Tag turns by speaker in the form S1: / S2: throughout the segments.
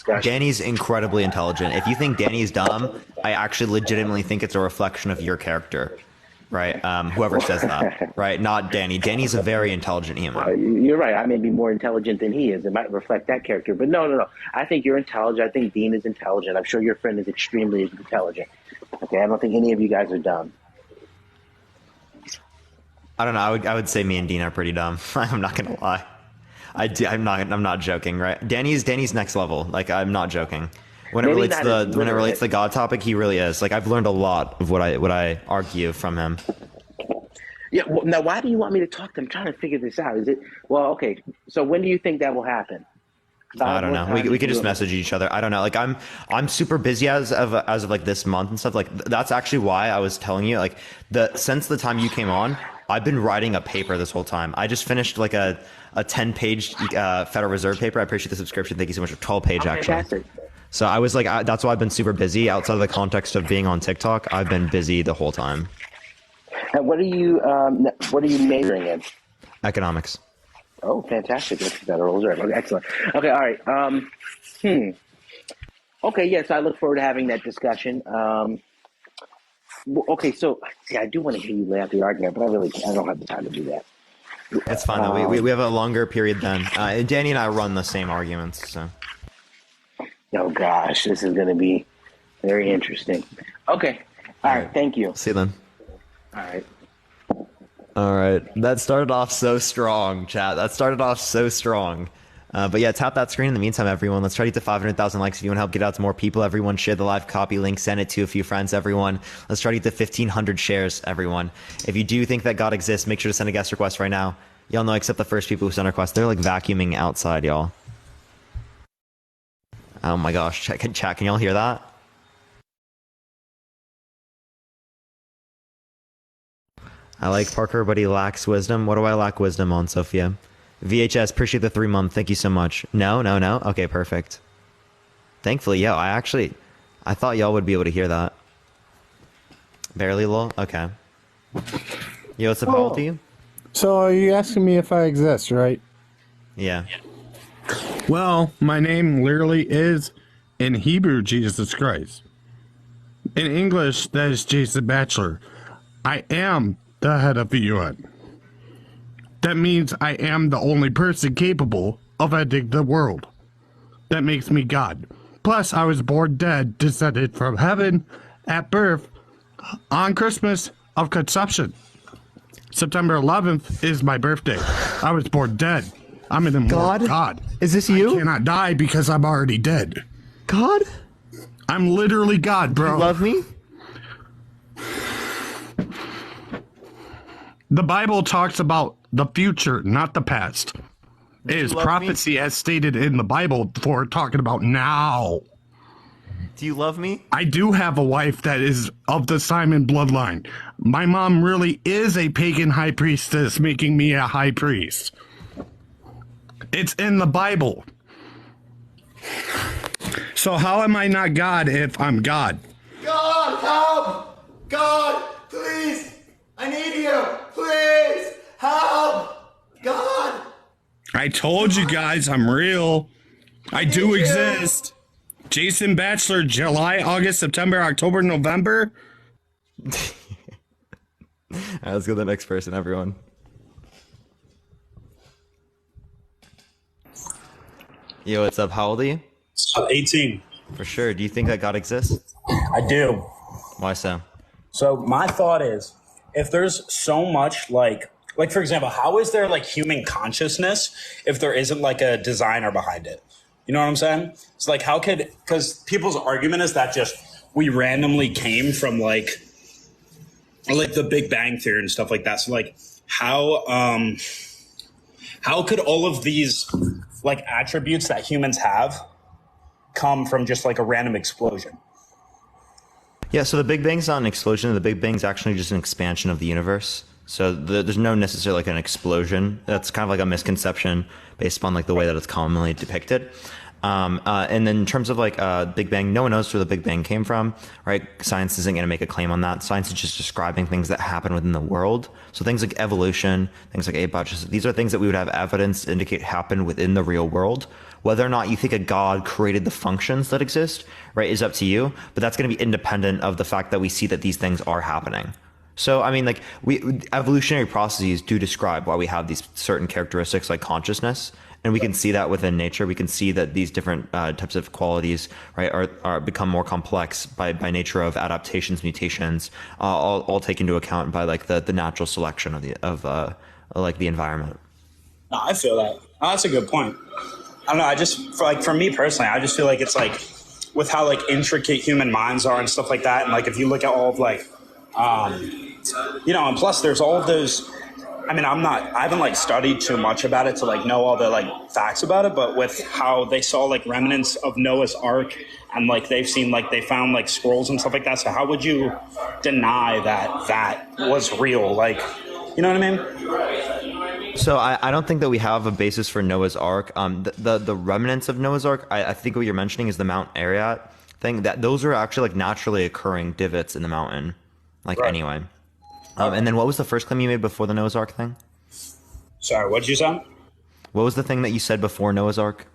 S1: discussion.
S2: Danny's incredibly intelligent. If you think Danny's dumb, I actually legitimately think it's a reflection of your character, right? Whoever says that, right? Not Danny. Danny's a very intelligent human.
S1: You're right. I may be more intelligent than he is. It might reflect that character. But no. I think you're intelligent. I think Dean is intelligent. I'm sure your friend is extremely intelligent. Okay, I don't think any of you guys are dumb.
S2: I don't know. I would say me and Dean are pretty dumb. I'm not gonna lie. I'm not joking, right? Danny's next level. Like, I'm not joking. When it relates to the God topic, he really is. Like, I've learned a lot of what I argue from him.
S1: Yeah. Well, now, why do you want me to talk to him? I'm trying to figure this out. Is it okay? So when do you think that will happen?
S2: I don't know. We could just message each other. I don't know. Like, I'm super busy as of like this month and stuff. Like, that's actually why I was telling you, like, since the time you came on, I've been writing a paper this whole time. I just finished like a 10-page Federal Reserve paper. I appreciate the subscription. Thank you so much. A 12-page actually.
S1: Fantastic.
S2: So I was like, that's why I've been super busy outside of the context of being on TikTok. I've been busy the whole time.
S1: And what are you majoring in?
S2: Economics.
S1: Oh, fantastic. That's Federal Reserve. Okay, excellent. Okay, all right. Okay, yes, I look forward to having that discussion. Okay, so see, I do want to hear you lay out the argument, but I don't have the time to do that.
S2: It's fine though. We have a longer period then. Danny and I run the same arguments, so.
S1: Oh gosh, this is going to be very interesting. Okay, all right. Thank you.
S2: See you then.
S1: All right.
S2: All right. That started off so strong, chat. That started off so strong. But yeah, tap that screen in the meantime, everyone. Let's try to get to 500,000 likes if you want to help get out to more people. Everyone, share the live copy link, send it to a few friends, everyone. Let's try to get to 1,500 shares, everyone. If you do think that God exists, make sure to send a guest request right now. Y'all know, except the first people who send a request, they're like vacuuming outside, y'all. Oh my gosh, chat, can y'all hear that? I like Parker, but he lacks wisdom. What do I lack wisdom on, Sophia? VHS, appreciate the 3 month. Thank you so much. No. Okay, perfect. Thankfully, yo, I thought y'all would be able to hear that. Barely, lol. Okay. Yo, what's up, how old are you?
S3: So are you asking me if I exist, right?
S2: Yeah.
S3: Well, my name literally is, in Hebrew, Jesus Christ. In English, that is Jason Batchelor. I am the head of the UN. That means I am the only person capable of ending the world. That makes me God. Plus, I was born dead, descended from heaven at birth on Christmas of conception. September 11th is my birthday. I was born dead. I'm an immortal God.
S2: Is this you?
S3: I cannot die because I'm already dead.
S2: God?
S3: I'm literally God, bro.
S2: You love me?
S3: The Bible talks about the future, not the past. It is prophecy as stated in the Bible for talking about now.
S2: Do you love me?
S3: I do have a wife that is of the Simon bloodline. My mom really is a pagan high priestess, making me a high priest. It's in the Bible. So how am I not God if I'm God?
S2: God, help! God, please! I need you! Please! Help! God!
S3: I told you guys I'm real. I do exist. Jason Batchelor, July, August, September, October, November.
S2: All right, let's go to the next person, everyone. Yo, what's up? How old are you?
S4: 18.
S2: For sure. Do you think that God exists?
S4: I do.
S2: Why so?
S4: So my thought is, if there's so much like for example, how is there like human consciousness if there isn't like a designer behind it? You know what I'm saying? It's like, how could, because people's argument is that just we randomly came from like the Big Bang Theory and stuff like that. So like how could all of these like attributes that humans have come from just like a random explosion?
S2: Yeah, so the Big Bang's not an explosion. The Big Bang's actually just an expansion of the universe. So there's no necessarily like an explosion. That's kind of like a misconception based upon like the way that it's commonly depicted. And then in terms of like Big Bang, no one knows where the Big Bang came from, right? Science isn't going to make a claim on that. Science is just describing things that happen within the world. So things like evolution, things like ape these are things that we would have evidence to indicate happen within the real world, Whether or not you think a God created the functions that exist, right, is up to you. But that's going to be independent of the fact that we see that these things are happening. So, I mean, like, evolutionary processes do describe why we have these certain characteristics like consciousness. And we can see that within nature. We can see that these different types of qualities, right, are become more complex by nature of adaptations, mutations, all taken into account by like the natural selection of the environment.
S4: No, I feel that. Oh, that's a good point. I don't know. I just for me personally, I just feel like it's like with how like intricate human minds are and stuff like that, and like if you look at all of like, and plus there's all of those. I mean, I haven't like studied too much about it to like know all the like facts about it, but with how they saw like remnants of Noah's Ark and like they found like scrolls and stuff like that. So how would you deny that was real? Like, you know what I mean?
S2: So I don't think that we have a basis for Noah's Ark. The remnants of Noah's Ark, I think what you're mentioning is the Mount Ararat thing. That those are actually like naturally occurring divots in the mountain, like anyway. And then what was the first claim you made before the Noah's Ark thing?
S4: Sorry, what did you say?
S2: What was the thing that you said before Noah's Ark?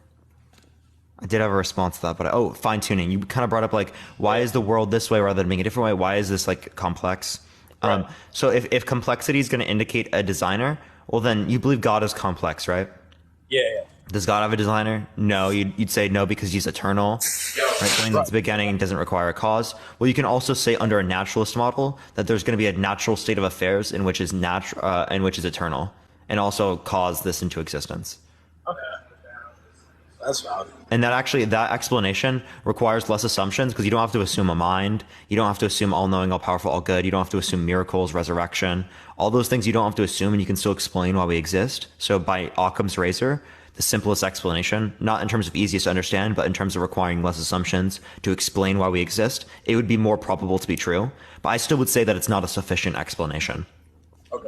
S2: I did have a response to that, but fine tuning. You kind of brought up like, why is the world this way rather than being a different way? Why is this like complex? Right. So if complexity is going to indicate a designer, well then you believe God is complex, right?
S4: Yeah.
S2: Does God have a designer? No, you'd say no because he's eternal, right? Something that's beginning and doesn't require a cause. Well, you can also say under a naturalist model that there's going to be a natural state of affairs in which is eternal, and also cause this into existence.
S4: Okay, that's valid.
S2: And that explanation requires less assumptions because you don't have to assume a mind. You don't have to assume all-knowing, all-powerful, all good. You don't have to assume miracles, resurrection, all those things you don't have to assume, and you can still explain why we exist. So by Occam's razor, the simplest explanation, not in terms of easiest to understand, but in terms of requiring less assumptions to explain why we exist, it would be more probable to be true. But I still would say that it's not a sufficient explanation.
S4: Okay.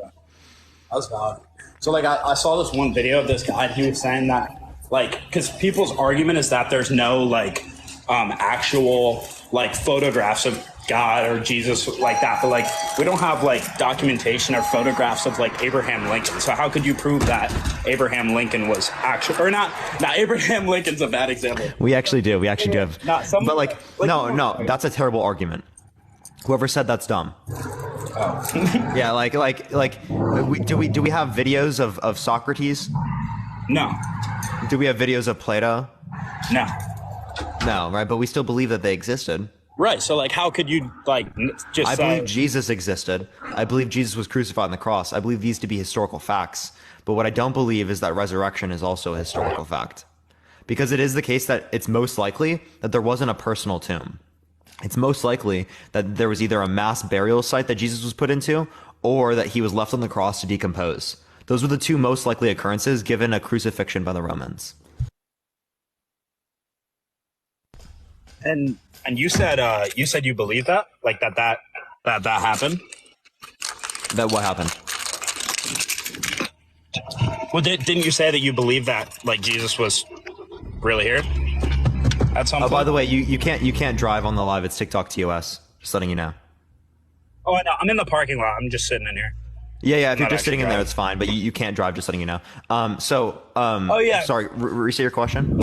S4: That's valid. So, like, I saw this one video of this guy, and he was saying that, like, because people's argument is that there's no, like, actual, like, photographs of God or Jesus like that, but like we don't have like documentation or photographs of like Abraham Lincoln. So how could you prove that Abraham Lincoln was actually, or not Abraham Lincoln's a bad example.
S2: We actually do have, but like no, that's a terrible argument. Whoever said that's dumb. Oh. Yeah, do we have videos of Socrates?
S4: No.
S2: Do we have videos of Plato? No, right, but we still believe that they existed.
S4: Right, so like how could you like just
S2: I believe Jesus existed. I believe Jesus was crucified on the cross. I believe these to be historical facts. But what I don't believe is that resurrection is also a historical fact. Because it is the case that it's most likely that there wasn't a personal tomb. It's most likely that there was either a mass burial site that Jesus was put into or that he was left on the cross to decompose. Those were the two most likely occurrences given a crucifixion by the Romans.
S4: And you said you believe that? Like that happened?
S2: That what happened?
S4: Well, didn't you say that you believe that like Jesus was really here at some point?
S2: By the way, you can't drive on the live. It's TikTok TOS. Just letting you know.
S4: Oh, I know. I'm in the parking lot. I'm just sitting in here.
S2: Yeah. If you're just sitting in there, it's fine. But you can't drive. Just letting you know.
S4: Oh yeah.
S2: Sorry. Restate your question.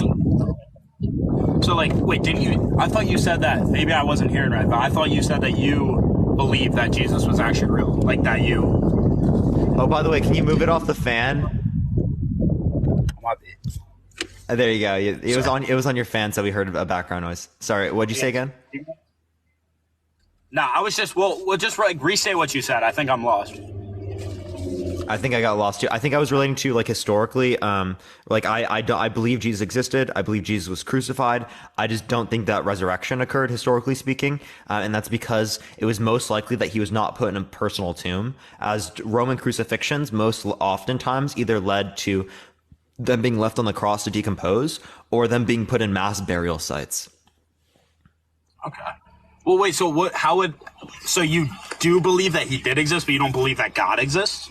S4: So, like, wait, didn't you? I thought you said that. Maybe I wasn't hearing right, but I thought you said that you believe that Jesus was actually real. Like that you.
S2: Oh, by the way, can you move it off the fan?
S4: Might be.
S2: There you go. It was on your fan, so we heard a background noise. Sorry, what'd you say again?
S4: No, I was just we'll just restate what you said. I think I'm lost.
S2: I think I got lost too. I think I was relating to like historically, I believe Jesus existed. I believe Jesus was crucified. I just don't think that resurrection occurred historically speaking. And that's because it was most likely that he was not put in a personal tomb, as Roman crucifixions most oftentimes either led to them being left on the cross to decompose or them being put in mass burial sites.
S4: Okay. Well, wait, so so you do believe that he did exist, but you don't believe that God exists?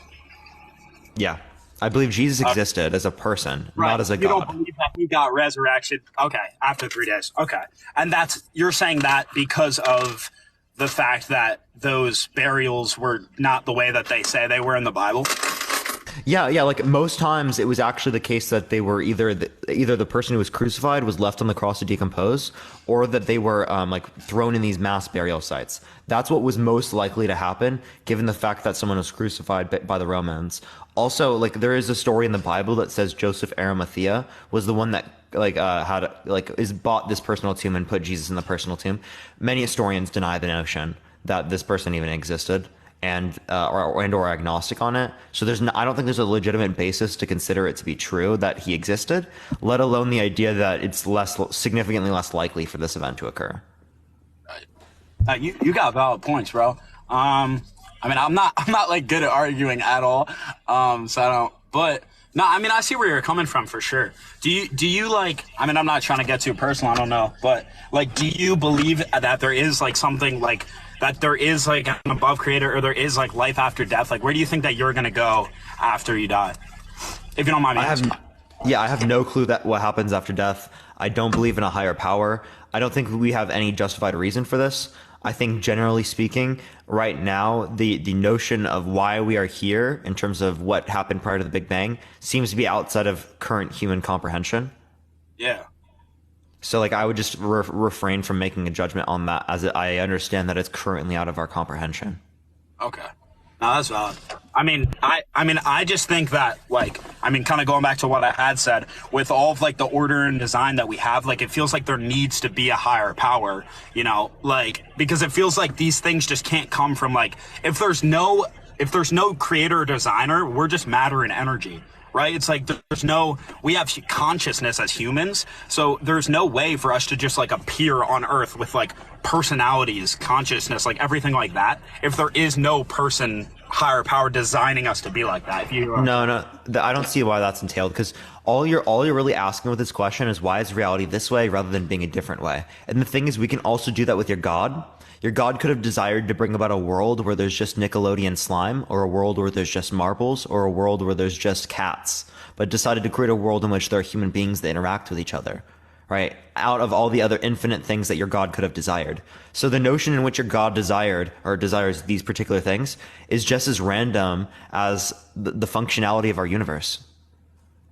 S2: Yeah, I believe Jesus existed as a person,
S4: right.
S2: Not as a God.
S4: You don't believe that he got resurrection? Okay, after 3 days. Okay, and you're saying that because of the fact that those burials were not the way that they say they were in the Bible?
S2: Yeah. Like most times, it was actually the case that they were either the person who was crucified was left on the cross to decompose, or that they were like thrown in these mass burial sites. That's what was most likely to happen, given the fact that someone was crucified by the Romans. Also, like there is a story in the Bible that says Joseph Arimathea was the one that bought this personal tomb and put Jesus in the personal tomb. Many historians deny the notion that this person even existed, and or agnostic on it. So I don't think there's a legitimate basis to consider it to be true that he existed, let alone the idea that it's significantly less likely for this event to occur.
S4: You got valid points, bro. I mean, I'm not like good at arguing at all. So I don't. But no, I mean, I see where you're coming from for sure. Do you like? I mean, I'm not trying to get too personal. I don't know, but like, do you believe that there is like something like that? There is like an above creator, or there is like life after death. Like, where do you think that you're gonna go after you die? If you don't mind me asking.
S2: I have no clue that what happens after death. I don't believe in a higher power. I don't think we have any justified reason for this. I think generally speaking, right now, the notion of why we are here in terms of what happened prior to the Big Bang seems to be outside of current human comprehension.
S4: Yeah.
S2: So like I would just refrain from making a judgment on that, as I understand that it's currently out of our comprehension.
S4: Okay. No, that's valid. I just think that, like, kind of going back to what I had said, with all of, like, the order and design that we have, like, it feels like there needs to be a higher power, you know, like, because it feels like these things just can't come from, like, if there's no creator or designer, we're just matter and energy, right? It's like we have consciousness as humans, so there's no way for us to just, like, appear on Earth with, like, personalities, consciousness, like, everything like that, if there is no person, higher power, designing us to be like that.
S2: No, I don't see why that's entailed, because all you're really asking with this question is, why is reality this way rather than being a different way? And the thing is, we can also do that with your God. Your God could have desired to bring about a world where there's just Nickelodeon slime, or a world where there's just marbles, or a world where there's just cats, but decided to create a world in which there are human beings that interact with each other, right? Out of all the other infinite things that your God could have desired. So the notion in which your God desired or desires these particular things is just as random as the functionality of our universe.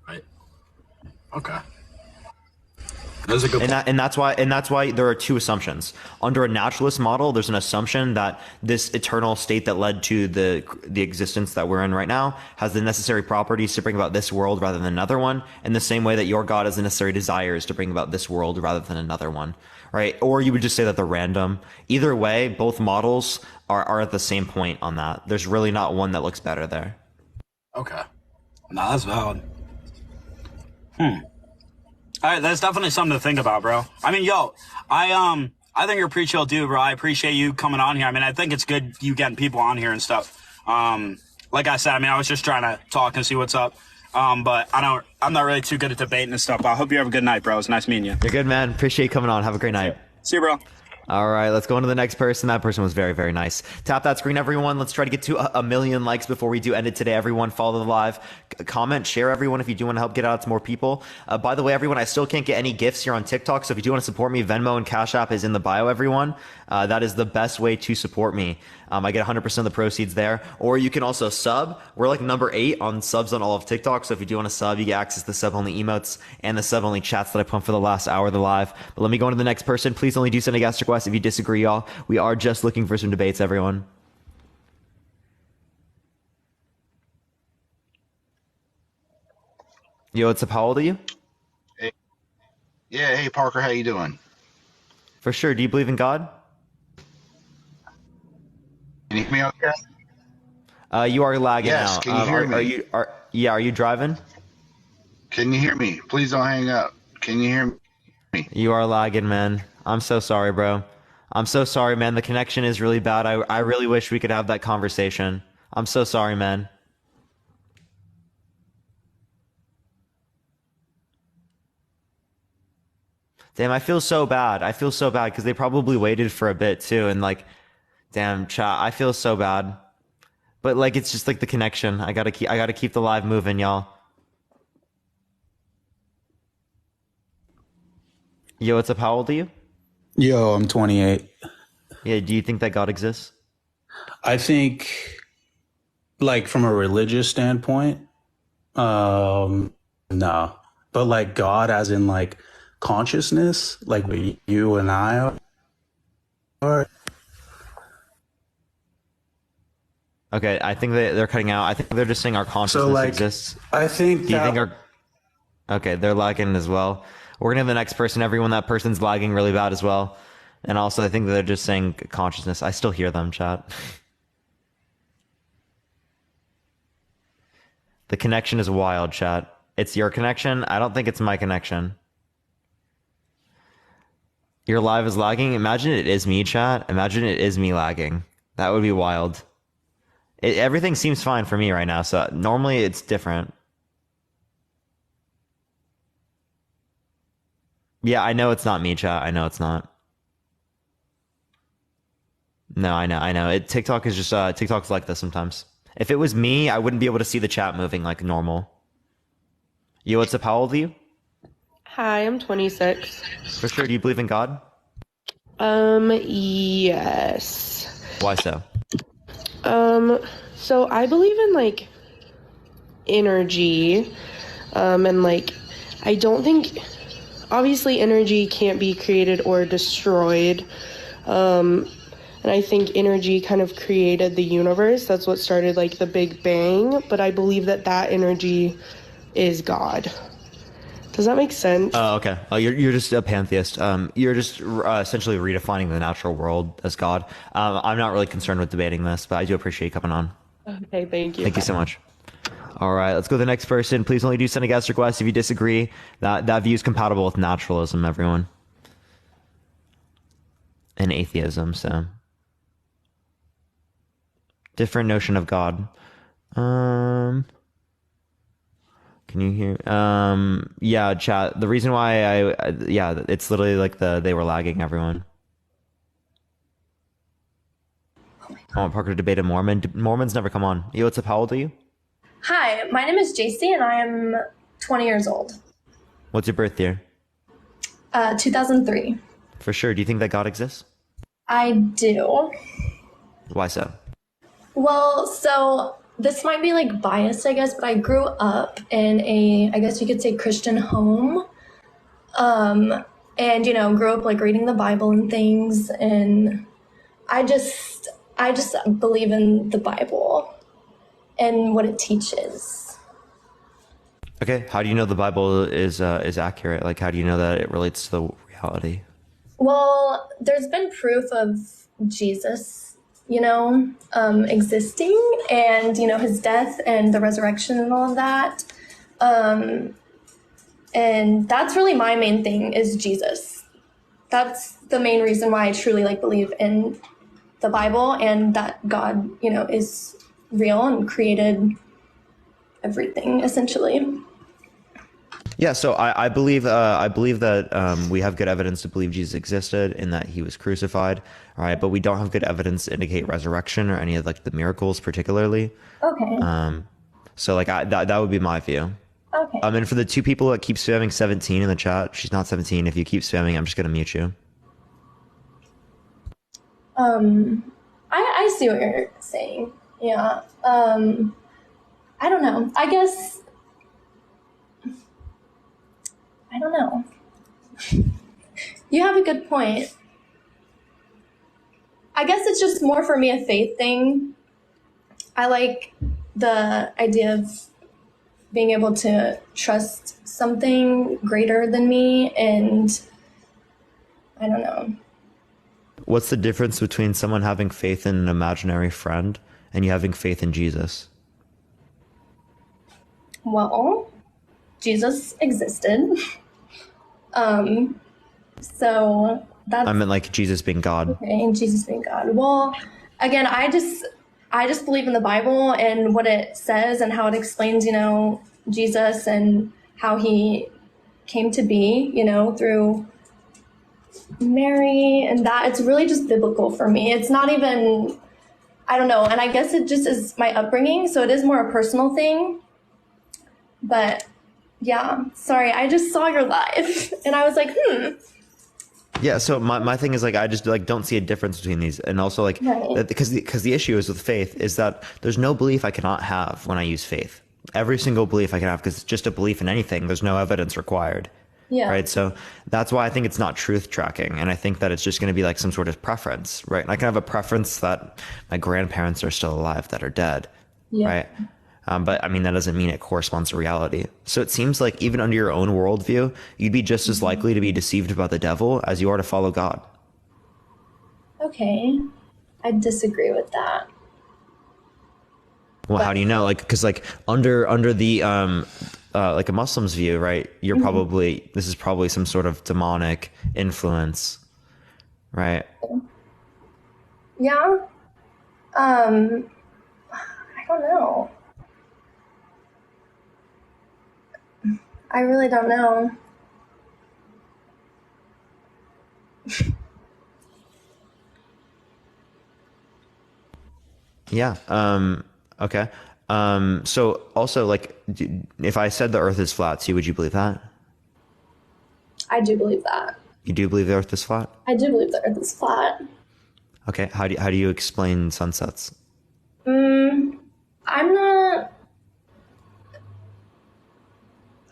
S4: Right. Okay. That's a good point.
S2: And that's why there are two assumptions. Under a naturalist model, there's an assumption that this eternal state that led to the existence that we're in right now has the necessary properties to bring about this world rather than another one, in the same way that your God has the necessary desires to bring about this world rather than another one, right? Or you would just say that they're random. Either way, both models are at the same point on that. There's really not one that looks better there.
S4: Okay. No, that's valid. All right, that's definitely something to think about, bro. I mean, I think you're a pretty chill dude, bro. I appreciate you coming on here. I mean, I think it's good you getting people on here and stuff. Like I said, I was just trying to talk and see what's up. But I'm not really too good at debating and stuff. But I hope you have a good night, bro. It's nice meeting you.
S2: You're good, man. Appreciate you coming on. Have a great night.
S4: See you, bro.
S2: All right, let's go on to the next person. That person was very, very nice. Tap that screen, everyone. Let's try to get to a million likes before we do end it today. Everyone, follow the live, comment, share, everyone, if you do want to help get out to more people. By the way, everyone, I still can't get any gifts here on TikTok, so if you do want to support me, Venmo and Cash App is in the bio, everyone. That is the best way to support me. I get 100% of the proceeds there. Or you can also sub. We're like number 8 on subs on all of TikTok. So if you do want to sub, you get access to the sub-only emotes and the sub-only chats that I pump for the last hour of the live. But let me go on to the next person. Please only do send a guest request if you disagree, y'all. We are just looking for some debates, everyone. Yo, what's up? How old are you?
S5: Hey, yeah, hey Parker, how you doing?
S2: For sure. Do you believe in God?
S5: Can you hear me okay?
S2: You are lagging
S5: Yes,
S2: out.
S5: can you hear me?
S2: Are you driving?
S5: Can you hear me? Please don't hang up. Can you hear me?
S2: You are lagging, man. I'm so sorry, bro. I'm so sorry, man. The connection is really bad. I really wish we could have that conversation. I'm so sorry, man. Damn, I feel so bad. I feel so bad because they probably waited for a bit too, and like, damn, chat. I feel so bad. But like, it's just like the connection. I gotta keep the live moving, y'all. Yo, what's up? How old are you?
S6: Yo, I'm 28.
S2: Yeah, do you think that God exists?
S6: I think, like, from a religious standpoint, No, but like God, as in like consciousness, like what you and I are.
S2: Okay, I think they're cutting out. I think they're just saying our
S6: So
S2: consciousness
S6: like,
S2: exists.
S6: I think
S2: Do you think
S6: that.
S2: our... Okay, they're lagging as well. We're gonna have the next person. Everyone, that person's lagging really bad as well. And also, I think they're just saying consciousness. I still hear them, chat. The connection is wild, chat. It's your connection. I don't think it's my connection. Your live is lagging. Imagine it is me, chat. Imagine it is me lagging. That would be wild. Everything seems fine for me right now, so normally it's different. Yeah, I know it's not me, chat. I know it's not. No, I know. TikTok is just TikTok's like this sometimes. If it was me, I wouldn't be able to see the chat moving like normal. Yo, what's up? How old are you?
S7: Hi, I'm 26.
S2: For sure. Do you believe in God?
S7: Yes.
S2: Why so?
S7: So I believe in like energy, and like I don't think obviously energy can't be created or destroyed. And I think energy kind of created the universe. That's what started like the Big Bang, but I believe that energy is God. Does that make sense?
S2: Oh, okay. Oh, you're just a pantheist. You're just essentially redefining the natural world as God. I'm not really concerned with debating this, but I do appreciate you coming on.
S7: Okay, thank you.
S2: Thank you so much. All right, let's go to the next person. Please only do send a guest request if you disagree. That view is compatible with naturalism, everyone, and atheism. So, different notion of God. Can you hear? Yeah, chat. The reason why yeah, it's literally like they were lagging, everyone. I want Parker to debate a Mormon. Mormons never come on. Yo, what's up? How old are you?
S8: Hi, my name is JC and I am 20 years old.
S2: What's your birth year?
S8: 2003.
S2: For sure. Do you think that God exists?
S8: I do.
S2: Why so?
S8: Well, so this might be like biased, I guess, but I grew up in I guess you could say Christian home. And, grew up like reading the Bible and things. And I just believe in the Bible and what it teaches.
S2: Okay. How do you know the Bible is accurate? Like, how do you know that it relates to the reality?
S8: Well, there's been proof of Jesus, existing and, his death and the resurrection and all of that. And that's really my main thing is Jesus. That's the main reason why I truly believe in the Bible and that God, is real and created everything essentially.
S2: Yeah, so I believe that we have good evidence to believe Jesus existed and that he was crucified. All right, but we don't have good evidence to indicate resurrection or any of the miracles particularly.
S8: Okay.
S2: So that would be my view.
S8: Okay.
S2: And for the two people that keep spamming 17 in the chat, she's not 17. If you keep spamming, I'm just gonna mute you.
S8: I see what you're saying. Yeah. I don't know. I guess. I don't know. You have a good point. I guess it's just more for me a faith thing. I like the idea of being able to trust something greater than me, and I don't know.
S2: What's the difference between someone having faith in an imaginary friend and you having faith in Jesus?
S8: Well, Jesus existed. So that's...
S2: I meant like Jesus being God.
S8: Okay, and Jesus being God. Well, again, I just believe in the Bible and what it says and how it explains, Jesus and how he came to be, through Mary and that. It's really just biblical for me. It's not even, I don't know. And I guess it just is my upbringing. So it is more a personal thing. But yeah, sorry, I just saw your live and I was like,
S2: Yeah, so my thing is I just don't see a difference between these, and also
S8: Right.
S2: because the issue is with faith is that there's no belief I cannot have when I use faith. every single belief I can have, because it's just a belief in anything. There's no evidence required.
S8: Yeah.
S2: Right. So that's why I think it's not truth tracking. And I think that it's just going to be like some sort of preference. Right. And I can have a preference that my grandparents are still alive that are dead.
S8: Yeah.
S2: Right. But I mean, that doesn't mean it corresponds to reality. So it seems like even under your own worldview, you'd be just as likely to be deceived by the devil as you are to follow God.
S8: Okay. I disagree with that.
S2: Well, how do you know? Like, because like under the like a Muslim's view, right? You're probably, this is probably some sort of demonic influence, right?
S8: Yeah. I don't know. I really don't know.
S2: Yeah. Okay. So also, like, if I said the Earth is flat, would you believe that?
S8: I do believe that.
S2: You do believe the Earth is flat?
S8: I do believe the Earth is flat.
S2: Okay. How do you explain sunsets?
S8: I'm not.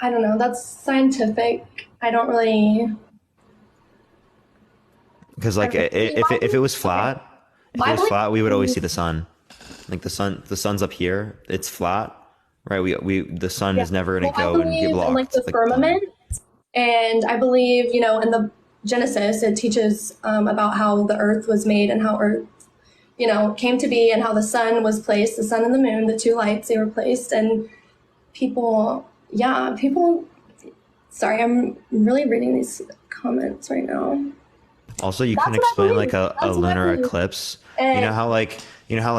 S8: I don't know. That's scientific. I don't really.
S2: Because like, if it was flat, we would always see the sun. Like the sun's up here. It's flat, right? The sun is never going to go and get blocked.
S8: In like the firmament, and I believe, you know, in the Genesis, it teaches about how the Earth was made and how Earth, you know, came to be, and how the sun was placed, the sun and the moon, the two lights, they were placed, and people. Sorry, I'm really reading these comments right now.
S2: Also, you can explain like a lunar eclipse. You know how like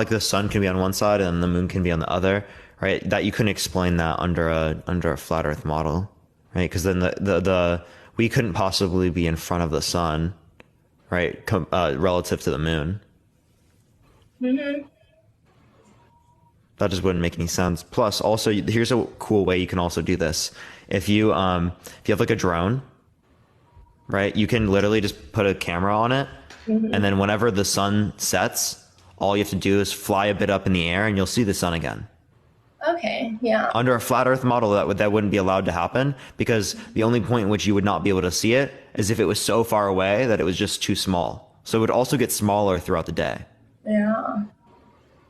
S2: the sun can be on one side and the moon can be on the other, right? That you couldn't explain that under a flat Earth model, right? Because then the we couldn't possibly be in front of the sun, right? Relative to the moon. Mm-hmm. That just wouldn't make any sense. Plus, also, here's a cool way you can also do this. If you have like a drone, right? You can literally just put a camera on it, and then whenever the sun sets, all you have to do is fly a bit up in the air, and you'll see the sun again.
S8: Okay, yeah.
S2: Under a flat Earth model, that wouldn't be allowed to happen, because the only point in which you would not be able to see it is if it was so far away that it was just too small. So it would also get smaller throughout the day.
S8: Yeah.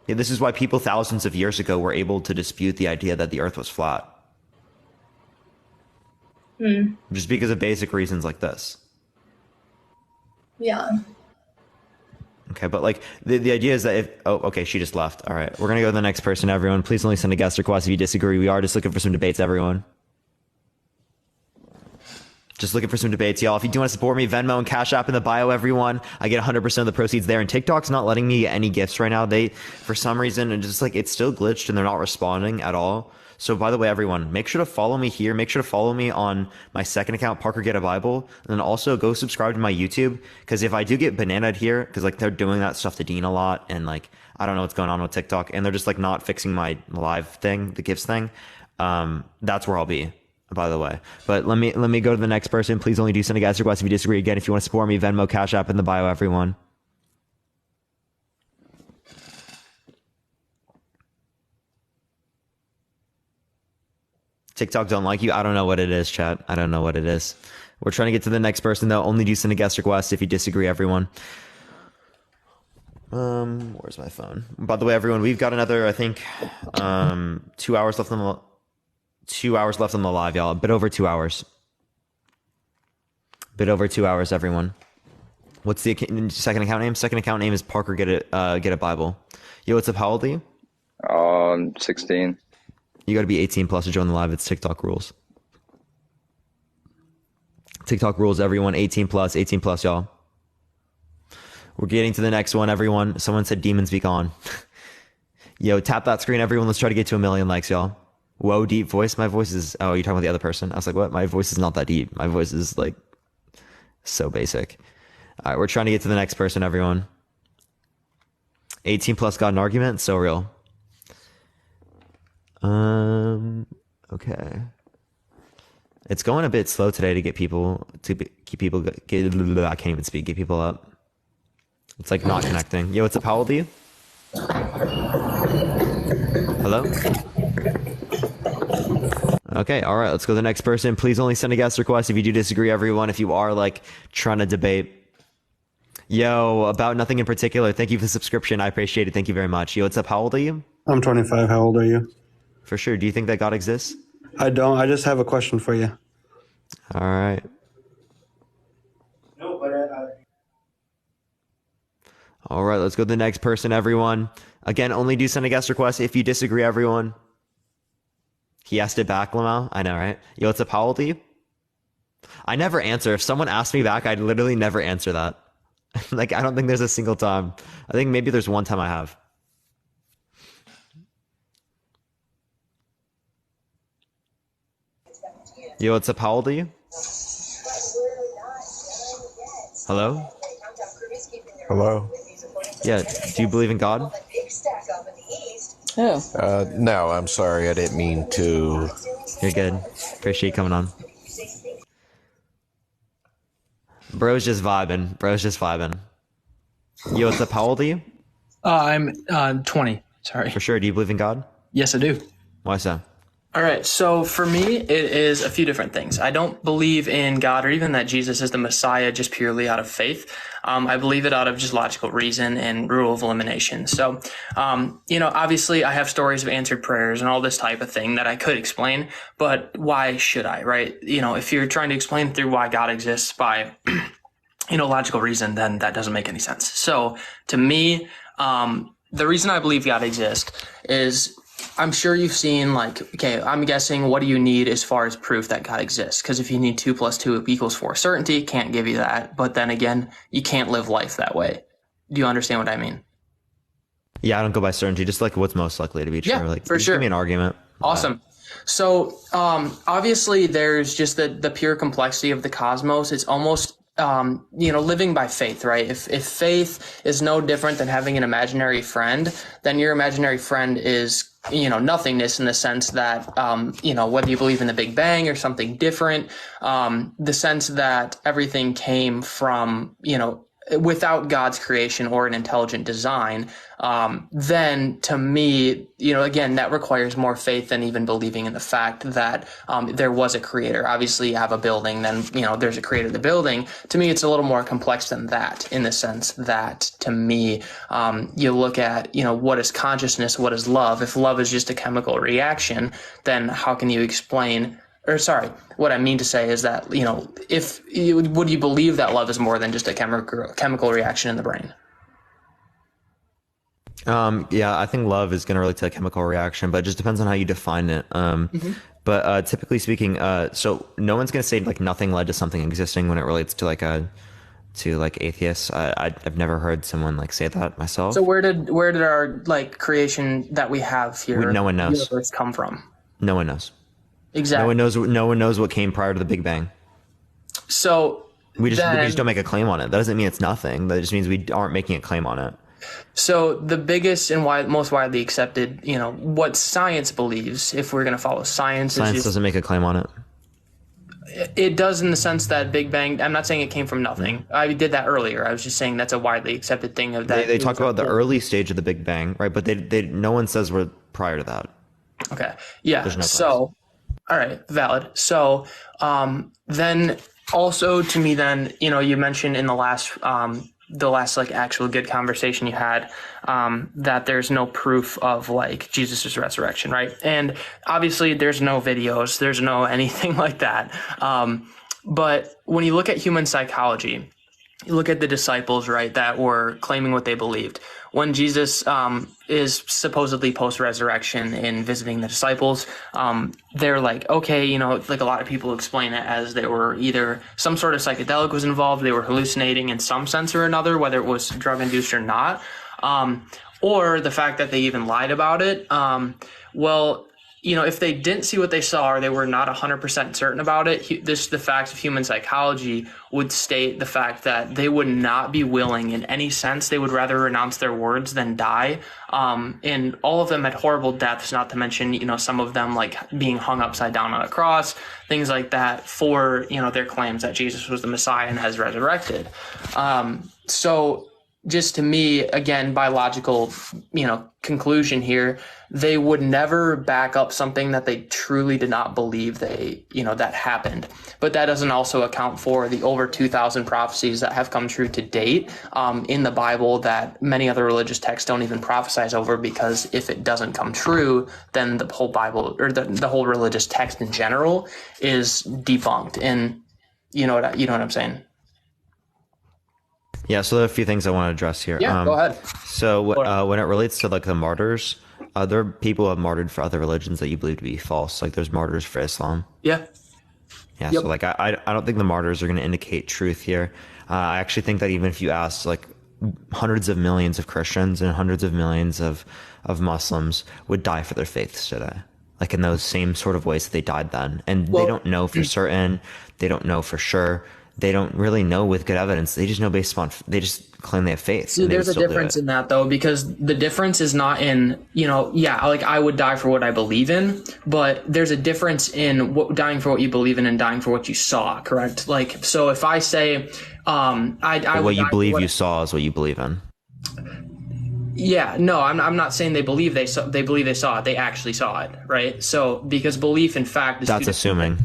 S2: Yeah, this is why people thousands of years ago were able to dispute the idea that the Earth was flat. Just because of basic reasons like this.
S8: Yeah.
S2: Okay, but like the idea is that if okay, she just left. All right, we're gonna go to the next person. Everyone, please only send a guest request if you disagree. We are just looking for some debates, everyone. Just looking for some debates, y'all. If you do want to support me, Venmo and Cash App in the bio, everyone. I get 100% of the proceeds there. And TikTok's not letting me get any gifts right now. They, for some reason, and just like it's still glitched and they're not responding at all. So by the way, everyone, make sure to follow me here. Make sure to follow me on my second account, Parker Get a Bible. And then also go subscribe to my YouTube. Because if I do get bananaed here, because like they're doing that stuff to Dean a lot. And like, I don't know what's going on with TikTok. And they're just like not fixing my live thing, the gifts thing. That's where I'll be, by the way. But let me go to the next person. Please only do send a guest request if you disagree. Again, if you want to support me, Venmo, Cash App in the bio, everyone. TikTok don't like you. I don't know what it is, chat. I don't know what it is. We're trying to get to the next person, though. Only do send a guest request if you disagree, everyone. Where's my phone? By the way, everyone, we've got another, I think, 2 hours left on the 2 hours left on the live, y'all. A bit over 2 hours. Bit over 2 hours, everyone. What's the second account name? Second account name is Parker Get a Bible. Yo, what's up? How old are you?
S9: 16.
S2: You got to be 18 plus to join the live. It's TikTok rules. TikTok rules, everyone. 18 plus, y'all. We're getting to the next one, everyone. Someone said demons be gone. Yo, tap that screen, everyone. Let's try to get to 1 million likes, y'all. Whoa, deep voice. My voice is... Oh, you're talking about the other person? I was like, what? My voice is not that deep. My voice is, like, so basic. All right, we're trying to get to the next person, everyone. 18 plus got an argument? So real. Okay. It's going a bit slow today to get people... I can't even speak. Get people up. It's, like, not connecting. Yo, what's up? How old are you? Hello? Okay, all right, let's go to the next person. Please only send a guest request if you do disagree, everyone. If you are like trying to debate. Yo, about nothing in particular. Thank you for the subscription. I appreciate it. Thank you very much. Yo, what's up? How old are you?
S9: I'm 25. How old are you?
S2: For sure. Do you think that God exists?
S9: I don't. I just have a question for you.
S2: All right.
S4: No, but
S2: All right, let's go to the next person, everyone. Again, only do send a guest request if you disagree, everyone. He asked it back, Lamau. I know, right? Yo, what's up? How old are you? I never answer. If someone asks me back, I'd literally never answer that. Like, I don't think there's a single time. I think maybe there's one time I have. Yo, what's up? How old are you? Hello?
S10: Hello?
S2: Yeah, do you believe in God?
S10: No, I'm sorry. I didn't mean to.
S2: You're good. Appreciate you coming on. Bro's just vibing. Yo, what's up? How old are you?
S11: I'm 20. Sorry.
S2: For sure. Do you believe in God?
S11: Yes, I do.
S2: Why so?
S11: All right. So for me, it is a few different things. I don't believe in God or even that Jesus is the Messiah just purely out of faith. I believe it out of just logical reason and rule of elimination. So, obviously I have stories of answered prayers and all this type of thing that I could explain, but why should I, right? If you're trying to explain through why God exists by, logical reason, then that doesn't make any sense. So to me, the reason I believe God exists is I'm sure you've seen I'm guessing what do you need as far as proof that God exists? Because if you need 2 + 2 = 4 certainty, can't give you that. But then again, you can't live life that way. Do you understand what I mean?
S2: Yeah, I don't go by certainty, just like what's most likely to be true.
S11: Yeah, for sure.
S2: Give me an argument.
S11: Awesome. So obviously there's just the pure complexity of the cosmos. It's almost living by faith, right? If faith is no different than having an imaginary friend, then your imaginary friend is, nothingness in the sense that, whether you believe in the Big Bang or something different, the sense that everything came from, without God's creation or an intelligent design, then to me, again, that requires more faith than even believing in the fact that there was a creator. Obviously, you have a building, then, there's a creator of the building. To me, it's a little more complex than that, in the sense that, to me, you look at, what is consciousness, what is love? If love is just a chemical reaction, then how can you explain what I mean to say is that, would you believe that love is more than just a chemical reaction in the brain?
S2: Yeah, I think love is going to relate to a chemical reaction, but it just depends on how you define it. But typically speaking, so no one's going to say like nothing led to something existing when it relates to atheists. I've never heard someone like say that myself.
S11: So where did our creation that we have here,
S2: no one knows,
S11: universe come from?
S2: No one knows.
S11: Exactly.
S2: No one knows what came prior to the Big Bang.
S11: So
S2: we just don't make a claim on it. That doesn't mean it's nothing. That just means we aren't making a claim on it.
S11: So the biggest and most widely accepted, what science believes, if we're going to follow science
S2: doesn't make a claim on it.
S11: It does, in the sense that Big Bang, I'm not saying it came from nothing. I did that earlier. I was just saying that's a widely accepted thing of that.
S2: They talk about the early stage of the Big Bang, right? But no one says we're prior to that.
S11: Okay. Yeah.
S2: There's no
S11: so, all right, valid. So, then also to me, then, you mentioned in the last actual good conversation you had, that there's no proof of Jesus' resurrection, right? And obviously there's no videos, there's no anything like that. But when you look at human psychology, you look at the disciples, right, that were claiming what they believed. When Jesus is supposedly post-resurrection and visiting the disciples, they're like, okay, a lot of people explain it as they were either some sort of psychedelic was involved, they were hallucinating in some sense or another, whether it was drug-induced or not, or the fact that they even lied about it. If they didn't see what they saw or they were not 100% certain about it, the facts of human psychology would state the fact that they would not be willing in any sense. They would rather renounce their words than die. And all of them had horrible deaths, not to mention, some of them being hung upside down on a cross, things like that for, their claims that Jesus was the Messiah and has resurrected. So just to me, again, by logical, conclusion here, they would never back up something that they truly did not believe that happened. But that doesn't also account for the over 2,000 prophecies that have come true to date in the Bible that many other religious texts don't even prophesize over, because if it doesn't come true, then the whole Bible, or the whole religious text in general, is debunked. And you know what I'm saying?
S2: Yeah, so there are a few things I want to address here.
S11: Yeah, go ahead.
S2: So when it relates to like the martyrs, there are people who have martyred for other religions that you believe to be false. Like there's martyrs for Islam.
S11: Yeah.
S2: Yeah.
S11: Yep.
S2: So like I don't think the martyrs are going to indicate truth here. I actually think that even if you ask like hundreds of millions of Christians and hundreds of millions of Muslims would die for their faiths today, like in those same sort of ways that they died then, and they don't know for certain. They don't know for sure. They don't really know with good evidence. They just know based upon, they just claim they have faith.
S11: See, there's a difference in that though, because the difference is not in, like I would die for what I believe in, but there's a difference in dying for what you believe in and dying for what you saw, correct? Like, so if I say,
S2: what you believe you saw is what you believe in.
S11: Yeah, no, I'm not saying they believe they believe they saw it. They actually saw it, right? So because belief in fact is
S2: that's assuming.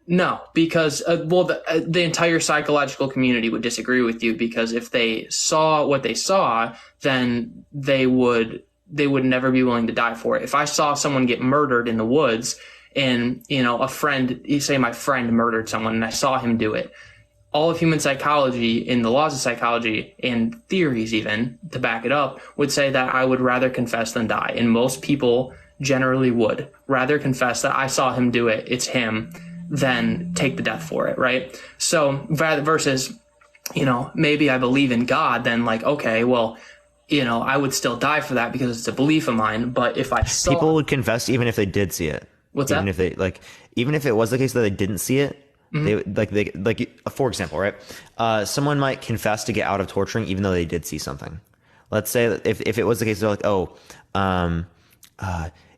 S11: No, because the entire psychological community would disagree with you, because if they saw what they saw, then they would never be willing to die for it. If I saw someone get murdered in the woods and, a friend, you say my friend murdered someone and I saw him do it, all of human psychology, in the laws of psychology and theories even to back it up, would say that I would rather confess than die. And most people generally would rather confess that I saw him do it, it's him, than take the death for it, right? So versus, maybe I believe in God, then like, okay, well, I would still die for that because it's a belief of mine. But if I saw,
S2: people would confess even if they did see it.
S11: What's
S2: even
S11: that?
S2: If they even if it was the case that they didn't see it, they for example, right? Someone might confess to get out of torturing even though they did see something. Let's say that if it was the case, they're like,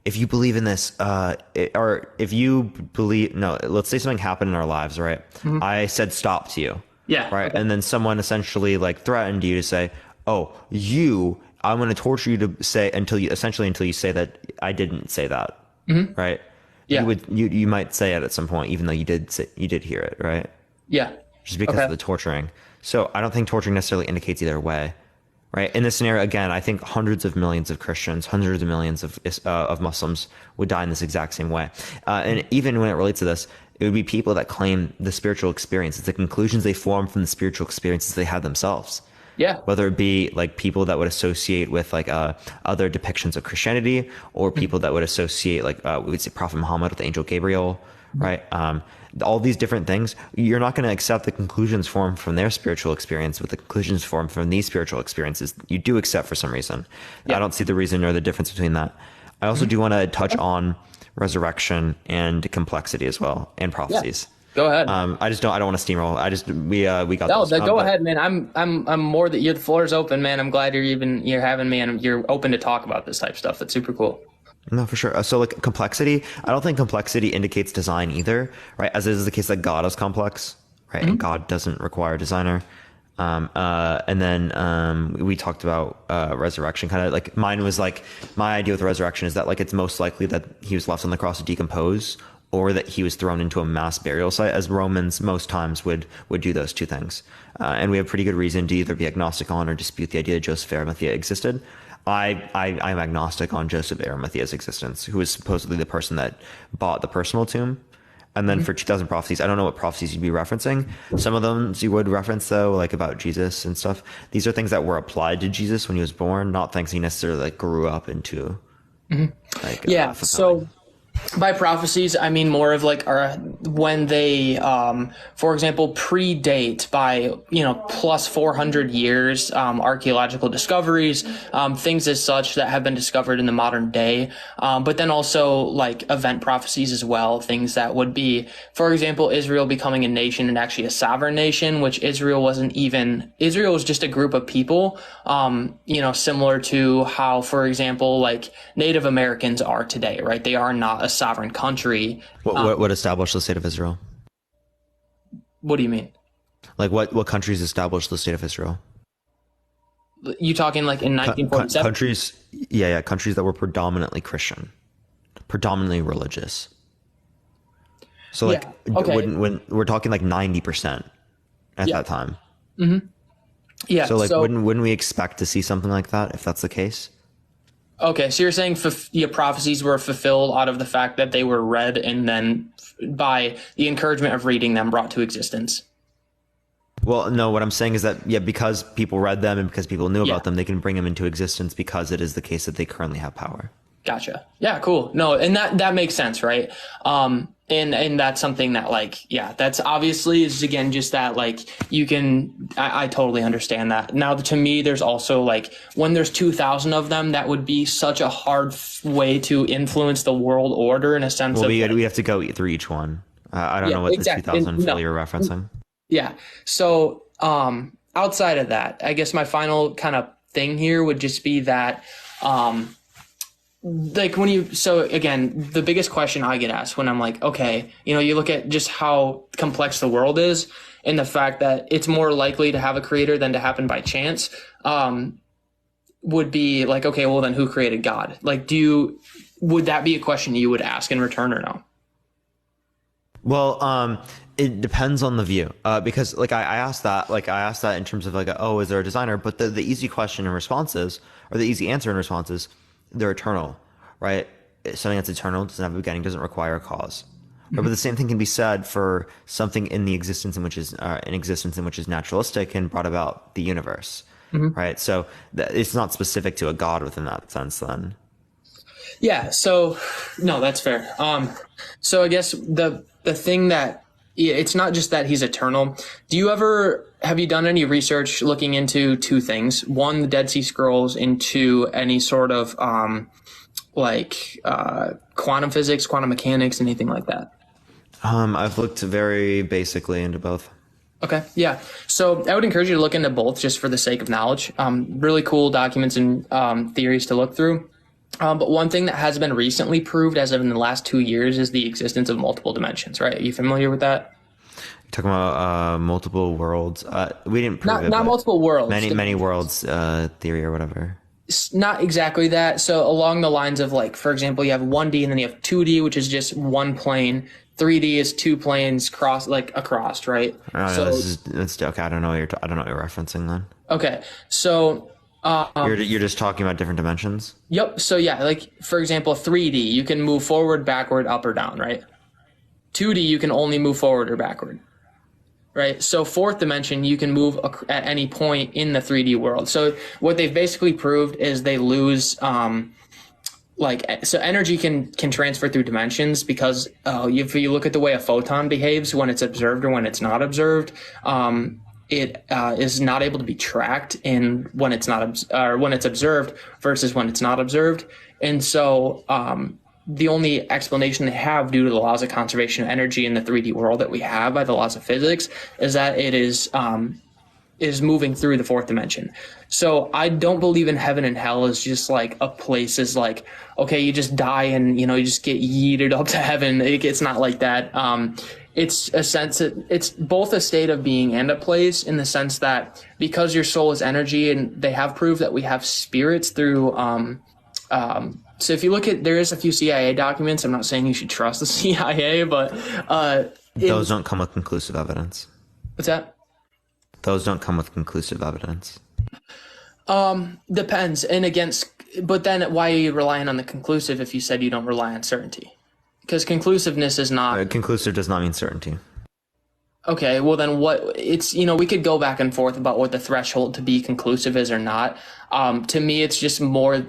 S2: if you believe in this, or if you believe, let's say something happened in our lives, right? Mm-hmm. I said stop to you.
S11: Yeah.
S2: Right.
S11: Okay.
S2: And then someone essentially like threatened you to say, I'm going to torture you to say until you say that I didn't say that. Mm-hmm. Right. Yeah. You might say it at some point, even though you did hear it. Right.
S11: Yeah.
S2: Just because of the torturing. So I don't think torturing necessarily indicates either way. Right. In this scenario, again, I think hundreds of millions of Christians, hundreds of millions of Muslims would die in this exact same way. And even when it relates to this, it would be people that claim the spiritual experience. It's the conclusions they form from the spiritual experiences they had themselves.
S11: Yeah.
S2: Whether it be like people that would associate with like other depictions of Christianity, or people that would associate like we would say Prophet Muhammad with Angel Gabriel, right? All these different things, you're not going to accept the conclusions formed from their spiritual experience with the conclusions formed from these spiritual experiences. You do accept for some reason. Yeah. I don't see the reason or the difference between that. I also do want to touch on resurrection and complexity as well, and prophecies.
S11: Yeah. Go ahead.
S2: I don't want to steamroll. We got
S11: no,
S2: this.
S11: Go ahead, man. I'm more that the floor is open, man. I'm glad you're having me and you're open to talk about this type of stuff. That's super cool.
S2: No, for sure. So like complexity, I don't think complexity indicates design either, right? As is the case that God is complex, right? Mm-hmm. And God doesn't require a designer. And then we talked about resurrection, kind of like mine was like, my idea with resurrection is that like it's most likely that he was left on the cross to decompose, or that he was thrown into a mass burial site, as Romans most times would do those two things. And we have pretty good reason to either be agnostic on or dispute the idea that Joseph Arimathea existed. I'm agnostic on Joseph Arimathea's existence, who was supposedly the person that bought the personal tomb. And then for 2,000 prophecies, I don't know what prophecies you'd be referencing. Some of them you would reference, though, like about Jesus and stuff. These are things that were applied to Jesus when he was born, not things he necessarily like grew up into.
S11: Mm-hmm. So by prophecies, I mean more of like when they, for example, predate by, plus 400 years, archaeological discoveries, things as such that have been discovered in the modern day. But then also like event prophecies as well, things that would be, for example, Israel becoming a nation and actually a sovereign nation, which Israel was just a group of people, similar to how, for example, like Native Americans are today, right? They are not a sovereign country.
S2: What established the state of Israel?
S11: What do you mean?
S2: Like what countries established the state of Israel?
S11: You talking like in 1947?
S2: Countries, yeah, countries that were predominantly Christian, predominantly religious. So like,
S11: okay.
S2: when we're talking like 90% at that time.
S11: Mm-hmm. Yeah.
S2: So like, wouldn't we expect to see something like that if that's the case?
S11: Okay, so you're saying prophecies were fulfilled out of the fact that they were read and then by the encouragement of reading them brought to existence.
S2: Well, no, what I'm saying is that, because people read them and because people knew about them, they can bring them into existence because it is the case that they currently have power.
S11: Gotcha. Yeah, cool. No, and that makes sense, right? And that's something that that's obviously is again just that I totally understand that. Now to me, there's also when there's 2,000 of them, that would be such a hard way to influence the world order in a sense. Well,
S2: we have to go through each one. I don't know what the 2,000 you're referencing.
S11: Yeah. So outside of that, I guess my final kind of thing here would just be that again, the biggest question I get asked when I'm like, okay, you look at just how complex the world is and the fact that it's more likely to have a creator than to happen by chance, would be like, okay, well then who created God? Would that be a question you would ask in return or no?
S2: Well, it depends on the view, because I asked that in terms of is there a designer? But the easy question and responses, or the easy answer and responses, they're eternal, right? Something that's eternal doesn't have a beginning, doesn't require a cause. Mm-hmm. Right? But the same thing can be said for something in existence in which is naturalistic and brought about the universe, right? So it's not specific to a god within that sense, then.
S11: Yeah. So no, that's fair. So I guess the thing that it's not just that he's eternal. Have you done any research looking into two things? One, the Dead Sea Scrolls, and two, any sort of quantum physics, quantum mechanics, anything like that?
S2: I've looked very basically into both.
S11: Okay. Yeah. So I would encourage you to look into both just for the sake of knowledge. Really cool documents and theories to look through. But one thing that has been recently proved as of in the last 2 years is the existence of multiple dimensions, right? Are you familiar with that?
S2: You're talking about multiple worlds. We didn't prove it.
S11: Not multiple worlds.
S2: Many worlds theory or whatever.
S11: Not exactly that. So along the lines of for example, you have 1D and then you have 2D, which is just one plane. 3D is two planes across, right?
S2: That's okay. I don't know what you're referencing then.
S11: Okay. So
S2: you're just talking about different dimensions?
S11: Yep. So yeah, for example, 3D, you can move forward, backward, up or down, right? 2D, you can only move forward or backward, right? So fourth dimension, you can move at any point in the 3D world. So what they've basically proved is they lose, so energy can transfer through dimensions because if you look at the way a photon behaves when it's observed or when it's not observed, it is not able to be tracked in when it's observed versus when it's not observed. And so the only explanation they have due to the laws of conservation of energy in the 3D world that we have by the laws of physics is that it is moving through the fourth dimension. So I don't believe in heaven and hell as just a place is okay, you just die and you just get yeeted up to heaven. It's not like that. It's a sense that it's both a state of being and a place in the sense that because your soul is energy, and they have proved that we have spirits through so if you look at, there is a few CIA documents. I'm not saying you should trust the CIA, but
S2: those don't come with conclusive evidence.
S11: What's that?
S2: Those don't come with conclusive evidence.
S11: Depends. But then why are you relying on the conclusive if you said you don't rely on certainty? Because conclusiveness is not...
S2: conclusive does not mean certainty.
S11: Okay, well then we could go back and forth about what the threshold to be conclusive is or not. To me, it's just more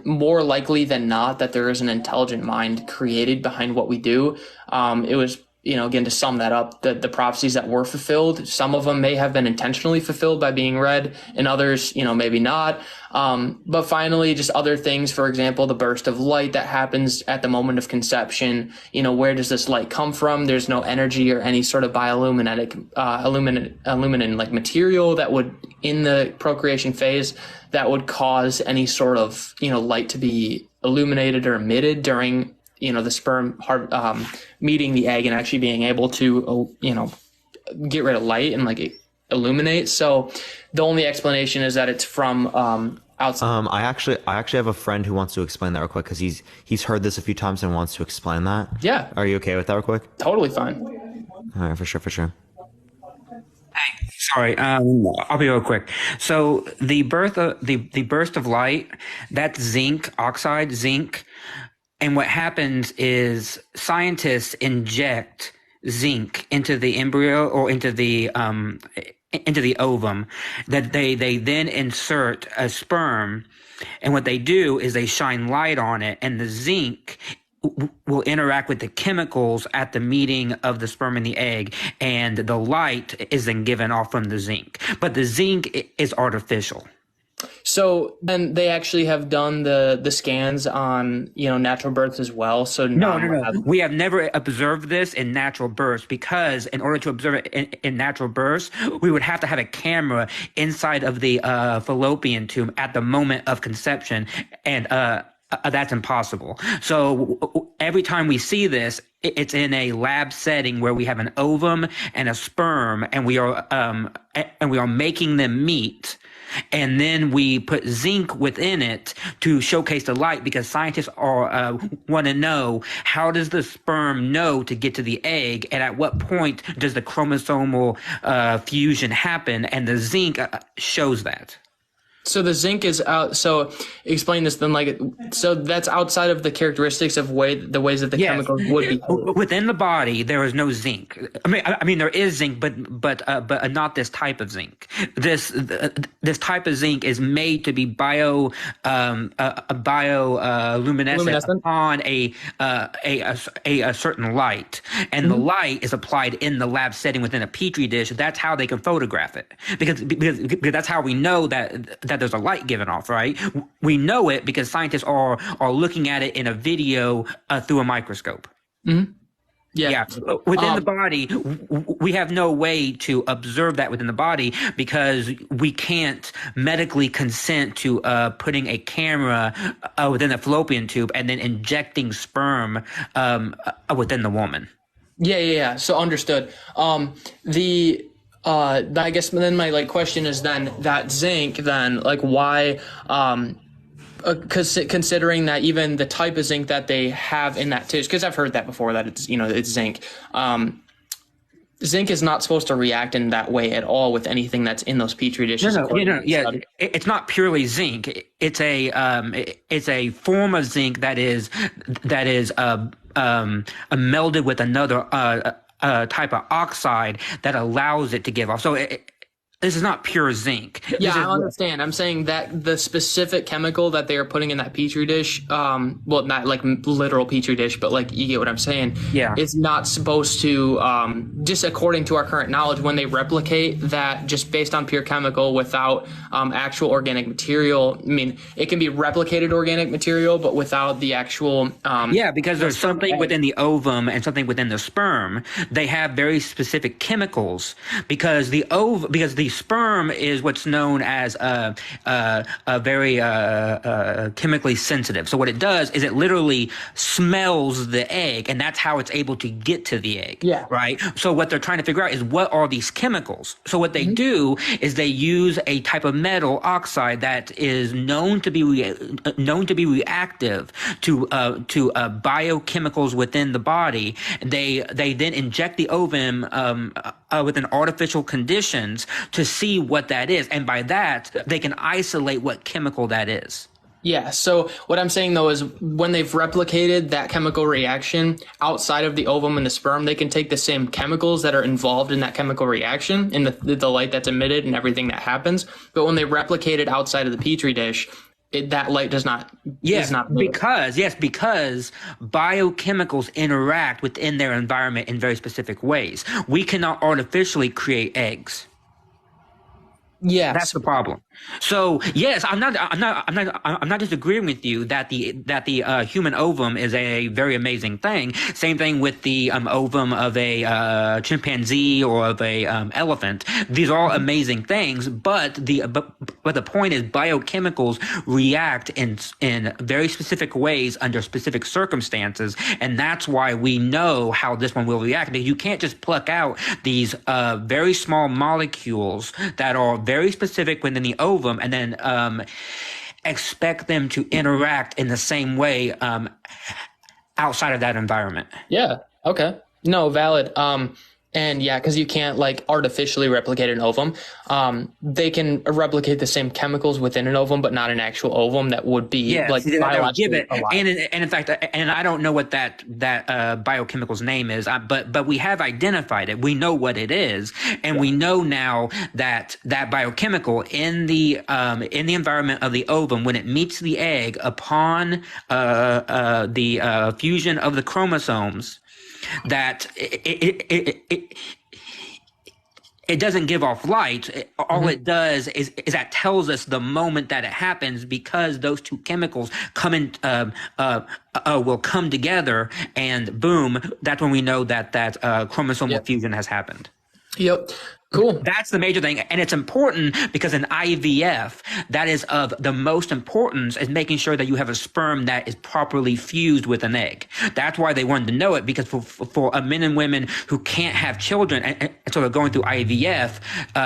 S11: likely than not that there is an intelligent mind created behind what we do. It was, again, to sum that up, the prophecies that were fulfilled, some of them may have been intentionally fulfilled by being read, and others, maybe not. But finally, just other things, for example, the burst of light that happens at the moment of conception, where does this light come from? There's no energy or any sort of bioluminescent material that would, in the procreation phase, that would cause any sort of, light to be illuminated or emitted during the sperm meeting the egg and actually being able to, get rid of light and illuminate. So the only explanation is that it's from outside.
S2: I actually have a friend who wants to explain that real quick because he's heard this a few times and wants to explain that.
S11: Yeah.
S2: Are you okay with that real quick?
S11: Totally fine.
S2: All right, for sure.
S12: Sorry, I'll be real quick. So the burst of light, that's zinc oxide, zinc, and what happens is scientists inject zinc into the embryo or into the ovum, that they then insert a sperm, and what they do is they shine light on it, and the zinc will interact with the chemicals at the meeting of the sperm and the egg, and the light is then given off from the zinc. But the zinc is artificial.
S11: So then they actually have done the scans on, natural births as well. So
S12: No. We have never observed this in natural births because in order to observe it in natural births, we would have to have a camera inside of the fallopian tube at the moment of conception, and that's impossible. So every time we see this, it's in a lab setting where we have an ovum and a sperm, and we are making them meet. And then we put zinc within it to showcase the light, because scientists want to know, how does the sperm know to get to the egg, and at what point does the chromosomal fusion happen? And the zinc shows that.
S11: So the zinc is out. So explain this then. So that's outside of the characteristics of the ways that the chemicals would be.
S12: Within the body, there is no zinc. I mean, there is zinc, but not this type of zinc. This type of zinc is made to be bioluminescent on a certain light, and the light is applied in the lab setting within a petri dish. That's how they can photograph it, because that's how we know that there's a light given off, right? We know it because scientists are looking at it in a video through a microscope.
S11: Mm-hmm.
S12: Yeah. Within the body, we have no way to observe that within the body, because we can't medically consent to putting a camera within the fallopian tube and then injecting sperm within the woman.
S11: Yeah. So understood. I guess then my question is then that zinc then why considering that even the type of zinc that they have in that tissue, because I've heard that before, that it's it's zinc. Zinc is not supposed to react in that way at all with anything that's in those petri dishes.
S12: It's not purely zinc. It's a form of zinc that is melded with another type of oxide that allows it to give off. So this is not pure zinc.
S11: Yeah, I understand. I'm saying that the specific chemical that they are putting in that petri dish, well, not like literal petri dish, but you get what I'm saying.
S12: Yeah.
S11: It's not supposed to, just according to our current knowledge, when they replicate that just based on pure chemical without actual organic material. I mean, it can be replicated organic material, but without the actual.
S12: Because there's something within the ovum and something within the sperm. They have very specific chemicals, because the sperm is what's known as a very chemically sensitive. So what it does is it literally smells the egg, and that's how it's able to get to the egg.
S11: Yeah.
S12: Right. So what they're trying to figure out is, what are these chemicals? So what they do is they use a type of metal oxide that is known to be reactive to biochemicals within the body. They then inject the ovum within artificial conditions to see what that is, and by that they can isolate what chemical that is.
S11: Yeah, so what I'm saying though is, when they've replicated that chemical reaction outside of the ovum and the sperm, they can take the same chemicals that are involved in that chemical reaction and the light that's emitted and everything that happens, but when they replicate it outside of the petri dish, that light does not.
S12: Because biochemicals interact within their environment in very specific ways. We cannot artificially create eggs.
S11: Yes.
S12: That's the problem. So yes, I'm not disagreeing with you that the human ovum is a very amazing thing. Same thing with the ovum of a chimpanzee or of a elephant. These are all amazing things, but the point is biochemicals react in very specific ways under specific circumstances, and that's why we know how this one will react. Because you can't just pluck out these very small molecules that are very specific within the ovum and then expect them to interact in the same way outside of that environment.
S11: Yeah. Okay. No, valid. And yeah, because you can't like artificially replicate an ovum. They can replicate the same chemicals within an ovum, but not an actual ovum that would be like biologically alive.
S12: And in fact, and I don't know what that biochemical's name is, but we have identified it. We know what it is, and we know now that biochemical in the environment of the ovum, when it meets the egg upon the fusion of the chromosomes, that it doesn't give off light. All it does is that tells us the moment that it happens, because those two chemicals will come together, and boom, that's when we know that chromosomal fusion has happened.
S11: Yep. Cool.
S12: That's the major thing. And it's important because in IVF, that is of the most importance, is making sure that you have a sperm that is properly fused with an egg. That's why they wanted to know it, because for men and women who can't have children and so they're going through IVF,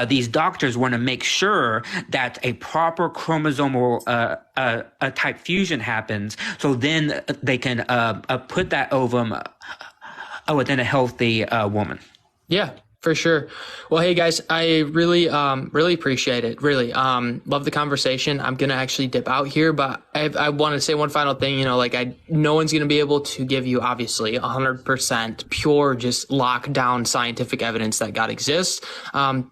S12: these doctors want to make sure that a proper chromosomal type fusion happens. So then they can put that ovum within a healthy woman.
S11: Yeah. For sure. Well, hey guys, I really appreciate it. Really, love the conversation. I'm gonna actually dip out here, but I want to say one final thing. No one's gonna be able to give you obviously 100% pure, just lockdown scientific evidence that God exists.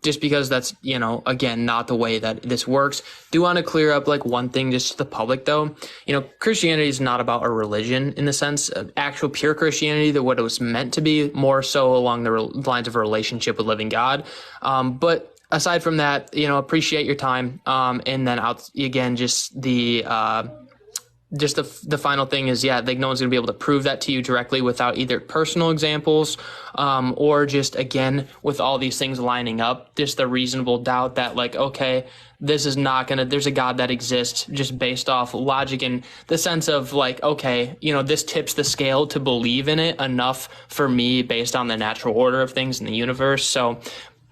S11: Just because that's again not the way that this works. Do want to clear up like one thing just to the public though. Christianity is not about a religion in the sense of actual pure Christianity, that what it was meant to be, more so along the lines of a relationship with living God. But aside from that, appreciate your time. And then again, just the final thing is, like no one's gonna be able to prove that to you directly without either personal examples, or just again, with all these things lining up, just the reasonable doubt that like, okay, this is not there's a God that exists, just based off logic and the sense of like, okay, this tips the scale to believe in it enough for me based on the natural order of things in the universe. So,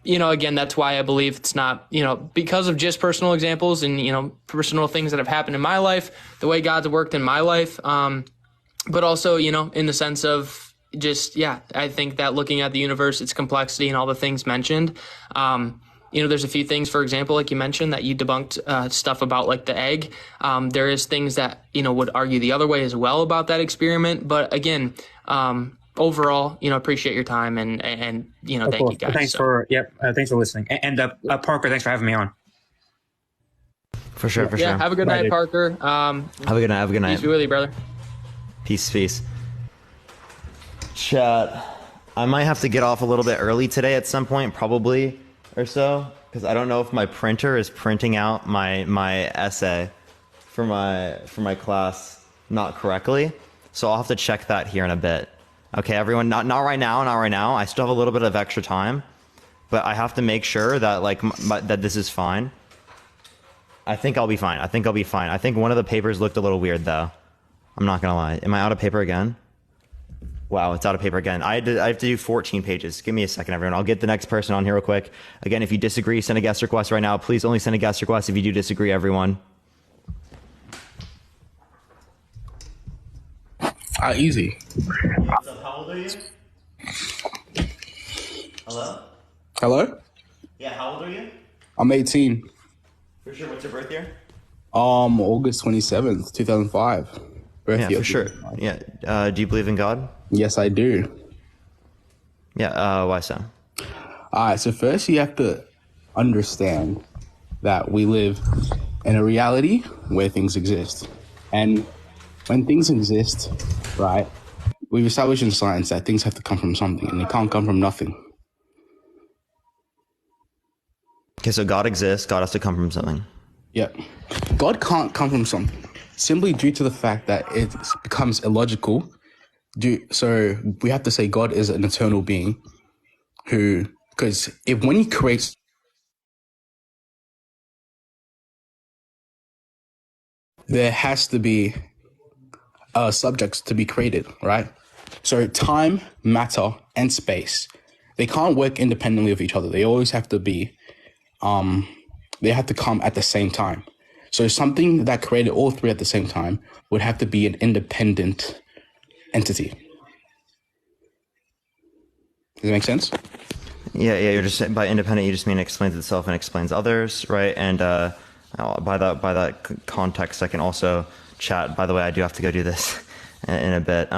S11: again, that's why I believe it's not, because of just personal examples and, personal things that have happened in my life, the way God's worked in my life. But also, in the sense of just, I think that looking at the universe, its complexity and all the things mentioned, there's a few things, for example, like you mentioned, that you debunked stuff about like the egg. There is things that, would argue the other way as well about that experiment. But again, overall, appreciate your time and thank you guys.
S12: Thanks for listening. And Parker, thanks for having me on.
S2: For sure.
S11: Have a good night, Parker.
S2: Have a good night.
S11: Peace be with you, brother.
S2: Peace. Chat. I might have to get off a little bit early today at some point, probably, or so, because I don't know if my printer is printing out my essay for my class not correctly. So I'll have to check that here in a bit. Okay, everyone, not right now. I still have a little bit of extra time, but I have to make sure that that this is fine. I think I'll be fine. I think one of the papers looked a little weird though. I'm not gonna lie. Am I out of paper again? Wow, it's out of paper again. I have to do 14 pages. Give me a second, everyone. I'll get the next person on here real quick. Again, if you disagree, send a guest request right now. Please only send a guest request if you do disagree, everyone.
S6: Easy.
S2: What's up? How old are you?
S6: Hello?
S2: Yeah, how old are you?
S6: I'm 18.
S2: For sure. What's your birth year?
S6: August 27th, 2005.
S2: Yeah, for sure. Yeah. Do you believe in God?
S6: Yes, I do.
S2: Yeah. Why so?
S6: All right. So first, you have to understand that we live in a reality where things exist, and when things exist, right? We've established in science that things have to come from something, and they can't come from nothing.
S2: Okay, so God exists. God has to come from something.
S6: Yeah. God can't come from something simply due to the fact that it becomes illogical. So we have to say God is an eternal being who, because when he creates, there has to be subjects to be created, right? So time, matter, and space, they can't work independently of each other. They always have to be, they have to come at the same time. So something that created all three at the same time would have to be an independent entity. Does that make sense?
S2: Yeah. You're just by independent, you just mean it explains itself and explains others, right? And by that context, I can also chat. By the way, I do have to go do this in a bit.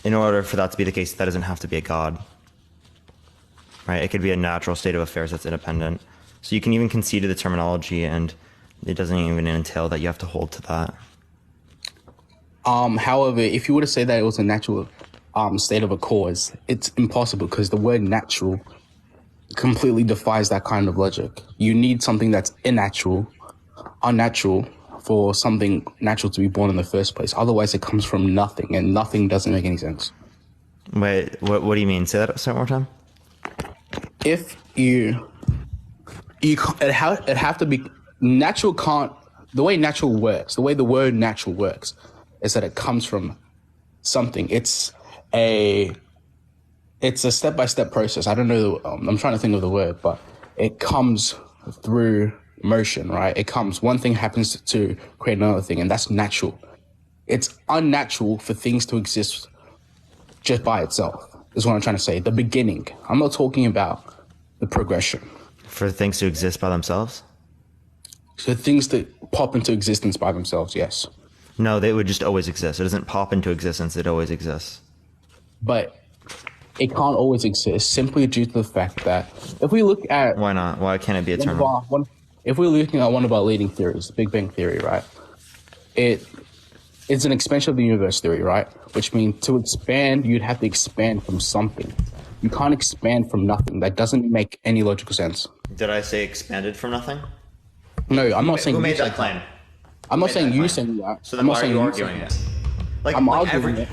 S2: In order for that to be the case, that doesn't have to be a god, right? It could be a natural state of affairs that's independent. So you can even concede to the terminology, and it doesn't even entail that you have to hold to that.
S6: However, if you were to say that it was a natural state of a cause, it's impossible because the word natural completely defies that kind of logic. You need something that's unnatural for something natural to be born in the first place. Otherwise, it comes from nothing, and nothing doesn't make any sense.
S2: Wait, what do you mean? Say one more time.
S6: If it have to be natural. Can't the way natural works? The way the word natural works is that it comes from something. It's a step-by-step process. I don't know. I'm trying to think of the word, but it comes through motion, right? It comes. One thing happens to create another thing, and that's natural. It's unnatural for things to exist just by itself, is what I'm trying to say. The beginning. I'm not talking about the progression.
S2: For things to exist by themselves?
S6: So things that pop into existence by themselves, yes.
S2: No, they would just always exist. It doesn't pop into existence. It always exists.
S6: But it can't always exist simply due to the fact that if we look at...
S2: Why not? Why can't it be eternal?
S6: If we're looking at one of our leading theories, the Big Bang Theory, right? It's an expansion of the universe theory, right? Which means to expand, you'd have to expand from something. You can't expand from nothing. That doesn't make any logical sense.
S2: Did I say expanded from nothing?
S6: No, I'm not saying...
S2: Who made that claim?
S6: I'm not saying you saying that.
S2: So then why are you arguing it?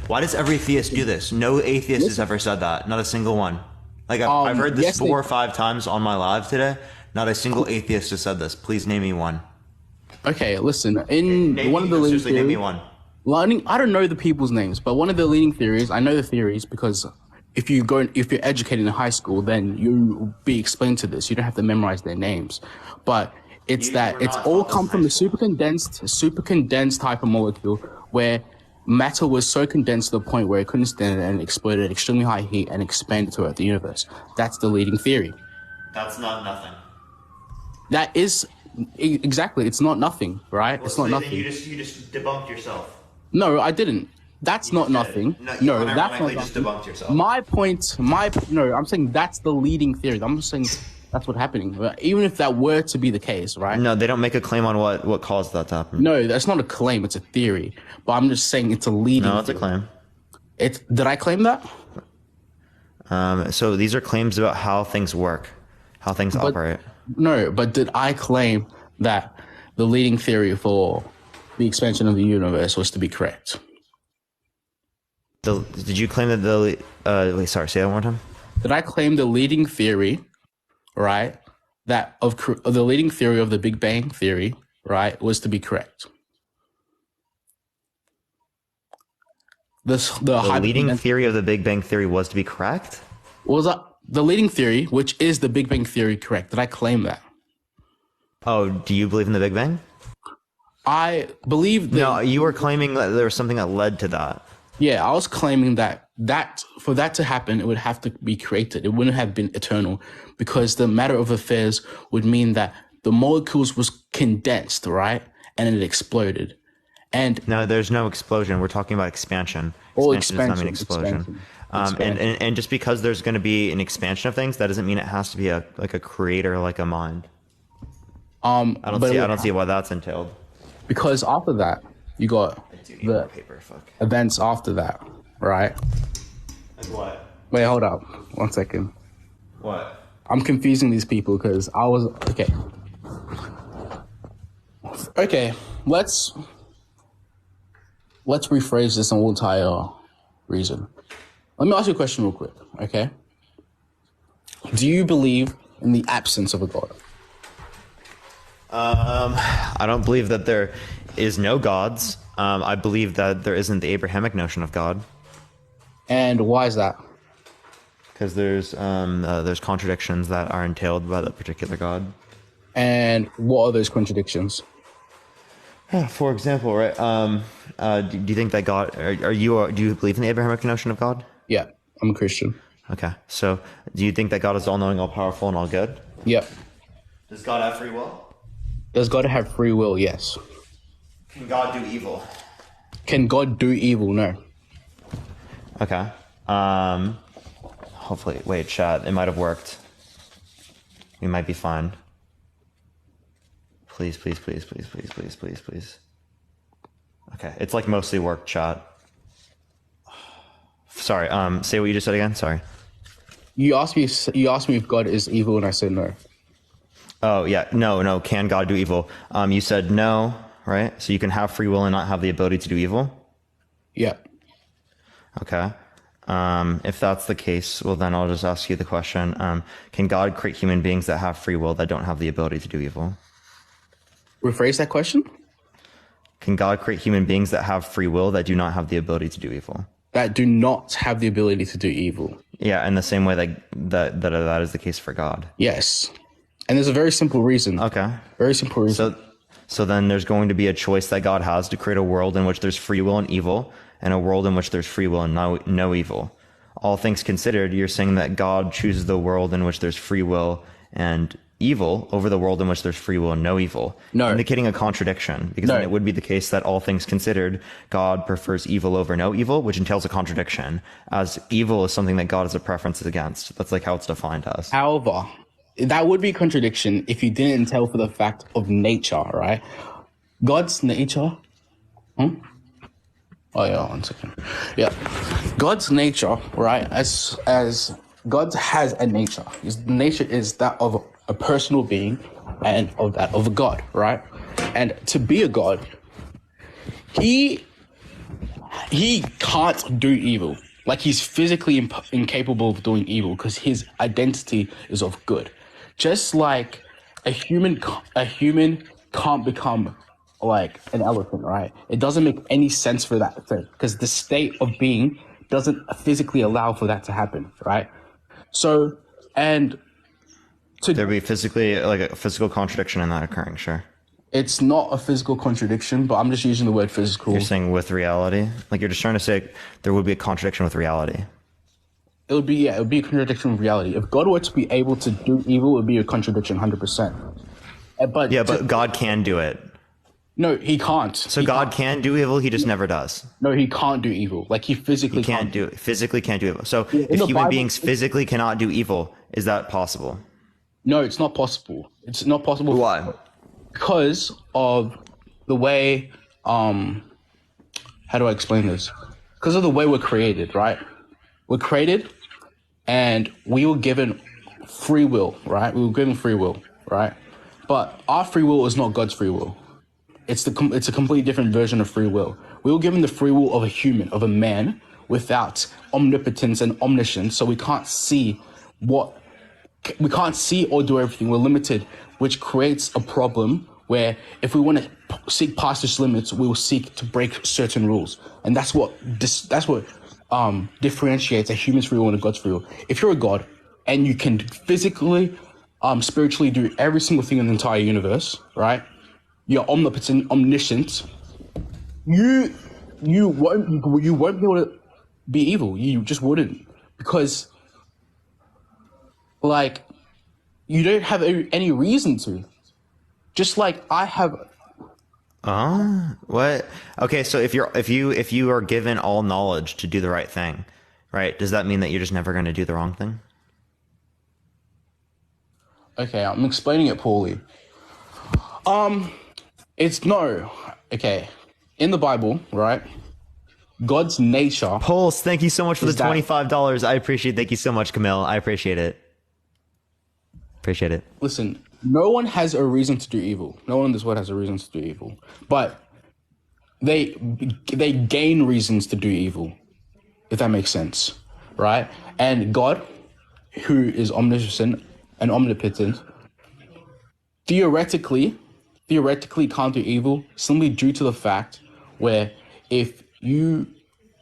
S2: Why does every theist do this? No atheist has ever said that. Not a single one. Like I've heard this 4 or 5 times on my live today. Not a single atheist has said this. Please name me one.
S6: Okay, listen. One of the leading theories,
S2: name me one.
S6: I don't know the people's names, but one of the leading theories, I know the theories because if you're educated in high school, then you'll be explained to this. You don't have to memorize their names, but it's all come from the super condensed type of molecule where matter was so condensed to the point where it couldn't stand it and exploded at extremely high heat and expanded throughout the universe. That's the leading theory.
S2: That's not nothing.
S6: That is exactly. It's not nothing, right?
S2: Well,
S6: it's not nothing.
S2: You just debunked yourself.
S6: No, I didn't. That's not nothing. No, that's not
S2: just
S6: nothing.
S2: debunked yourself.
S6: I'm saying that's the leading theory. I'm just saying that's what's happening. Even if that were to be the case, right?
S2: No, they don't make a claim on what caused that to happen.
S6: No, that's not a claim. It's a theory. But I'm just saying it's a leading.
S2: No, it's a claim.
S6: Did I claim that?
S2: So these are claims about how things work, how things operate.
S6: No, but did I claim that the leading theory for the expansion of the universe was to be correct?
S2: Did you claim that wait, sorry, say that one more time?
S6: Did I claim the leading theory, right, that of the leading theory of the Big Bang Theory, right, was to be correct? The
S2: leading theory of the Big Bang Theory was to be correct?
S6: Was that the leading theory, which is the Big Bang Theory, correct? Did I claim that?
S2: Oh, do you believe in the Big Bang?
S6: I believe that...
S2: No, you were claiming that there was something that led to that.
S6: Yeah, I was claiming that for that to happen, it would have to be created. It wouldn't have been eternal because the matter of affairs would mean that the molecules was condensed, right? And it exploded. And
S2: no, there's no explosion. We're talking about expansion. Expansion does not mean explosion. And just because there's going to be an expansion of things, that doesn't mean it has to be a creator, like a mind. I don't see why that's entailed.
S6: Because after that, you got the events after that, right?
S2: Like what?
S6: Wait, hold up. 1 second.
S2: What?
S6: I'm confusing these people because I was okay. Okay, let's rephrase this whole entire reason. Let me ask you a question real quick, okay? Do you believe in the absence of a God?
S2: I don't believe that there is no gods. I believe that there isn't the Abrahamic notion of God.
S6: And why is that?
S2: Because there's contradictions that are entailed by that particular God.
S6: And what are those contradictions?
S2: For example, right? Do you think that God? Do you believe in the Abrahamic notion of God?
S6: Yeah, I'm a Christian.
S2: Okay, so do you think that God is all-knowing, all-powerful, and all good?
S6: Yeah.
S2: Does God have free will?
S6: Does God have free will? Yes.
S2: Can God do evil?
S6: Can God do evil? No.
S2: Okay. Hopefully, wait, chat. It might have worked. We might be fine. Please, please, please, please, please, please, please, please. Okay, it's like mostly worked, chat. Sorry. Say what you just said again. Sorry.
S6: You asked me if God is evil, and I said no.
S2: Oh yeah, no. Can God do evil? You said no, right? So you can have free will and not have the ability to do evil.
S6: Yeah.
S2: Okay. If that's the case, well then I'll just ask you the question: can God create human beings that have free will that don't have the ability to do evil?
S6: Rephrase that question.
S2: Can God create human beings that have free will that do not have the ability to do evil?
S6: That do not have the ability to do evil.
S2: Yeah, in the same way that is the case for God.
S6: Yes. And there's a very simple reason.
S2: Okay.
S6: Very simple reason.
S2: So then there's going to be a choice that God has to create a world in which there's free will and evil, and a world in which there's free will and no evil. All things considered, you're saying that God chooses the world in which there's free will and evil over the world in which there's free will and no evil.
S6: No.
S2: Indicating a contradiction, because then it would be the case that all things considered, God prefers evil over no evil, which entails a contradiction, as evil is something that God has a preference against. That's like how it's defined as.
S6: However, that would be a contradiction if you didn't entail for the fact of nature, right? God's nature. Oh yeah, 1 second. Yeah, God's nature, right? As God has a nature. His nature is that of a personal being and of that of a God, right? And to be a God, he can't do evil. Like he's physically incapable of doing evil because his identity is of good. Just like a human can't become like an elephant, right? It doesn't make any sense for that thing because the state of being doesn't physically allow for that to happen, right? So, and
S2: there'd be physically like a physical contradiction in that occurring, sure.
S6: It's not a physical contradiction, but I'm just using the word physical.
S2: You're saying with reality? Like you're just trying to say there would be a contradiction with reality.
S6: It would be a contradiction with reality. If God were to be able to do evil, it would be a contradiction 100%. But
S2: God can do it.
S6: No, he can't.
S2: So God can do evil, he just never does.
S6: No, he can't do evil. Like he physically
S2: can't do evil. So if human beings physically cannot do evil, is that possible?
S6: No, it's not possible. It's not possible.
S2: Why?
S6: Because of the way, how do I explain this? Because of the way we're created, right? We're created and we were given free will, right? We were given free will, right? But our free will is not God's free will. It's a completely different version of free will. We were given the free will of a human, of a man, without omnipotence and omniscience, so we can't see or do everything. We're limited, which creates a problem where if we want to seek past this limits, we will seek to break certain rules. And that's what differentiates a human's free will and a God's free will. If you're a God and you can physically, spiritually do every single thing in the entire universe, right? You're omnipotent, omniscient. You won't be able to be evil. You just wouldn't, because like you don't have any reason to. Just like I have.
S2: What? Okay, so if you are given all knowledge to do the right thing, right? Does that mean that you're just never going to do the wrong thing?
S6: Okay, I'm explaining it poorly. It's no. Okay, in the Bible, right? God's nature.
S2: Pulse, thank you so much for the $25. I appreciate it. Thank you so much, Camille. I appreciate it. Appreciate it.
S6: Listen, no one has a reason to do evil. No one in this world has a reason to do evil. But they gain reasons to do evil, if that makes sense, right? And God, who is omniscient and omnipotent, theoretically can't do evil simply due to the fact where if you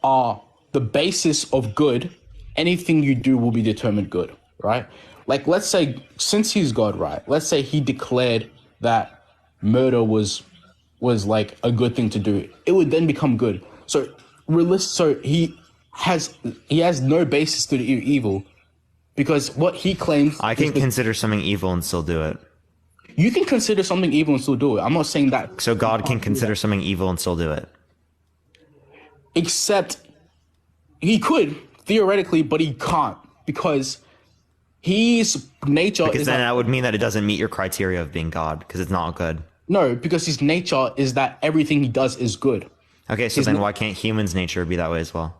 S6: are the basis of good, anything you do will be determined good, right? Like, let's say, since he's God, right? Let's say he declared that murder was like a good thing to do. It would then become good. So he has no basis to do evil because what he claims.
S2: I can consider something evil and still do it.
S6: You can consider something evil and still do it. I'm not saying that.
S2: So God can consider something evil and still do it.
S6: Except he could theoretically, but he can't because his nature.
S2: Because then that would mean that it doesn't meet your criteria of being God because it's not good.
S6: No, because his nature is that everything he does is good.
S2: Okay, so then why can't humans' nature be that way as well?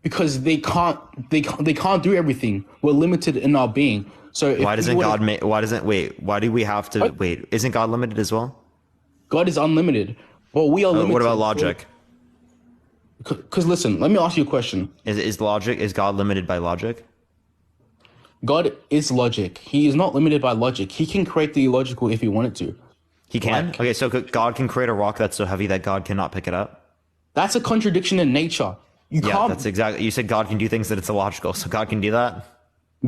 S6: Because they can't do everything. We're limited in our being. So
S2: why doesn't God make? Why do we have to wait? Isn't God limited as well?
S6: God is unlimited. Well, we are limited.
S2: What about logic?
S6: Because listen, let me ask you a question.
S2: Is God limited by logic?
S6: God is logic. He is not limited by logic. He can create the illogical if he wanted to.
S2: He can? Okay, so God can create a rock that's so heavy that God cannot pick it up?
S6: That's a contradiction in nature.
S2: That's exactly. You said God can do things that it's illogical, so God can do that?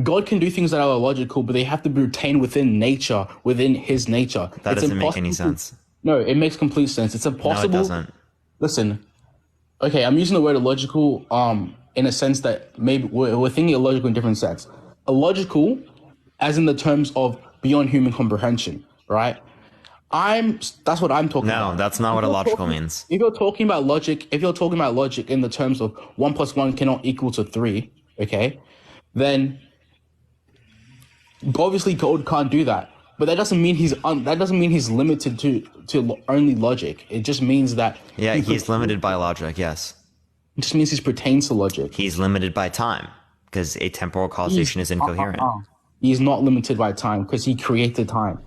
S6: God can do things that are illogical, but they have to be retained within nature, within his nature.
S2: That doesn't make any sense.
S6: No, it makes complete sense. It's impossible.
S2: No, it doesn't.
S6: Listen, okay, I'm using the word illogical in a sense that maybe we're thinking illogical in different sense. Illogical, as in the terms of beyond human comprehension, right? That's what I'm talking about.
S2: No, that's not what illogical means.
S6: If you're talking about logic in the terms of 1 + 1 cannot equal to 3, okay, then obviously God can't do that. But that doesn't mean he's limited to only logic. It just means that
S2: he's limited by logic. Yes,
S6: it just means he pertains to logic.
S2: He's limited by time because atemporal causation is incoherent.
S6: He's not limited by time because he created time.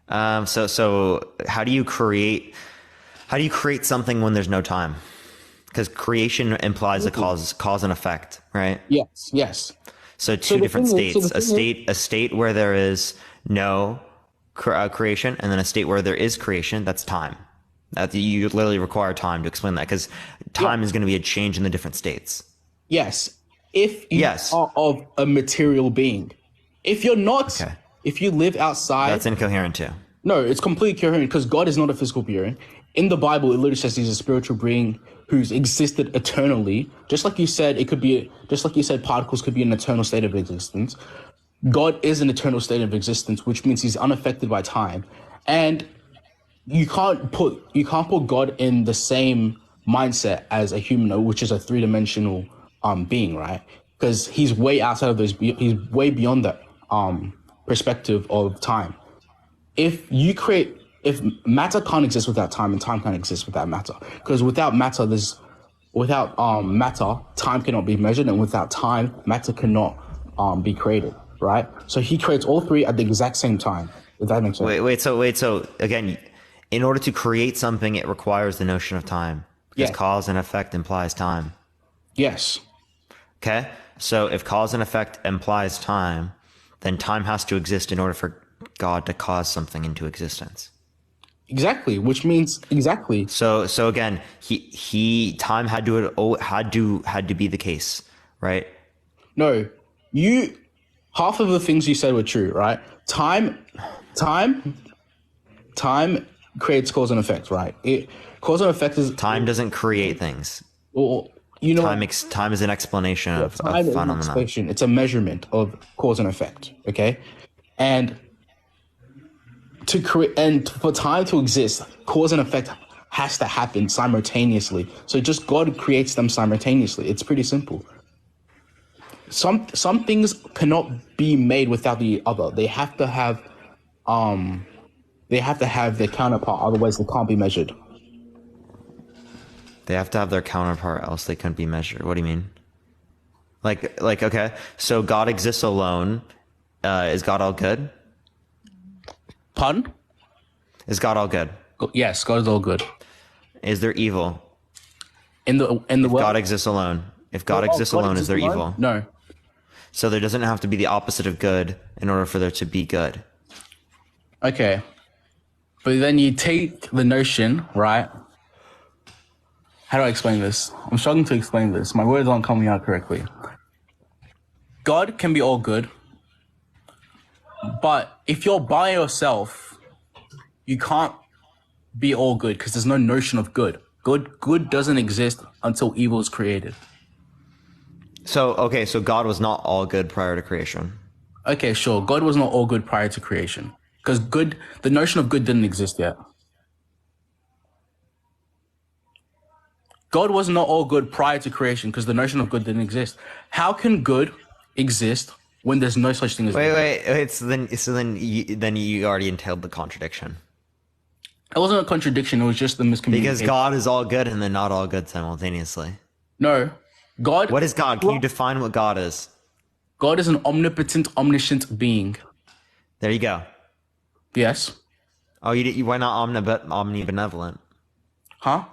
S2: So how do you create something when there's no time? Because creation implies a cause and effect, right?
S6: Yes.
S2: So two different states: a state where there is no creation, and then a state where there is creation. That's time. That you literally require time to explain that, because time is going to be a change in the different states.
S6: Yes, if you are of a material being. If you're not, if you live outside,
S2: that's incoherent too.
S6: No, it's completely coherent because God is not a physical being. In the Bible, it literally says he's a spiritual being who's existed eternally. Just like you said, particles could be an eternal state of existence. God is an eternal state of existence, which means he's unaffected by time. And you can't put God in the same mindset as a human, which is a three-dimensional being, right? Because he's way outside of he's way beyond that perspective of time. If matter can't exist without time, and time can't exist without matter, because without matter, time cannot be measured, and without time, matter cannot be created, right? So he creates all three at the exact same time. If that makes sense.
S2: Wait. So again, in order to create something, it requires the notion of time, because cause and effect implies time.
S6: Yes.
S2: Okay. So if cause and effect implies time, then time has to exist in order for God to cause something into existence.
S6: Exactly, which means exactly.
S2: So again, time had to be the case, right?
S6: No, half of the things you said were true, right? Time creates cause and effect, right? Cause and effect is
S2: time doesn't create things.
S6: Well,
S2: time is an explanation of phenomena.
S6: It's a measurement of cause and effect, okay? And for time to exist, cause and effect has to happen simultaneously. So just God creates them simultaneously. It's pretty simple. Some things cannot be made without the other. They have to have their counterpart, otherwise they can't be measured.
S2: They have to have their counterpart, else they couldn't be measured. What do you mean? Like okay, so God exists alone, is God all good?
S6: Pardon?
S2: Is God all good?
S6: Yes, God is all good.
S2: Is there evil?
S6: In the
S2: If
S6: world?
S2: God exists alone. If God exists
S6: God
S2: alone, is
S6: exists
S2: there
S6: alone?
S2: evil?
S6: No.
S2: So there doesn't have to be the opposite of good in order for there to be good.
S6: Okay. But then you take the notion, right? How do I explain this? I'm struggling to explain this. My words aren't coming out correctly. God can be all good, but if you're by yourself, you can't be all good because there's no notion of good. Good doesn't exist until evil is created.
S2: So God was not all good prior to creation.
S6: Okay, sure. God was not all good prior to creation because the notion of good didn't exist yet. God was not all good prior to creation because the notion of good didn't exist. How can good exist when there's no such thing as good?
S2: Wait. So then you already entailed the contradiction.
S6: It wasn't a contradiction. It was just the miscommunication.
S2: Because God is all good and then not all good simultaneously.
S6: No, God.
S2: What is God? Can you define what God is?
S6: God is an omnipotent, omniscient being.
S2: There you go.
S6: Yes.
S2: Oh, why not omnibenevolent?
S6: Huh?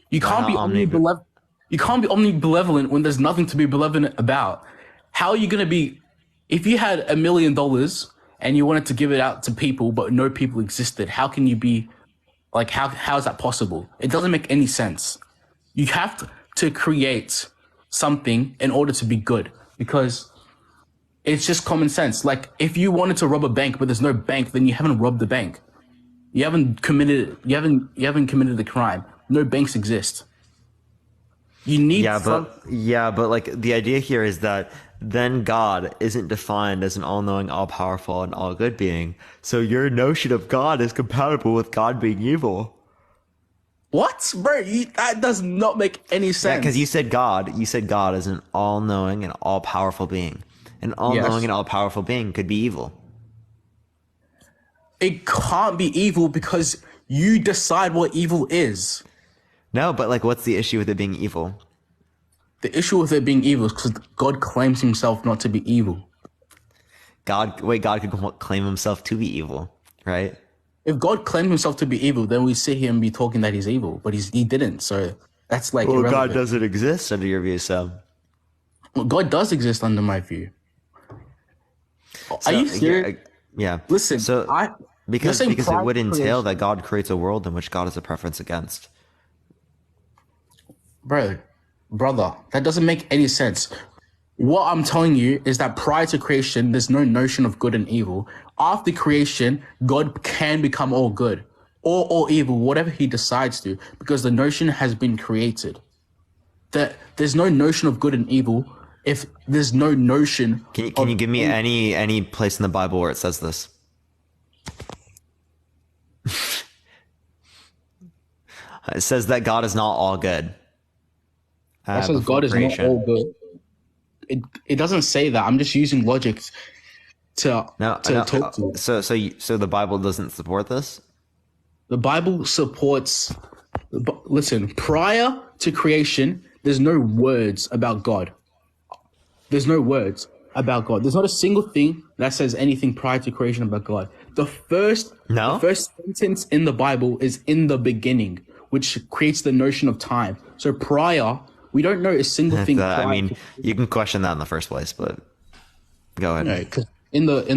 S6: You can't be omnibenevolent. You can't be omnibenevolent when there's nothing to be benevolent about. How are you gonna be? If you had $1 million and you wanted to give it out to people, but no people existed, how can you be? Like, how is that possible? It doesn't make any sense. You have to create something in order to be good because it's just common sense. Like, if you wanted to rob a bank, but there's no bank, then you haven't robbed the bank. You haven't committed the crime. No banks exist. You need
S2: but like the idea here is that then God isn't defined as an all-knowing, all-powerful, and all-good being. So your notion of God is compatible with God being evil.
S6: What, bro? That does not make any sense.
S2: Yeah, because you said God is an all-knowing and all-powerful being. An all-knowing and all-powerful being could be evil.
S6: It can't be evil because you decide what evil is.
S2: No, but like, what's the issue with it being evil?
S6: The issue with it being evil is because God claims himself not to be evil.
S2: God could claim himself to be evil, right?
S6: If God claimed himself to be evil, then we sit here and be talking that he's evil, but he didn't. So that's like irrelevant.
S2: God doesn't exist under your view, so.
S6: Well, God does exist under my view. Are you serious?
S2: Yeah.
S6: Listen,
S2: because it would entail that God creates a world in which God has a preference against.
S6: Brother, that doesn't make any sense. What I'm telling you is that prior to creation, there's no notion of good and evil. After creation, God can become all good or all evil, whatever he decides to, because the notion has been created. That there's no notion of good and evil if there's no notion.
S2: Can you give me any place in the Bible where it says this? It says that God is not all good.
S6: That says God is not all good. It doesn't say that. I'm just using logic to talk to.
S2: So the Bible doesn't support this?
S6: The Bible supports. Listen, prior to creation, there's no words about God. There's no words about God. There's not a single thing that says anything prior to creation about God. The first sentence in the Bible is in the beginning, which creates the notion of time. So prior, we don't know a single thing.
S2: I mean, you can question that in the first place, but go ahead.
S6: No, because if you
S2: look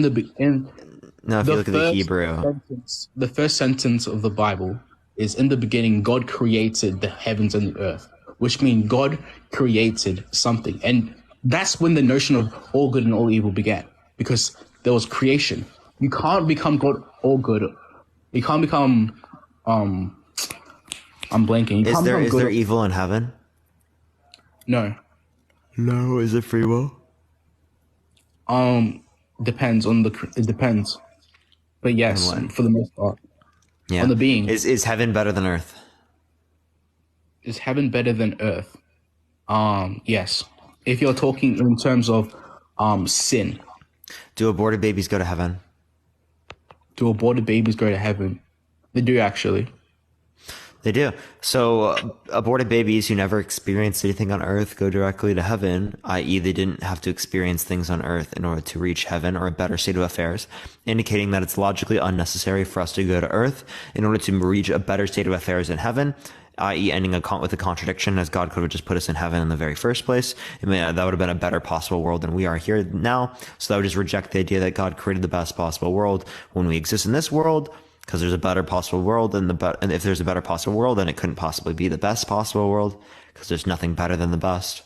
S2: at the Hebrew,
S6: the first sentence of the Bible is in the beginning, God created the heavens and the earth, which means God created something, and that's when the notion of all good and all evil began, because there was creation. You can't become God all good. You can't become. I'm blanking.
S2: Is there evil in heaven?
S6: No.
S2: No, is it free will?
S6: Depends on it depends. But yes, for the most part.
S2: Yeah.
S6: On the being.
S2: Is heaven better than earth?
S6: Is heaven better than earth? Yes. If you're talking in terms of sin.
S2: Do aborted babies go to heaven?
S6: Do aborted babies go to heaven? They do, actually.
S2: They do. So aborted babies who never experienced anything on earth go directly to heaven, i.e. they didn't have to experience things on earth in order to reach heaven or a better state of affairs, indicating that it's logically unnecessary for us to go to earth in order to reach a better state of affairs in heaven, i.e. ending with a contradiction, as God could have just put us in heaven in the very first place. That would have been a better possible world than we are here now. So that would just reject the idea that God created the best possible world when we exist in this world, because there's a better possible world, and if there's a better possible world, then it couldn't possibly be the best possible world, because there's nothing better than the best.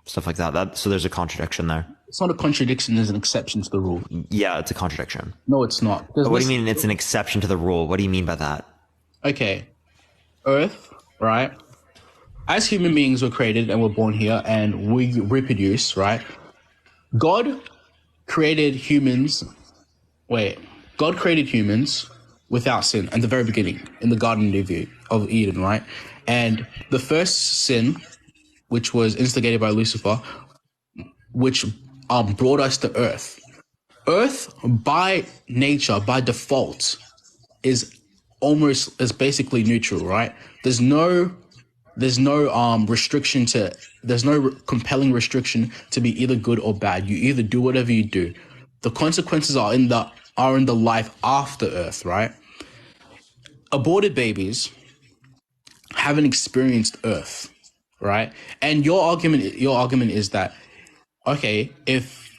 S2: Stuff like that. So there's a contradiction there.
S6: It's not a contradiction, there's an exception to the rule.
S2: Yeah, it's a contradiction.
S6: No, it's not.
S2: What do you mean it's an exception to the rule? What do you mean by that?
S6: Okay. Earth, right? As human beings, we're created and we're born here and we reproduce, right? God created humans without sin at the very beginning in the Garden of Eden, right? And the first sin, which was instigated by Lucifer, which brought us to Earth. Earth, by nature, by default, is basically neutral, right? There's no compelling restriction to be either good or bad. You either do whatever you do. The consequences are in the life after Earth, right? Aborted babies haven't experienced Earth, right? And your argument is that, okay, if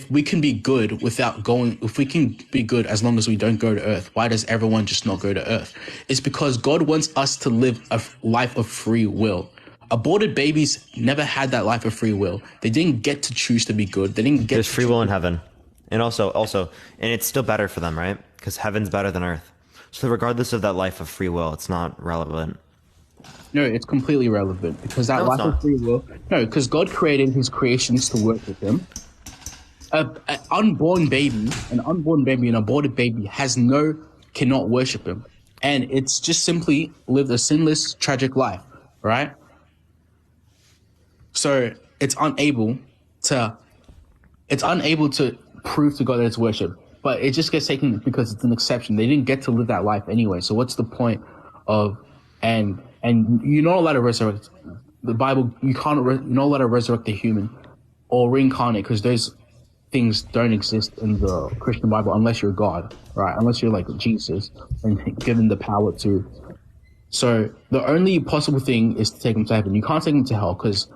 S6: we can be good if we can be good as long as we don't go to Earth, why does everyone just not go to Earth? It's because God wants us to live a life of free will. Aborted babies never had that life of free will. They didn't get to choose to be good.
S2: There's free will in heaven. And also, and it's still better for them, right? Because heaven's better than Earth. So regardless of that life of free will, it's not relevant.
S6: No, it's completely relevant because that life of free will. No, because God created His creations to work with Him. An unborn baby, an aborted baby cannot worship Him, and it's just simply lived a sinless, tragic life, right? So it's unable to prove to God that it's worship, but it just gets taken because it's an exception. They didn't get to live that life anyway. So what's the point of and you're not allowed to resurrect the Bible. You're not allowed to resurrect the human or reincarnate because those things don't exist in the Christian Bible unless you're God, right? Unless you're like Jesus and given the power to. So the only possible thing is to take them to heaven. You can't take them to hell because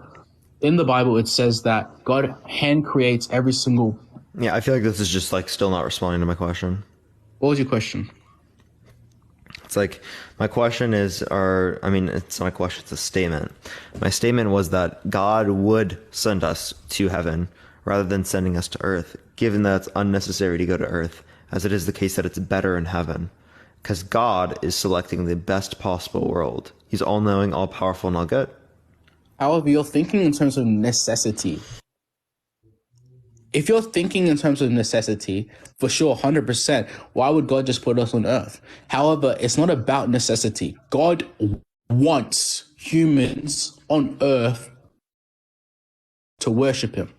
S6: in the Bible it says that God hand creates every single.
S2: Yeah, I feel like this is just like still not responding to my question.
S6: What was your question?
S2: It's like my question is, it's not a question, it's a statement. My statement was that God would send us to heaven rather than sending us to Earth, given that it's unnecessary to go to Earth, as it is the case that it's better in heaven. Because God is selecting the best possible world. He's all-knowing, all-powerful, and all good.
S6: However, you're thinking in terms of necessity. If you're thinking in terms of necessity, for sure, 100%, why would God just put us on Earth? However, it's not about necessity. God wants humans on Earth to worship Him.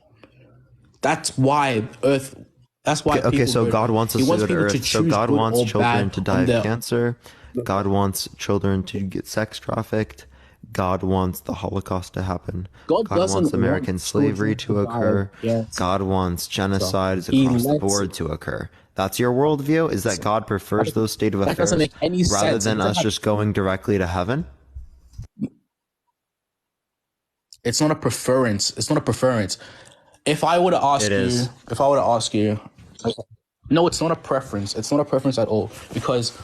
S6: That's why Earth. That's why.
S2: Okay, so God wants us to go to Earth. So God wants children to die of cancer. God wants children to get sex trafficked. God wants the Holocaust to happen. God wants American slavery to occur. Yes. God wants genocides across the board to occur. That's your worldview? Is that God prefers those state of affairs rather than us just going directly to heaven?
S6: It's not a preference. It's not a preference. If I were to ask you, no, it's not a preference. It's not a preference at all because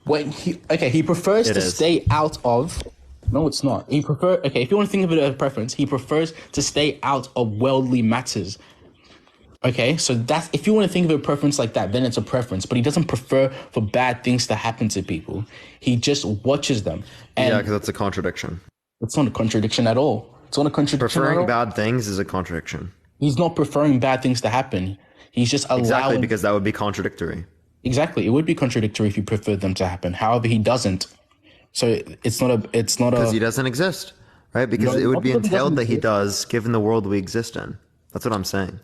S6: when he prefers to stay out of. No, it's not. If you want to think of it as a preference, he prefers to stay out of worldly matters. Okay, so that's, if you want to think of a preference like that, then it's a preference. But he doesn't prefer for bad things to happen to people. He just watches them. And
S2: because that's a contradiction.
S6: It's not a contradiction at all. It's not a contradiction.
S2: Preferring bad things is a contradiction.
S6: He's not preferring bad things to happen. He's just allowing.
S2: Exactly, because that would be contradictory.
S6: Exactly, it would be contradictory if you preferred them to happen. However, he doesn't. So it's not
S2: because he doesn't exist, right? Because it would be entailed that he does, given the world we exist in. That's what I'm saying.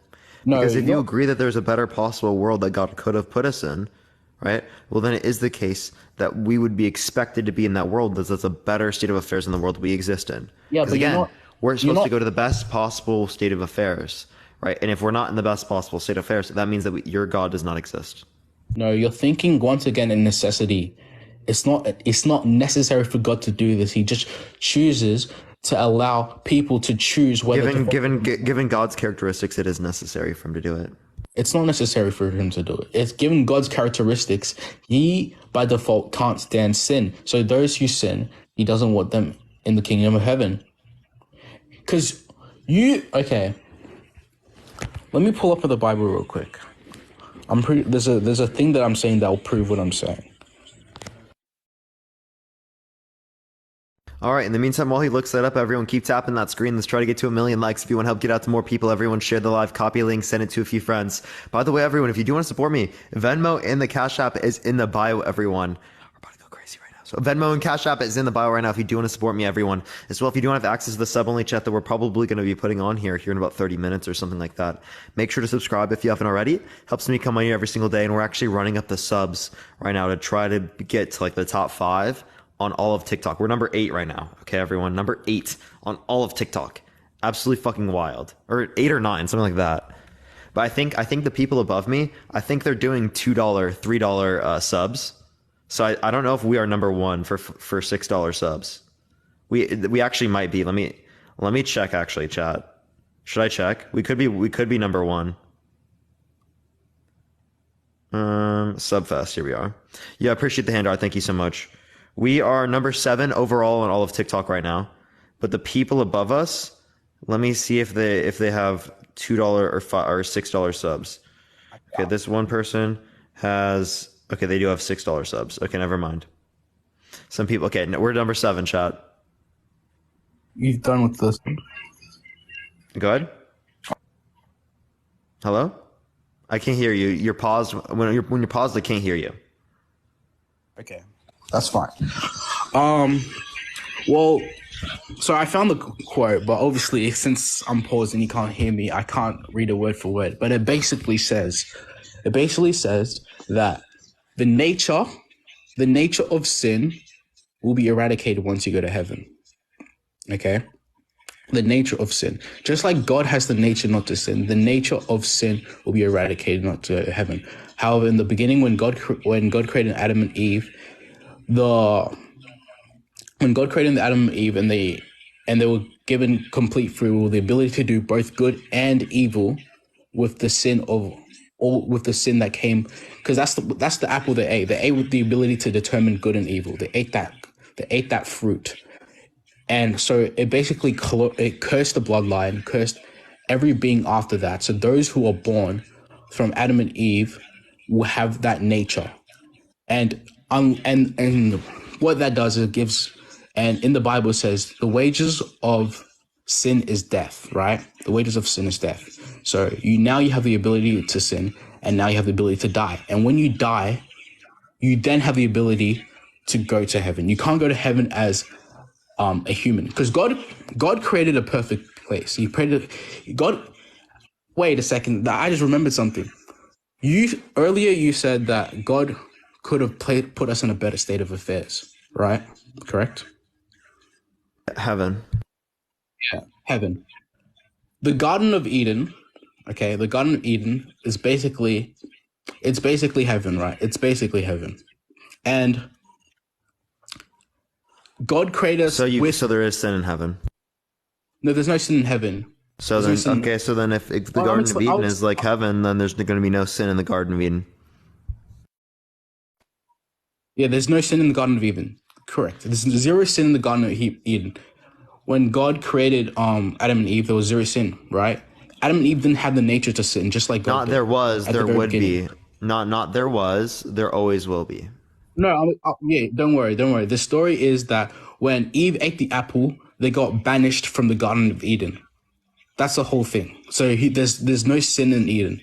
S2: Because if you agree that there's a better possible world that God could have put us in, right? Well, then it is the case that we would be expected to be in that world. That's a better state of affairs in the world we exist in.
S6: Yeah,
S2: Because
S6: but
S2: again, we're supposed
S6: not.
S2: to go to the best possible state of affairs, right? And if we're not in the best possible state of affairs, that means that your God does not exist.
S6: No, you're thinking once again in necessity. It's not necessary for God to do this. He just chooses to allow people to choose whether.
S2: Given God's characteristics, it is necessary for him to do it.
S6: It's not necessary for him to do it. It's given God's characteristics. He, by default, can't stand sin. So those who sin, he doesn't want them in the kingdom of heaven. Because okay. Let me pull up the Bible real quick. There's a thing that I'm saying that will prove what I'm saying.
S2: All right. In the meantime, while he looks that up, everyone keep tapping that screen. Let's try to get to 1 million likes. If you want to help get out to more people, everyone share the live copy link, send it to a few friends. By the way, everyone, if you do want to support me, Venmo and the Cash App is in the bio, everyone. We're about to go crazy right now. So Venmo and Cash App is in the bio right now if you do want to support me, everyone. As well, if you don't have access to the sub-only chat that we're probably going to be putting on here in about 30 minutes or something like that, make sure to subscribe if you haven't already. Helps me come on here every single day, and we're actually running up the subs right now to try to get to like the top 5 on all of TikTok. We're number 8 right now. Okay, everyone. Number 8 on all of TikTok. Absolutely fucking wild. Or 8 or 9, something like that. But I think the people above me, I think they're doing $2, $3 subs. So I don't know if we are number 1 for $6 subs. We actually might be. Let me check actually, chat. Should I check? We could be number 1. Subfest, here we are. Yeah, I appreciate the handout. Thank you so much. We are number 7 overall on all of TikTok right now, but the people above us, let me see if they have $2 or $6 subs. Okay, this one person has. Okay, they do have $6 subs. Okay, never mind. Some people. Okay, we're number 7, chat.
S6: You've done with this.
S2: Go ahead. Hello? I can't hear you. You're paused. When you're paused, I can't hear you.
S6: Okay. That's fine. Well, so I found the quote, but obviously since I'm paused and you can't hear me, I can't read it word for word. But it basically says that the nature of sin will be eradicated once you go to heaven. Okay? The nature of sin. Just like God has the nature not to sin, the nature of sin will be eradicated not to go to heaven. However, in the beginning, when God created Adam and Eve, when God created Adam and Eve and they were given complete free will, the ability to do both good and evil with the sin that came, because that's the apple they ate. They ate with the ability to determine good and evil. They ate that fruit. And so it basically it cursed the bloodline, cursed every being after that. So those who are born from Adam and Eve will have that nature. And what that does is it gives, and in the Bible it says the wages of sin is death, right? The wages of sin is death. So you have the ability to sin, and now you have the ability to die. And when you die, you then have the ability to go to heaven. You can't go to heaven as a human, because God created a perfect place. Wait a second, I just remembered something. Earlier you said that God could have put us in a better state of affairs, right? Correct?
S2: Heaven.
S6: Yeah, heaven. The Garden of Eden, okay, the Garden of Eden is basically heaven, right? It's basically heaven. And God created us
S2: So there is sin in heaven.
S6: No, there's no sin in heaven.
S2: So then, if the Garden of Eden is like heaven, then there's going to be no sin in the Garden of Eden.
S6: Yeah, there's no sin in the Garden of Eden. Correct. There's zero sin in the Garden of Eden. When God created Adam and Eve, there was zero sin, right? Adam and Eve didn't have the nature to sin, just like God
S2: Not
S6: did.
S2: there was, there would
S6: beginning.
S2: be. Not there was, there always will be.
S6: No, don't worry. The story is that when Eve ate the apple, they got banished from the Garden of Eden. That's the whole thing. So there's no sin in Eden.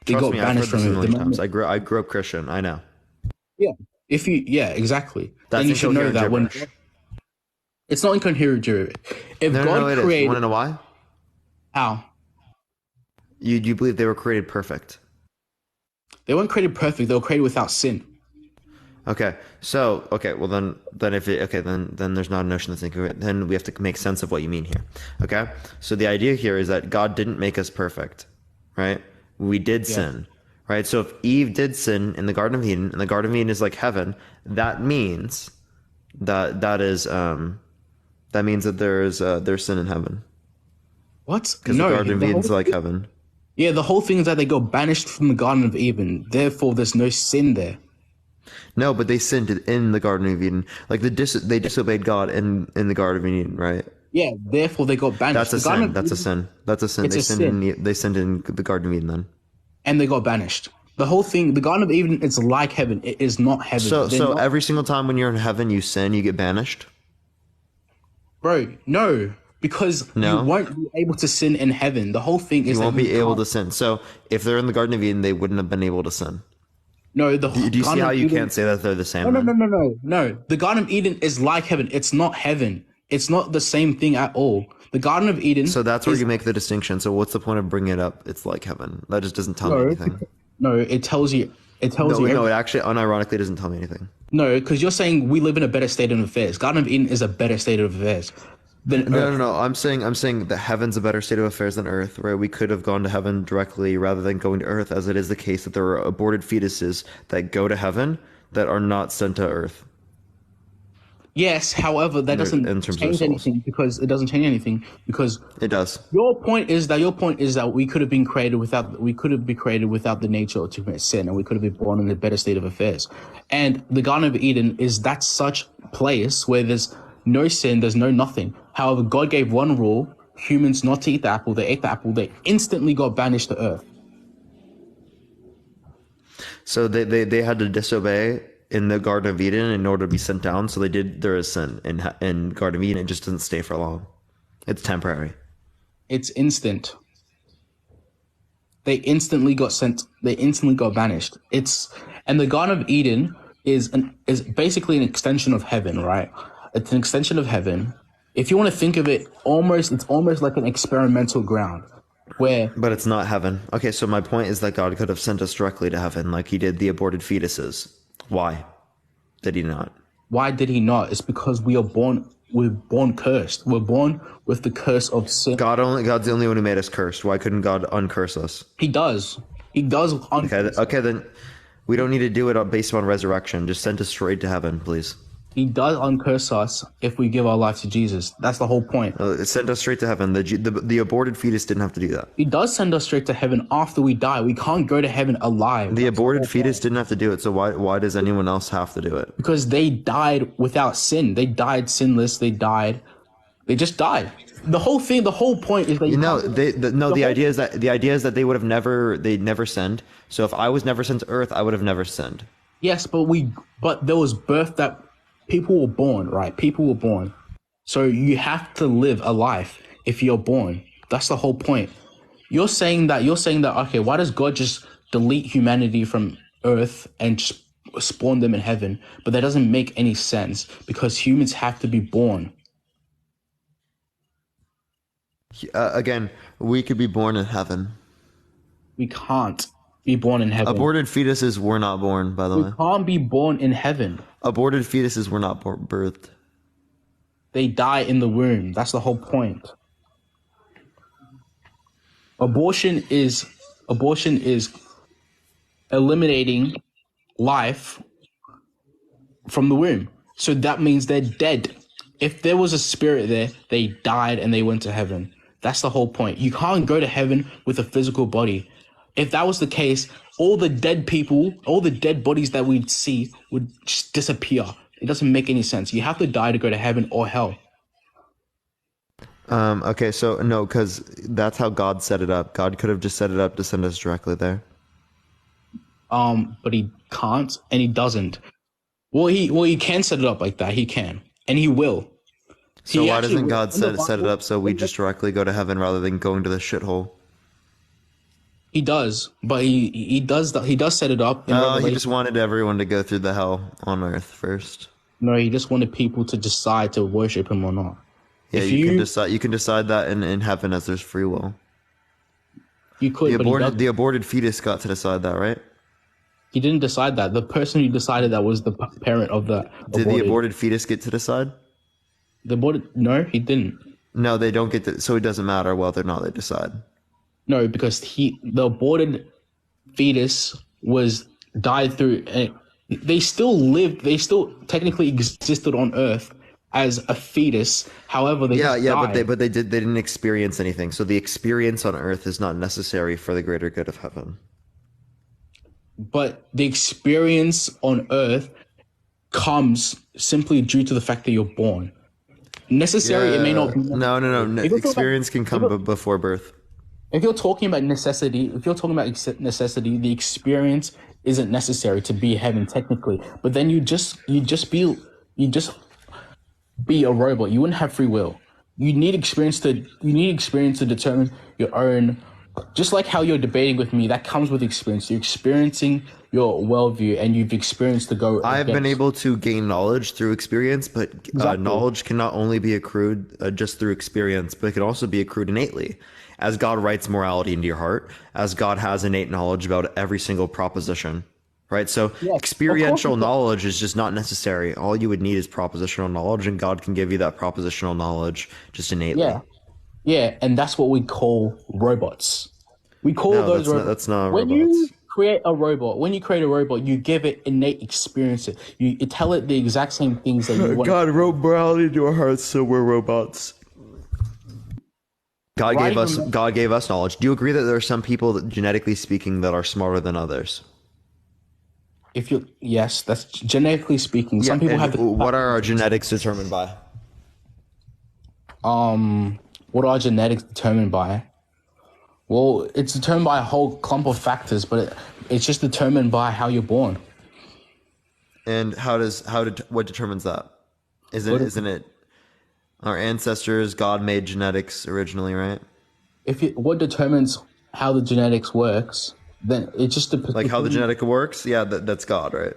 S6: They got banished from it.
S2: I grew up Christian. I know.
S6: Yeah. Exactly.
S2: That's
S6: then you should know that when it's not incoherent gibberish. If God created,
S2: you want to know why?
S6: How?
S2: You believe they were created perfect?
S6: They weren't created perfect. They were created without sin.
S2: Okay, well then if it, okay, then there's not a notion to think of it. Then we have to make sense of what you mean here. Okay, so the idea here is that God didn't make us perfect, right? We did sin, right? So if Eve did sin in the Garden of Eden, and the Garden of Eden is like heaven, that means that means that there's sin in heaven.
S6: What?
S2: Because the Garden of Eden's like heaven.
S6: Yeah, the whole thing is that they got banished from the Garden of Eden. Therefore, there's no sin there.
S2: No, but they sinned in the Garden of Eden. Like they disobeyed God in the Garden of Eden, right?
S6: Yeah, therefore they got banished.
S2: That's a sin. That's a sin. That's a sin. They sinned in the Garden of Eden then.
S6: And they got banished. The whole thing, the Garden of Eden, it's like heaven. It is not heaven.
S2: So every single time when you're in heaven, you sin, you get banished?
S6: Bro, no. Because you won't be able to sin in heaven. The whole thing is
S2: you won't be able to sin. So if they're in the Garden of Eden, they wouldn't have been able to sin.
S6: No,
S2: do you see how you can't say that they're the same?
S6: No. The Garden of Eden is like heaven. It's not heaven. It's not the same thing at all. The Garden of Eden.
S2: So that's where you make the distinction. So what's the point of bringing it up? It's like heaven. That just doesn't tell me anything.
S6: No, it tells you. It
S2: actually unironically doesn't tell me anything.
S6: No, because you're saying we live in a better state of affairs. Garden of Eden is a better state of affairs.
S2: No. I'm saying that heaven's a better state of affairs than Earth, right? We could have gone to heaven directly rather than going to Earth, as it is the case that there are aborted fetuses that go to heaven that are not sent to Earth.
S6: Yes, however, that doesn't change anything because it doesn't change anything because
S2: it does.
S6: Your point is that we could have been created without the nature to commit sin, and we could have been born in a better state of affairs. And the Garden of Eden is that such place where there's no sin, there's no nothing. However, God gave one rule: humans not to eat the apple. They ate the apple. They instantly got banished to Earth.
S2: So they had to disobey in the Garden of Eden in order to be sent down. So they did. There is sin in Garden of Eden. It just doesn't stay for long. It's temporary.
S6: It's instant. They instantly got sent. They instantly got banished. And the Garden of Eden is basically an extension of heaven, right? It's an extension of heaven. If you want to think of it, it's almost like an experimental ground.
S2: But it's not heaven. Okay, so my point is that God could have sent us directly to heaven like he did the aborted fetuses. Why did he not?
S6: Why did he not? It's because we're born cursed. We're born with the curse of sin.
S2: God's the only one who made us cursed. Why couldn't God uncurse us?
S6: He does.
S2: Okay, then we don't need to do it based on resurrection. Just send us straight to heaven, please.
S6: He does uncurse us if we give our life to Jesus. That's the whole point.
S2: Send us straight to heaven. The aborted fetus didn't have to do that.
S6: He does send us straight to heaven after we die. We can't go to heaven alive.
S2: The aborted fetus didn't have to do it. So why does anyone else have to do it?
S6: Because they died without sin. They died sinless. They just died. The whole point is that
S2: the idea is that they would have never sinned. So if I was never sent to earth, I would have never sinned.
S6: Yes, but there was birth that people were born, right? People were born. So you have to live a life if you're born. That's the whole point. You're saying that, okay, why does God just delete humanity from earth and just spawn them in heaven? But that doesn't make any sense because humans have to be born.
S2: Again, we could be born in heaven.
S6: We can't be born in heaven.
S2: Aborted fetuses were not born, by the way.
S6: We can't be born in heaven.
S2: Aborted fetuses were not birthed.
S6: They die in the womb. That's the whole point. Abortion is eliminating life from the womb. So that means they're dead. If there was a spirit there, they died and they went to heaven. That's the whole point. You can't go to heaven with a physical body. If that was the case, all the dead people, all the dead bodies that we'd see would just disappear. It doesn't make any sense. You have to die to go to heaven or hell.
S2: Okay, so no, because that's how God set it up. God could have just set it up to send us directly there.
S6: But he can't, and he doesn't. Well, he can set it up like that. He can, and he will.
S2: So why doesn't God set it up so we just directly go to heaven rather than going to the shithole?
S6: He does, but he does set it up.
S2: He just wanted everyone to go through the hell on earth first.
S6: No, he just wanted people to decide to worship him or not.
S2: Yeah, you can decide that in heaven as there's free will.
S6: You could.
S2: The aborted fetus got to decide that, right?
S6: He didn't decide that. The person who decided that was the parent of the
S2: Did the aborted fetus get to decide?
S6: The aborted? No, he didn't.
S2: No, they don't get to. So it doesn't matter whether or not they decide.
S6: No, because the aborted fetus was died through. They still lived. They still technically existed on Earth as a fetus. However, they died.
S2: but they didn't experience anything. So the experience on Earth is not necessary for the greater good of heaven.
S6: But the experience on Earth comes simply due to the fact that you're born. Necessary, it may not be.
S2: No. Experience can come before birth.
S6: If you're talking about necessity, the experience isn't necessary to be heaven technically. But then you just be a robot. You wouldn't have free will. You need experience to determine your own. Just like how you're debating with me, that comes with experience. You're experiencing your worldview, and you've experienced to go.
S2: I've been able to gain knowledge through experience, but knowledge can not only be accrued just through experience, but it can also be accrued innately. As God writes morality into your heart, as God has innate knowledge about every single proposition, right? So experiential knowledge is just not necessary. All you would need is propositional knowledge, and God can give you that propositional knowledge just innately.
S6: Yeah, and that's what we call robots. We call those robots.
S2: That's not
S6: when
S2: robots.
S6: you create a robot, you give it innate experiences. You tell it the exact same things that you want.
S2: God wrote morality into our hearts, so we're robots. God gave us knowledge. Do you agree that there are some people that, genetically speaking, that are smarter than others?
S6: Yes, that's genetically speaking. Some people have.
S2: What are our genetics determined by?
S6: What are genetics determined by? Well, it's determined by a whole clump of factors, but it's just determined by how you're born.
S2: And what determines that? Isn't it our ancestors? God made genetics originally, right?
S6: What determines how the genetics works? Then it just depends.
S2: Like how the genetic works? Yeah, that's God, right?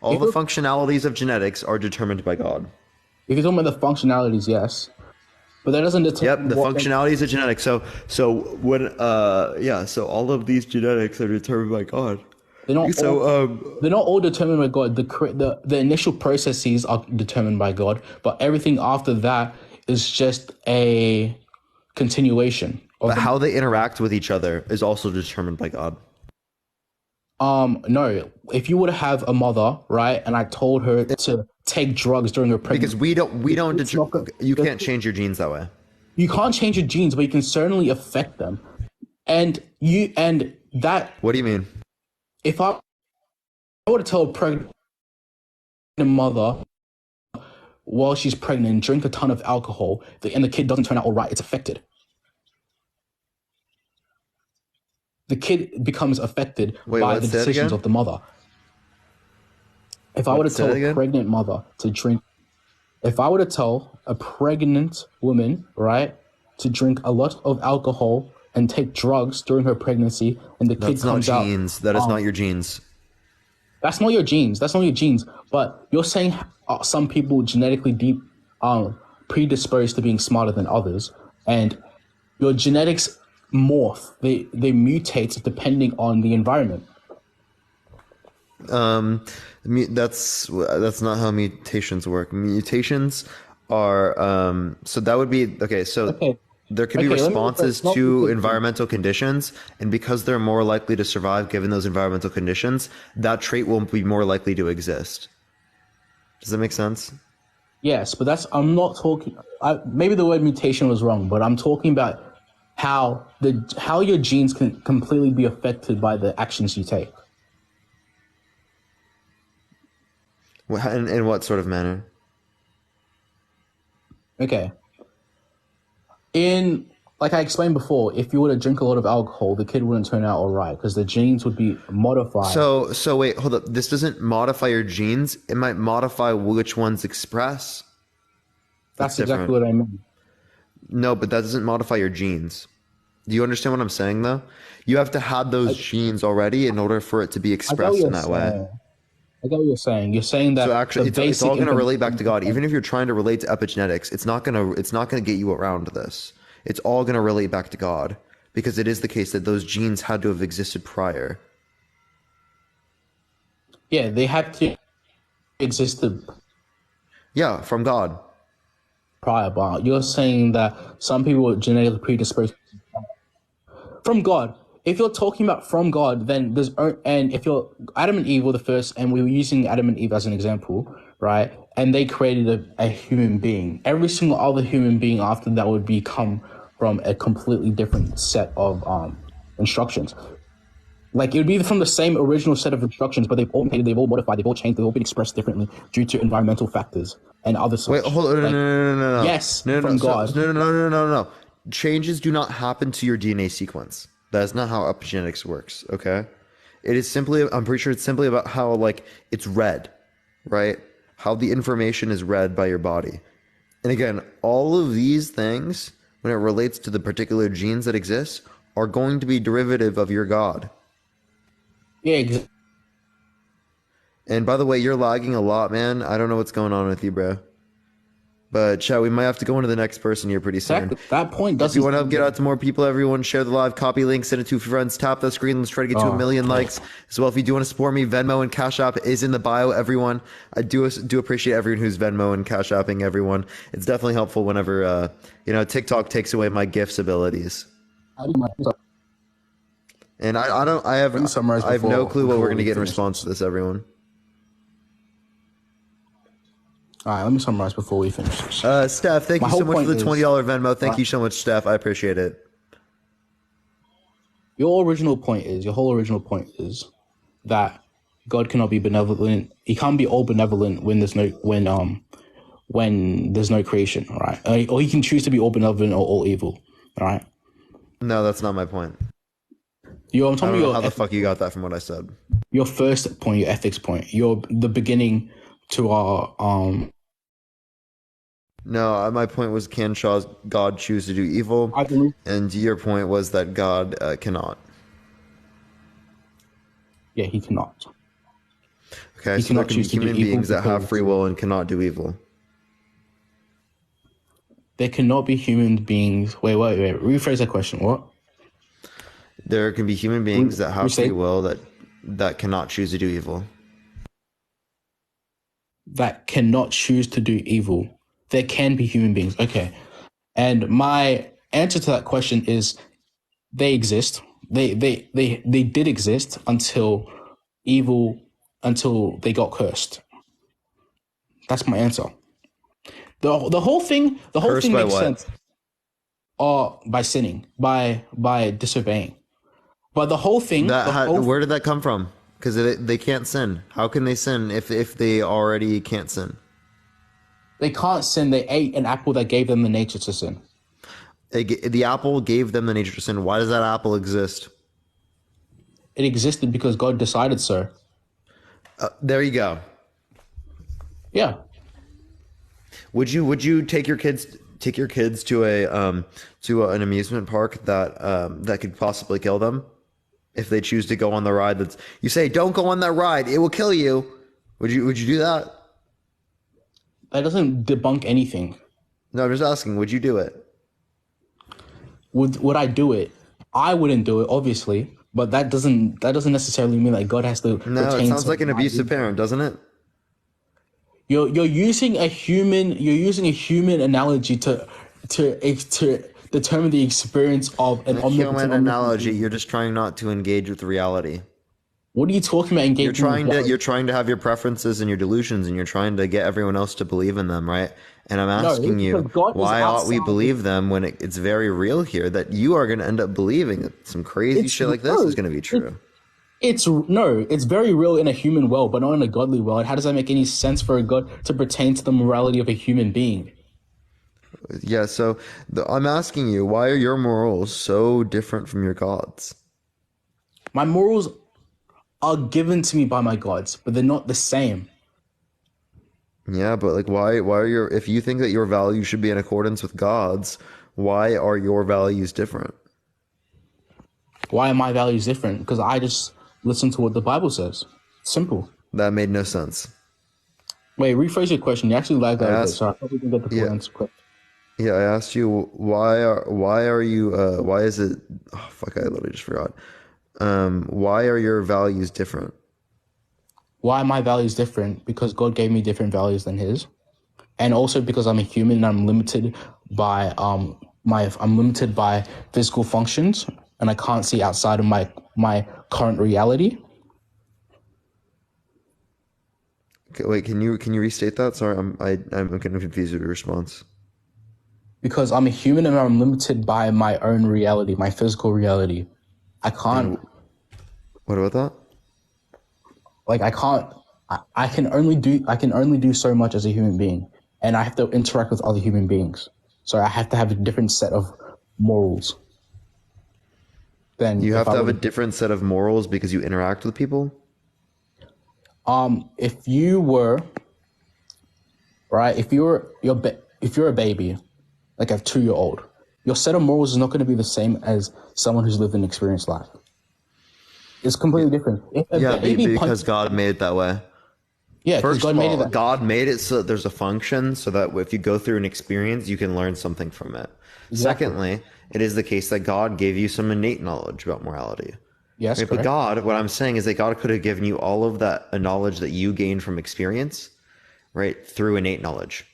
S2: All the functionalities of genetics are determined by God.
S6: If you're talking about the functionalities, yes. But that doesn't determine.
S2: Yep, the functionalities of genetics. So all of these genetics are determined by God.
S6: They're not all determined by God. The initial processes are determined by God, but everything after that is just a continuation.
S2: But how they interact with each other is also determined by God.
S6: No. If you were to have a mother, right, and I told her to take drugs during her pregnancy,
S2: because you can't change your genes that way.
S6: You can't change your genes, but you can certainly affect them. What
S2: do you mean?
S6: If I were to tell a pregnant mother while she's pregnant, drink a ton of alcohol, and the kid doesn't turn out all right, it's affected. The kid becomes affected by the decisions of the mother. If I were to tell a pregnant mother to drink, if I were to tell a pregnant woman, right, to drink a lot of alcohol and take drugs during her pregnancy, and the kid comes out.
S2: That is not your genes.
S6: That's not your genes. That's not your genes. But you're saying some people genetically predisposed to being smarter than others, and your genetics morph. They mutate depending on the environment.
S2: That's not how mutations work. Mutations are so that would be okay. So there can be responses to environmental conditions, and because they're more likely to survive given those environmental conditions, that trait will be more likely to exist. Does that make sense?
S6: Yes, but I'm not talking. Maybe the word mutation was wrong, but I'm talking about how your genes can completely be affected by the actions you take.
S2: In what sort of manner?
S6: Okay. Like I explained before, if you were to drink a lot of alcohol, the kid wouldn't turn out all right because the genes would be modified.
S2: So wait, hold up. This doesn't modify your genes. It might modify which ones express.
S6: That's exactly what I mean.
S2: No, but that doesn't modify your genes. Do you understand what I'm saying, though? You have to have those genes already in order for it to be expressed in that way.
S6: I get what you're saying. You're saying that
S2: so actually, it's all going to relate back to God. Even if you're trying to relate to epigenetics, it's not going to get you around this. It's all going to relate back to God because it is the case that those genes had to have existed prior.
S6: Yeah, they have to exist
S2: Yeah, from God.
S6: prior, but you're saying that some people are genetically predisposed from God. If you're talking about from God, then and if you're Adam and Eve were the first, and we were using Adam and Eve as an example, right? And they created a human being. Every single other human being after that would become from a completely different set of instructions. Like it would be from the same original set of instructions, but they've all mutated, they've all modified, they've all changed, they've all been expressed differently due to environmental factors and other such.
S2: Wait, hold on.
S6: Like,
S2: No.
S6: yes,
S2: No.
S6: from God.
S2: No. Changes do not happen to your DNA sequence. That's not how epigenetics works, okay? It is simply, I'm pretty sure it's simply about how, like, it's read, right? How the information is read by your body. And again, all of these things, when it relates to the particular genes that exist, are going to be derivative of your God.
S6: Yeah,
S2: And by the way, you're lagging a lot, man. I don't know what's going on with you, bro. But chat, we might have to go into the next person here pretty soon.
S6: exactly. That point doesn't.
S2: If you want to help get out to more people, everyone share the live, copy link, send it to friends, tap the screen. Let's try to get to 1 million likes as well. If you do want to support me, Venmo and Cash App is in the bio, everyone. I do appreciate everyone who's Venmo and Cash Apping everyone. It's definitely helpful whenever TikTok takes away my gifts abilities. And I have no clue what we're going to get in response to this, everyone.
S6: All right, let me summarize before we finish.
S2: Steph, thank you so much for the $20 Venmo. Thank you so much, Steph. I appreciate it.
S6: Your whole original point is that God cannot be benevolent. He can't be all benevolent when there's no creation, right? Or he can choose to be all benevolent or all evil, all right?
S2: No, that's not my point.
S6: I'm talking about
S2: how the fuck you got that from what I said.
S6: Your first point, your ethics point, the beginning to our
S2: No, my point was, can God choose to do evil? And your point was that God cannot.
S6: Yeah, he cannot.
S2: Okay, so there can be human beings that have free will and cannot do evil.
S6: There cannot be human beings. Wait. Rephrase that question. What?
S2: There can be human beings that have free will that cannot choose to do evil.
S6: That cannot choose to do evil. There can be human beings. Okay. And my answer to that question is they exist. They did exist until they got cursed. That's my answer. The whole thing makes sense. By sinning, by disobeying. But the whole thing.
S2: Where did that come from? Because they can't sin. How can they sin if they already can't sin?
S6: They can't sin. They ate an apple that gave them the nature to sin.
S2: The apple gave them the nature to sin. Why does that apple exist?
S6: It existed because God decided so.
S2: There you go.
S6: Yeah.
S2: Would you take your kids to an amusement park that could possibly kill them if they choose to go on the ride? You say, don't go on that ride, it will kill you. Would you do that?
S6: That doesn't debunk anything.
S2: No, I'm just asking, would you do it?
S6: Would I do it? I wouldn't do it, obviously, but that doesn't necessarily mean that God has to.
S2: No, it sounds like an abusive parent, doesn't it?
S6: You're using a human analogy to determine the experience of an omnipotent.
S2: Human analogy. You're just trying not to engage with reality.
S6: What are you talking about? Engaging?
S2: You're trying to have your preferences and your delusions, and you're trying to get everyone else to believe in them, right? And I'm asking you, why ought we believe them when it's very real here that you are going to end up believing that some crazy shit like this is going to be true?
S6: It's very real in a human world, but not in a godly world. How does that make any sense for a God to pertain to the morality of a human being?
S2: Yeah, so I'm asking you, why are your morals so different from your God's?
S6: My morals are given to me by my gods, but they're not the same.
S2: Yeah, but like, why are if you think that your values should be in accordance with God's, why are your values different?
S6: Why are my values different? Because I just listen to what the Bible says. Simple.
S2: That made no sense.
S6: Wait, rephrase your question. You actually lagged out a bit, so I probably can get the full answer quick.
S2: Yeah, I asked you why is it? Oh fuck! I literally just forgot. Why are your values different?
S6: Why are my values different? Because God gave me different values than his. And also because I'm a human and I'm limited by I'm limited by physical functions and I can't see outside of my current reality.
S2: Okay, wait, can you restate that? Sorry, I'm getting confused with your response.
S6: Because I'm a human and I'm limited by my own reality, my physical reality. I can't.
S2: And what about that?
S6: Like I can only do so much as a human being, and I have to interact with other human beings. So I have to have a different set of morals. Then
S2: you have to have a different set of morals because you interact with people.
S6: If you were right, if you're a baby, like a 2-year-old, your set of morals is not going to be the same as someone who's lived an experienced life. It's completely different. If a baby
S2: because God made it that way.
S6: Yeah,
S2: first
S6: God
S2: of
S6: made
S2: all,
S6: it
S2: God made it so that there's a function so that if you go through an experience, you can learn something from it. Exactly. Secondly, it is the case that God gave you some innate knowledge about morality.
S6: Yes,
S2: right? But God, what I'm saying is that God could have given you all of that knowledge that you gained from experience, right, through innate knowledge.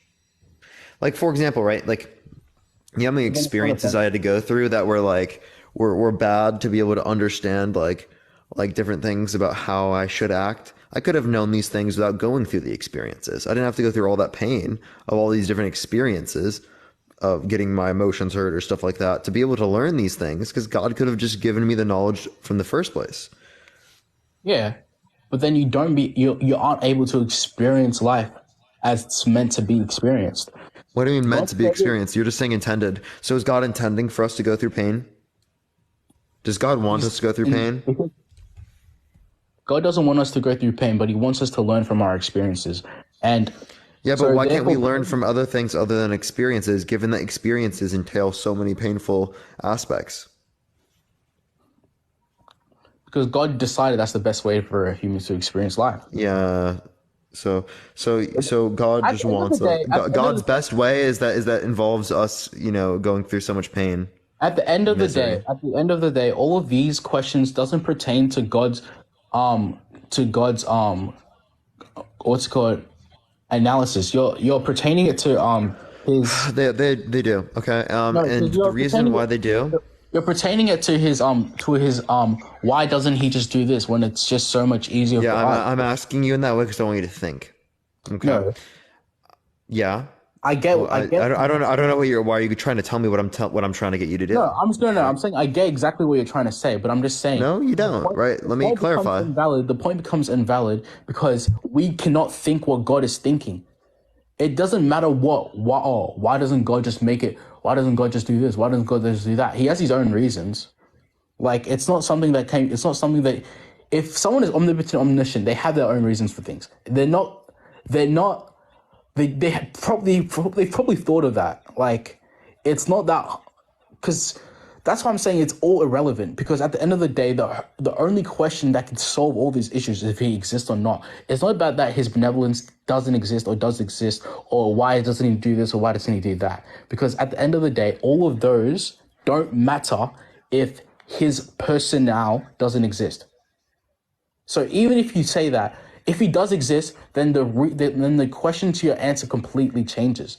S2: Like, for example, right, like, you know how many experiences I had to go through that were like, were bad to be able to understand, like different things about how I should act. I could have known these things without going through the experiences. I didn't have to go through all that pain of all these different experiences of getting my emotions hurt or stuff like that to be able to learn these things, because God could have just given me the knowledge from the first place.
S6: Yeah, but then you aren't able to experience life as it's meant to be experienced.
S2: What do you mean meant to be experienced? You're just saying intended. So is God intending for us to go through pain? Does God want us to go through pain?
S6: God doesn't want us to go through pain, but he wants us to learn from our experiences. And
S2: yeah, but why can't we learn from other things other than experiences, given that experiences entail so many painful aspects?
S6: Because God decided that's the best way for humans to experience life.
S2: Yeah. So God just wants God's best way is that involves us, going through so much pain.
S6: At the end of the day, all of these questions doesn't pertain to God's what's it called, analysis. You're pertaining it to his.
S2: They do. Okay. And the reason why they do.
S6: You're pertaining it to his why doesn't he just do this when it's just so much easier for us?
S2: I'm asking you in that way because I want you to think. Okay.
S6: No.
S2: Yeah.
S6: I get.
S2: I don't know why are you trying to tell me what I'm trying to get you to do?
S6: No, I'm saying I get exactly what you're trying to say, but I'm just saying.
S2: No, you don't. Right? Let me clarify.
S6: The point becomes invalid because we cannot think what God is thinking. It doesn't matter why doesn't God just make it? Why doesn't God just do this? Why doesn't God just do that? He has his own reasons. Like, it's not something that if someone is omnipotent, omniscient, they have their own reasons for things. They probably thought of that. Like, it's not that, because that's why I'm saying it's all irrelevant, because at the end of the day, the only question that can solve all these issues is if he exists or not. It's not about that his benevolence doesn't exist or does exist, or why doesn't he do this or why doesn't he do that. Because at the end of the day, all of those don't matter if his personnel doesn't exist. So even if you say that, if he does exist, then the question to your answer completely changes.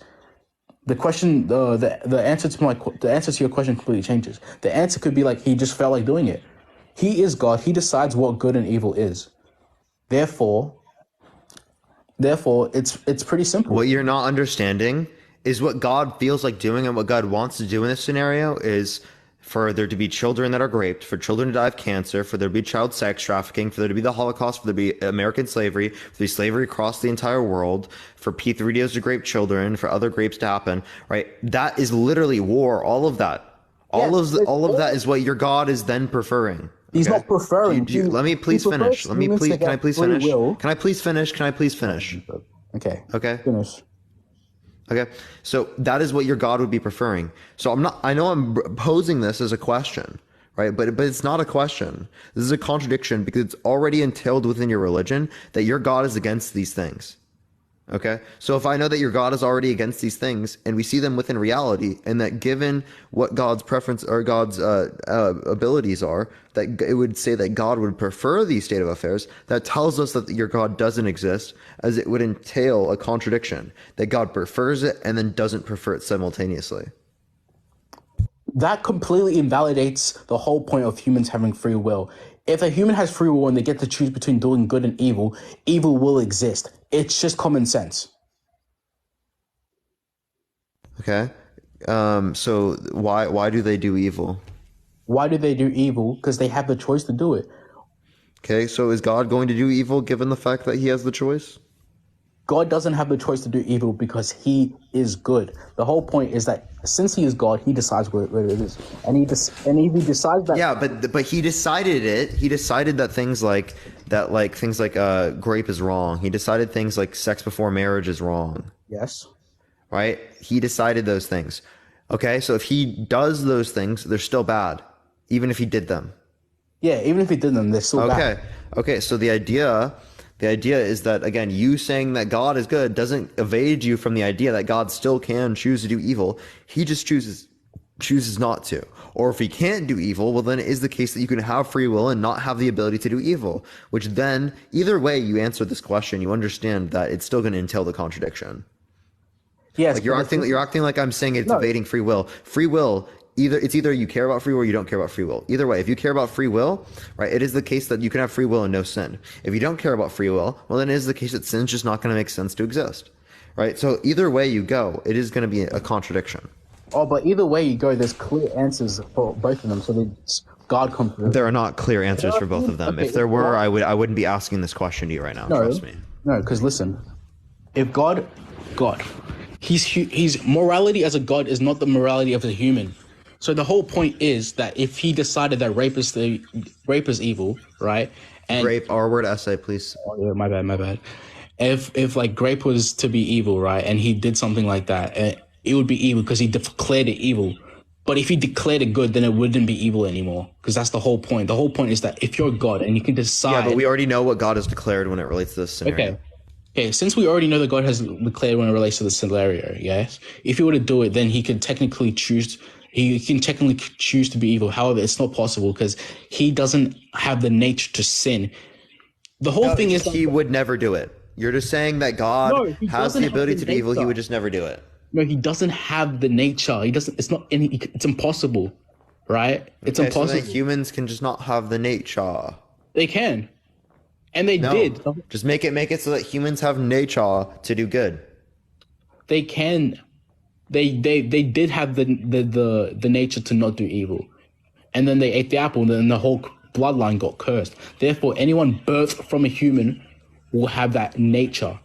S6: The question, the answer to your question completely changes. The answer could be like, he just felt like doing it. He is God. He decides what good and evil is. Therefore, it's pretty simple.
S2: What you're not understanding is what God feels like doing, and what God wants to do in this scenario is for there to be children that are raped, for children to die of cancer, for there to be child sex trafficking, for there to be the Holocaust, for there to be American slavery, for there to be slavery across the entire world, for Pete videos to grape children, for other grapes to happen, right? That is literally war, all of that. All of that is what your God is then preferring.
S6: He's not preferring.
S2: Let me please finish. Can I please finish? Can I please finish? Can I please finish?
S6: Okay.
S2: Finish. Okay, so that is what your God would be preferring. So I know I'm posing this as a question, right? But it's not a question. This is a contradiction because it's already entailed within your religion that your God is against these things. Okay, so if I know that your God is already against these things, and we see them within reality, and that given what God's preference or God's abilities are, that it would say that God would prefer these state of affairs, that tells us that your God doesn't exist, as it would entail a contradiction, that God prefers it and then doesn't prefer it simultaneously.
S6: That completely invalidates the whole point of humans having free will. If a human has free will and they get to choose between doing good and evil, evil will exist. It's just common sense.
S2: Okay, so why do they do evil?
S6: Why do they do evil? Because they have the choice to do it.
S2: Okay, so is God going to do evil given the fact that he has the choice?
S6: God doesn't have the choice to do evil because he is good. The whole point is that since he is God, he decides what it is. And if he decides that...
S2: Yeah, but he decided it. He decided that things like grape is wrong. He decided things like sex before marriage is wrong.
S6: Yes.
S2: Right? He decided those things. Okay, so if he does those things, they're still bad, even if he did them.
S6: Yeah, even if he did them, they're still bad.
S2: Okay, so the idea is that, again, you saying that God is good doesn't evade you from the idea that God still can choose to do evil. He just chooses not to. Or if he can't do evil, well, then it is the case that you can have free will and not have the ability to do evil, which then, either way you answer this question, you understand that it's still going to entail the contradiction.
S6: Yes.
S2: Like you're acting like I'm saying it's evading free will. Free will, either you care about free will or you don't care about free will. Either way, if you care about free will, right, it is the case that you can have free will and no sin. If you don't care about free will, well, then it is the case that sin's just not going to make sense to exist, right? So either way you go, it is going to be a contradiction.
S6: Oh, but either way you go, there's clear answers for both of them. So God comes through.
S2: There are not clear answers for both of them.
S6: Okay,
S2: if there were, I wouldn't be asking this question to you right now.
S6: No,
S2: trust me.
S6: No, because listen, if God, He's morality as a God is not the morality of a human. So the whole point is that if he decided that rape is evil, right? And
S2: rape, R-word essay, please.
S6: Oh, yeah, my bad. If like grape was to be evil, right, and he did something like that, it would be evil because he declared it evil. But if he declared it good, then it wouldn't be evil anymore, because that's the whole point. The whole point is that if you're God and you can decide...
S2: Yeah, but we already know what God has declared when it relates to this scenario.
S6: Okay, since we already know that God has declared when it relates to the scenario, yes? If he were to do it, then he can technically choose to be evil. However, it's not possible because he doesn't have the nature to sin. The whole thing is...
S2: He would never do it. You're just saying that God has the ability to do evil, he would just never do it.
S6: No, he doesn't have the nature. He doesn't. It's impossible, right? It's impossible.
S2: So then humans can just not have the nature.
S6: They can, and they did.
S2: Just make it so that humans have nature to do good.
S6: They can. They did have the nature to not do evil, and then they ate the apple, and then the whole bloodline got cursed. Therefore, anyone birthed from a human will have that nature,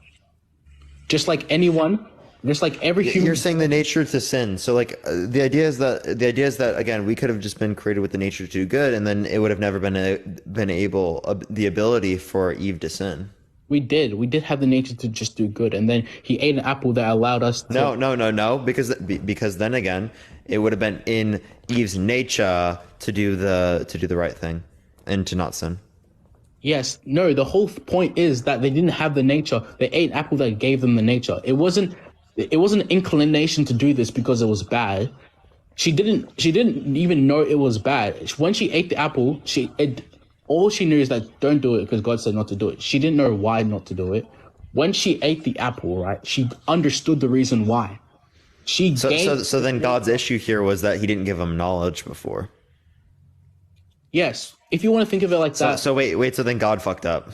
S6: just like anyone. Just like every human.
S2: You're saying the nature to sin. So like the idea is that again, we could have just been created with the nature to do good, and then it would have never been the ability for Eve to sin.
S6: We did have the nature to just do good, and then he ate an apple that allowed us to...
S2: No, because then again, it would have been in Eve's nature to do the right thing and to not sin.
S6: Yes, no, the whole point is that they didn't have the nature. They ate an apple that gave them the nature. It wasn't an inclination to do this because it was bad. She didn't even know it was bad. When she ate the apple, all she knew is that don't do it because God said not to do it. She didn't know why not to do it. When she ate the apple, right, she understood the reason why.
S2: So then God's issue here was that he didn't give them knowledge before.
S6: Yes, if you want to think of it like that.
S2: So wait, so then God fucked up.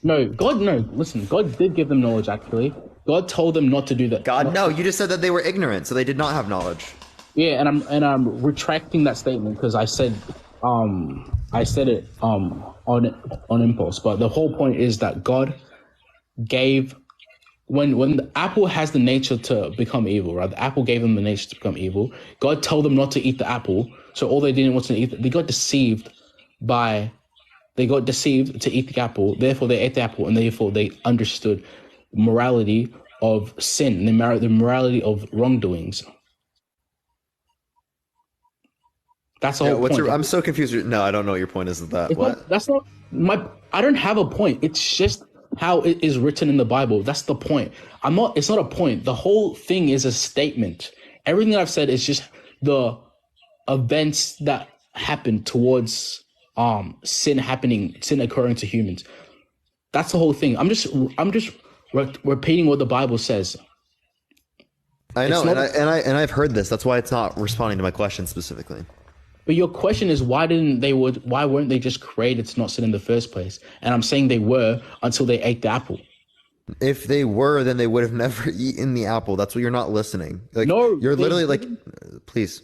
S6: Listen, God did give them knowledge actually. God told them not to do that.
S2: You just said that they were ignorant, so they did not have knowledge.
S6: Yeah, and I'm retracting that statement because I said it on impulse. But the whole point is that God gave when the apple has the nature to become evil, right? The apple gave them the nature to become evil. God told them not to eat the apple, so all they didn't want to eat. They got deceived to eat the apple. Therefore, they ate the apple, and therefore they understood morality of sin, the morality of wrongdoings. That's the whole point.
S2: I'm so confused. No, I don't know what your point is with that.
S6: That's not my. I don't have a point. It's just how it is written in the Bible. That's the point. It's not a point. The whole thing is a statement. Everything that I've said is just the events that happen towards sin occurring to humans. That's the whole thing. I'm just repeating what the Bible says.
S2: I know, and I've heard this. That's why it's not responding to my question specifically.
S6: But your question is why weren't they just created to not sin in the first place? And I'm saying they were until they ate the apple.
S2: If they were, then they would have never eaten the apple. That's what you're not listening. Like,
S6: no,
S2: you're literally like, please.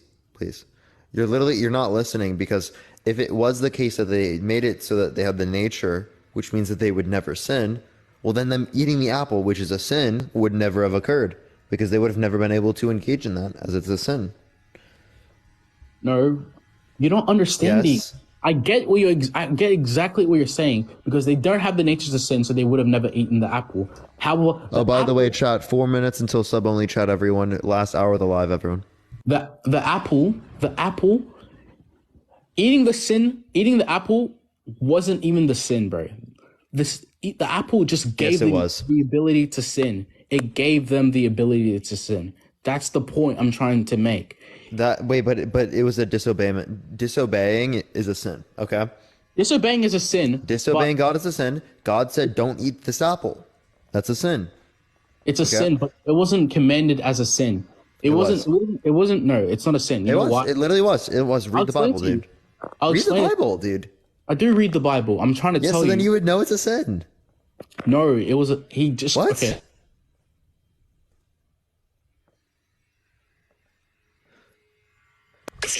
S2: You're not listening, because if it was the case that they made it so that they had the nature, which means that they would never sin, well, then them eating the apple, which is a sin, would never have occurred, because they would have never been able to engage in that, as it's a sin.
S6: No, you don't understand.
S2: Yes.
S6: I get exactly what you're saying, because they don't have the nature of sin, so they would have never eaten the apple.
S2: By the way, chat, 4 minutes until sub only chat, everyone. Last hour of the live, everyone.
S6: The apple, eating the apple wasn't even the sin, bro. The apple just gave them the ability to sin. It gave them the ability to sin. That's the point I'm trying to make.
S2: But it was a disobeyment. Disobeying is a sin. Okay.
S6: Disobeying is a sin.
S2: Disobeying God is a sin. God said, "Don't eat this apple." That's a sin.
S6: It's a sin, but it wasn't commanded as a sin. It wasn't. No, it's not a sin. You know why?
S2: It literally was. It was. Read the Bible, dude. Read the Bible, dude.
S6: I do read the Bible. I'm trying to tell you.
S2: So then you would know it's a sin.
S6: No, it was. He just.
S2: What?
S6: Okay.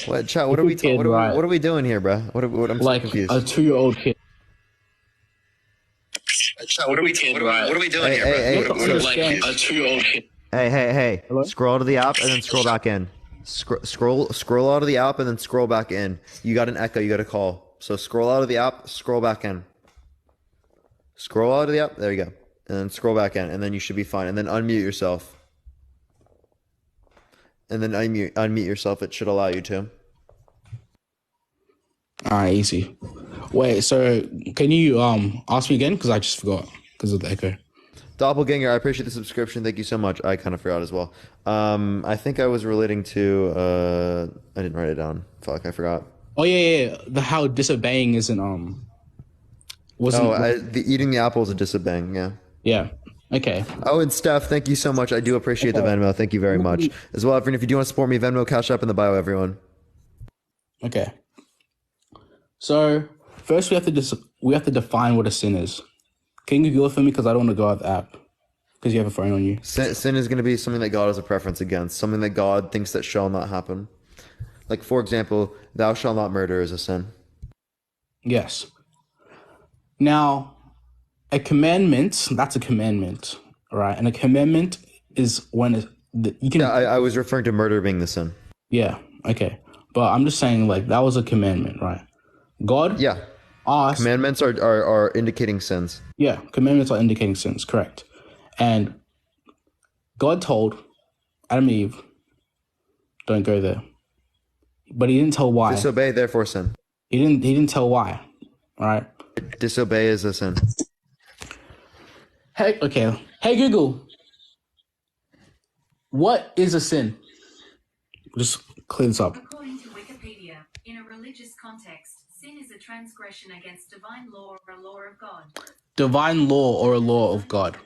S2: What, chat? What are we doing here, bro? I'm so confused.
S6: A 2-year-old kid.
S2: Chat, what are we doing here, bro?
S6: Like a 2-year-old kid.
S2: Hey. Hello? Scroll out of the app and then scroll back in. Scroll out of the app and then scroll back in. You got an echo, you got a call. So scroll out of the app, scroll back in. Scroll out of the app, there you go. And then scroll back in, and then you should be fine. And then unmute yourself. And then unmute yourself, it should allow you to.
S6: Alright, easy. Wait, so can you ask me again? Because I just forgot because of the echo.
S2: Doppelganger, I appreciate the subscription. Thank you so much. I kind of forgot as well. I think I was relating to I didn't write it down. Fuck, I forgot.
S6: Oh yeah. The how disobeying isn't wasn't
S2: the eating the apple is a disobeying, yeah.
S6: Yeah. Okay.
S2: Oh, and Steph, thank you so much. I do appreciate the Venmo. Thank you very much. As well, everyone, if you do want to support me, Venmo, Cash App in the bio, everyone.
S6: Okay. So first we have to define what a sin is. Can you Google it for me? Because I don't want to go out the app. Because you have a phone on you.
S2: Sin is going to be something that God has a preference against. Something that God thinks that shall not happen. Like, for example, thou shalt not murder is a sin.
S6: Yes. Now, a commandment, that's a commandment, right? And a commandment is when you can...
S2: Yeah, I was referring to murder being the sin.
S6: Yeah, okay. But I'm just saying, like, that was a commandment, right? God...
S2: Yeah.
S6: Asked,
S2: commandments are indicating sins.
S6: Yeah, commandments are indicating sins, correct. And God told Adam and Eve, don't go there. But he didn't tell why.
S2: Disobey, therefore sin.
S6: He didn't tell why. All right.
S2: Disobey is a sin.
S6: Hey, okay. Hey Google. What is a sin? Just clear this up.
S13: According to Wikipedia, in a religious context, sin is a transgression against divine law or a law of God. Divine law or a law of God.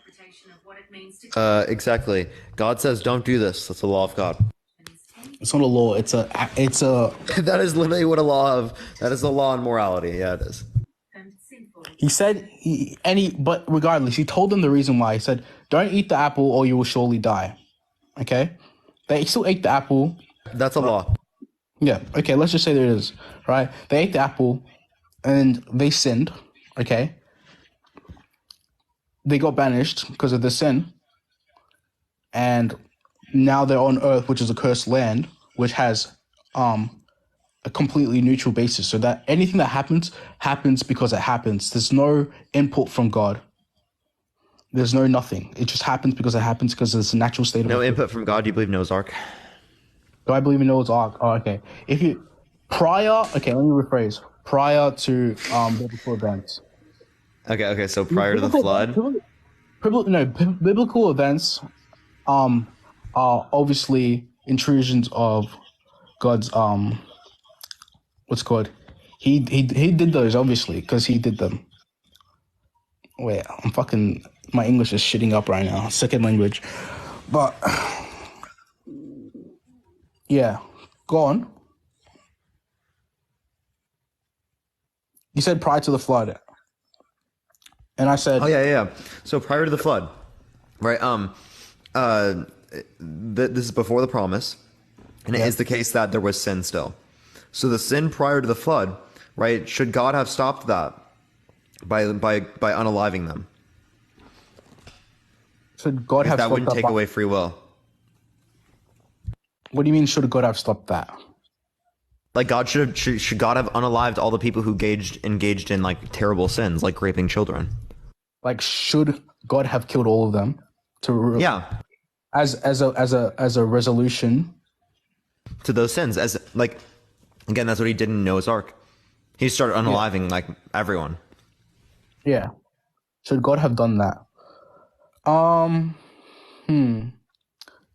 S2: Exactly. God says, "Don't do this." That's the law of God.
S6: It's not a law. It's a.
S2: That is literally what a law of. That is the law and morality. Yeah, it is.
S6: He said, but regardless, he told them the reason why. He said, "Don't eat the apple, or you will surely die." Okay, they still ate the apple.
S2: That's a law.
S6: Yeah. Okay. Let's just say there it is. Right. They ate the apple, and they sinned. Okay. They got banished because of the sin, and now they're on Earth, which is a cursed land, which has a completely neutral basis. So that anything that happens because it happens. There's no input from God. There's no nothing. It just happens because it happens because it's a natural state of
S2: no input from God. Do you believe Noah's Ark?
S6: Do I believe in Noah's Ark? Oh, okay. Let me rephrase. Prior to biblical events,
S2: Okay. So prior to the flood.
S6: Biblical events are obviously intrusions of God's what's it called? He did those obviously because he did them. Wait, my English is shitting up right now. Second language. But yeah, go on. You said prior to the flood. And I said,
S2: oh yeah. So prior to the flood, right? This is before the promise, and it is the case that there was sin still. So the sin prior to the flood, right? Should God have stopped that by unaliving them?
S6: Should God have
S2: that
S6: stopped
S2: wouldn't
S6: that
S2: take away free will?
S6: What do you mean? Should God have stopped that?
S2: Like God should God have unalived all the people who engaged in like terrible sins, like raping children?
S6: Like, should God have killed all of them? As a resolution
S2: to those sins, as like again, that's what he did in Noah's Ark. He started unaliving like everyone.
S6: Yeah. Should God have done that?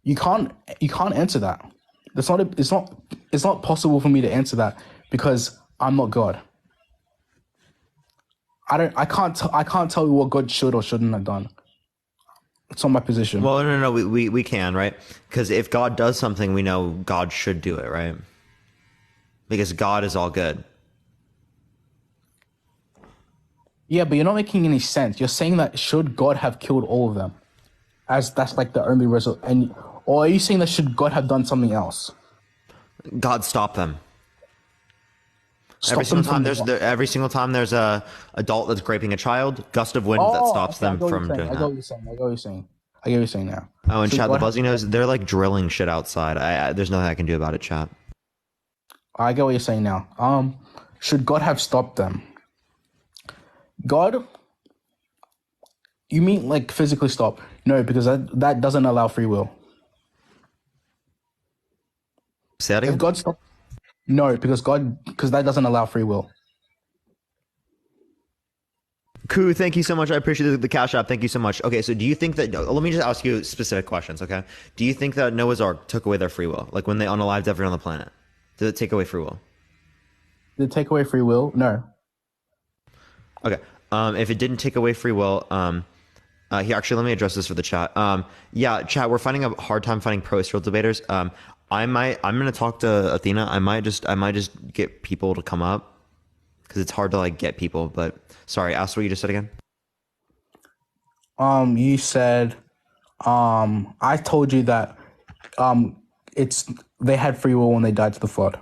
S6: You can't answer that. It's not possible for me to answer that because I'm not God. I can't tell you what God should or shouldn't have done. It's not my position.
S2: Well, no, we can, right? Because if God does something, we know God should do it, right? Because God is all good.
S6: Yeah, but you're not making any sense. You're saying that should God have killed all of them, as that's like the only result, or are you saying that should God have done something else?
S2: God stop them. Every single time there's a adult that's raping a child, gust of wind that stops them from doing that.
S6: I get what you're saying now.
S2: Oh, and chat, the Buzzy knows they're like drilling shit outside. There's nothing I can do about it, chat.
S6: I get what you're saying now. Should God have stopped them? God? You mean like physically stop? No, because that doesn't allow free will.
S2: Say that again?
S6: If God stopped, no, because that doesn't allow free will.
S2: Koo, thank you so much. I appreciate the Cash App. Thank you so much. Okay, so do you think that... Let me just ask you specific questions, okay? Do you think that Noah's Ark took away their free will? Like when they unalived everyone on the planet? Did it take away free will?
S6: Did it take away free will? No.
S2: Okay. If it didn't take away free will... here, actually, let me address this for the chat. Yeah, chat, we're finding a hard time finding pro-Israel debaters. I'm going to talk to Athena. I might just get people to come up because it's hard to like get people, but sorry, ask what you just said again.
S6: You said, I told you that, they had free will when they died to the flood.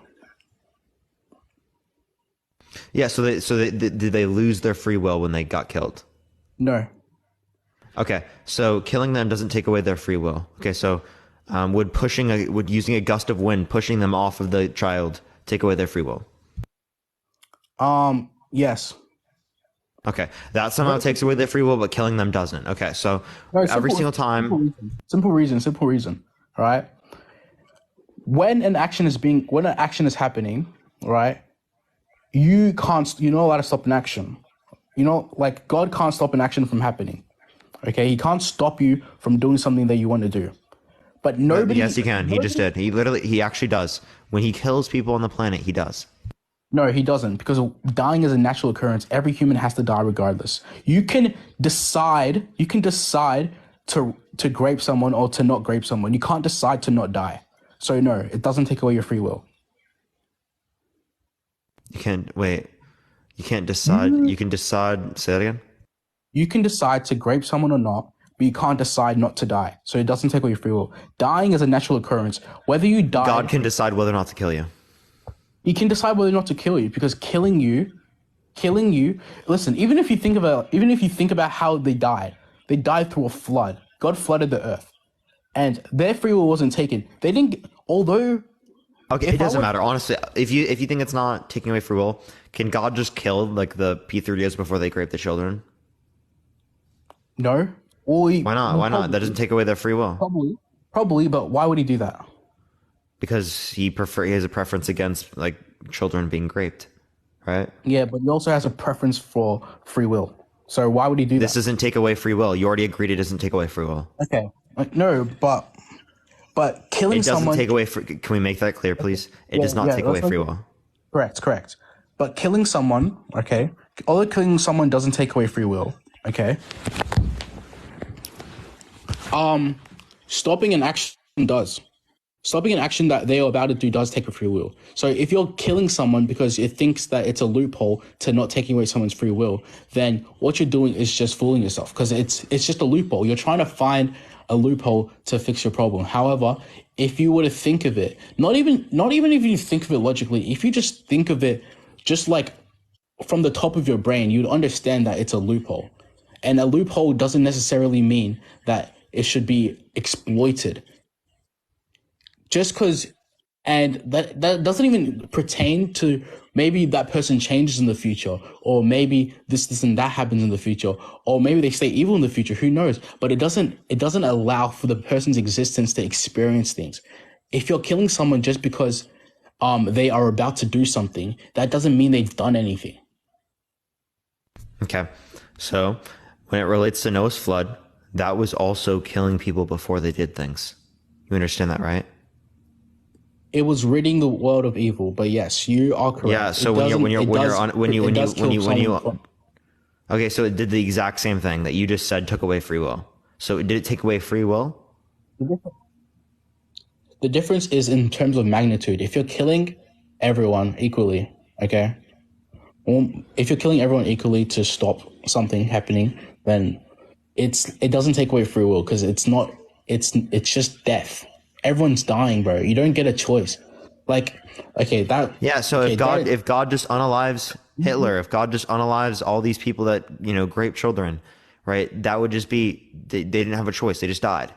S2: Yeah. So did they lose their free will when they got killed?
S6: No.
S2: Okay. So killing them doesn't take away their free will. Okay. So, would using a gust of wind, pushing them off of the child take away their free will?
S6: Yes.
S2: Okay, that somehow takes away their free will, but killing them doesn't. Okay, so every single time.
S6: Simple reason. All right. When an action is happening, right? You're not allowed to stop an action. Like God can't stop an action from happening. Okay, He can't stop you from doing something that you want to do. But nobody.
S2: Yes, he can. He just did. He actually does. When he kills people on the planet, he does.
S6: No, he doesn't, because dying is a natural occurrence. Every human has to die regardless. You can decide to grape someone or to not grape someone. You can't decide to not die. So no, it doesn't take away your free will.
S2: You can't wait. You can't decide. You can decide. Say that again.
S6: You can decide to grape someone or not, but you can't decide not to die. So it doesn't take away your free will. Dying is a natural occurrence. Whether you die,
S2: God can decide whether or not to kill you.
S6: He can decide whether or not to kill you, because killing you. Listen, even if you think about how they died through a flood. God flooded the earth, and their free will wasn't taken. They didn't. Although.
S2: Okay, it doesn't matter. Honestly, if you think it's not taking away free will, can God just kill like the P30s before they grape the children?
S6: No.
S2: Why not? Why not? That doesn't take away their free will.
S6: Probably, but why would he do that?
S2: Because he has a preference against like children being raped, right?
S6: Yeah, but he also has a preference for free will. So why would he do
S2: This
S6: that?
S2: doesn't take away free will. You already agreed it doesn't take away free will.
S6: Okay. No, but killing
S2: It doesn't
S6: someone
S2: take away free. Can we make that clear, please? It does not take away free will.
S6: Correct. But killing someone, okay? Although killing someone doesn't take away free will, okay? Stopping an action does. Stopping an action that they are about to do does take a free will. So if you're killing someone because it thinks that it's a loophole to not taking away someone's free will, then what you're doing is just fooling yourself, because it's just a loophole. You're trying to find a loophole to fix your problem. However, if you were to think of it, not even if you think of it logically, if you just think of it just like from the top of your brain, you'd understand that it's a loophole. And a loophole doesn't necessarily mean that it should be exploited. Just because, and that doesn't even pertain to maybe that person changes in the future, or maybe this and that happens in the future, or maybe they stay evil in the future. Who knows? But it doesn't allow for the person's existence to experience things. If you're killing someone just because they are about to do something, that doesn't mean they've done anything.
S2: Okay, so when it relates to Noah's flood, that was also killing people before they did things. You understand that, right?
S6: It was ridding the world of evil, but yes, you are correct.
S2: Yeah. So okay, so it did the exact same thing that you just said took away free will. So did it take away free will?
S6: The difference is in terms of magnitude. If you're killing everyone equally, okay? If you're killing everyone equally to stop something happening, then it doesn't take away free will, because it's just death. Everyone's dying, bro. You don't get a choice. Like, okay, that...
S2: Yeah, so if God just unalives Hitler, if God just unalives all these people that, rape children, right, that would just be... They didn't have a choice. They just died.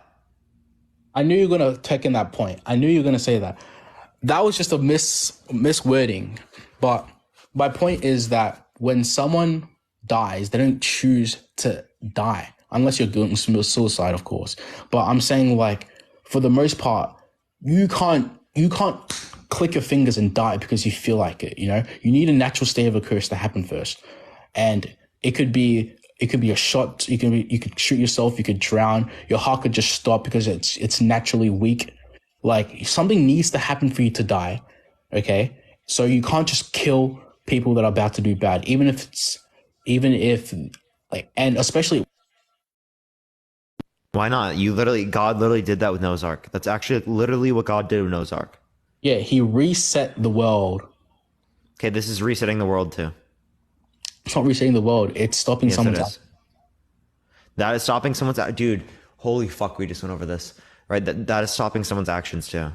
S6: I knew you were going to take in that point. I knew you were going to say that. That was just a miswording. But my point is that when someone dies, they don't choose to die. Unless you're doing suicide, of course. But I'm saying, like, for the most part, you can't click your fingers and die because you feel like it. You need a natural state of occurrence to happen first, and it could be a shot. You could shoot yourself. You could drown. Your heart could just stop because it's naturally weak. Like, something needs to happen for you to die. Okay, so you can't just kill people that are about to do bad, even if and especially.
S2: Why not? God literally did that with Noah's Ark. That's actually literally what God did with Noah's Ark.
S6: Yeah, he reset the world.
S2: Okay, this is resetting the world too.
S6: It's not resetting the world. It's stopping someone's action.
S2: That is stopping someone's... Dude, holy fuck, we just went over this. Right, that is stopping someone's actions too.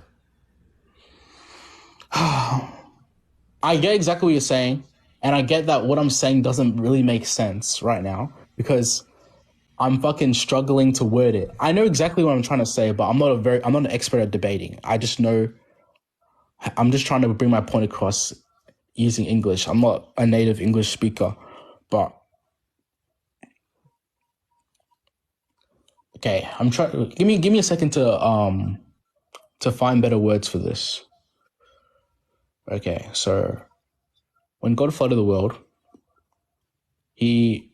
S6: I get exactly what you're saying, and I get that what I'm saying doesn't really make sense right now, because I'm fucking struggling to word it. I know exactly what I'm trying to say, but I'm not an expert at debating. I'm just trying to bring my point across using English. I'm not a native English speaker, but okay, I'm trying. Give me a second to find better words for this. Okay, so when God flooded the world, he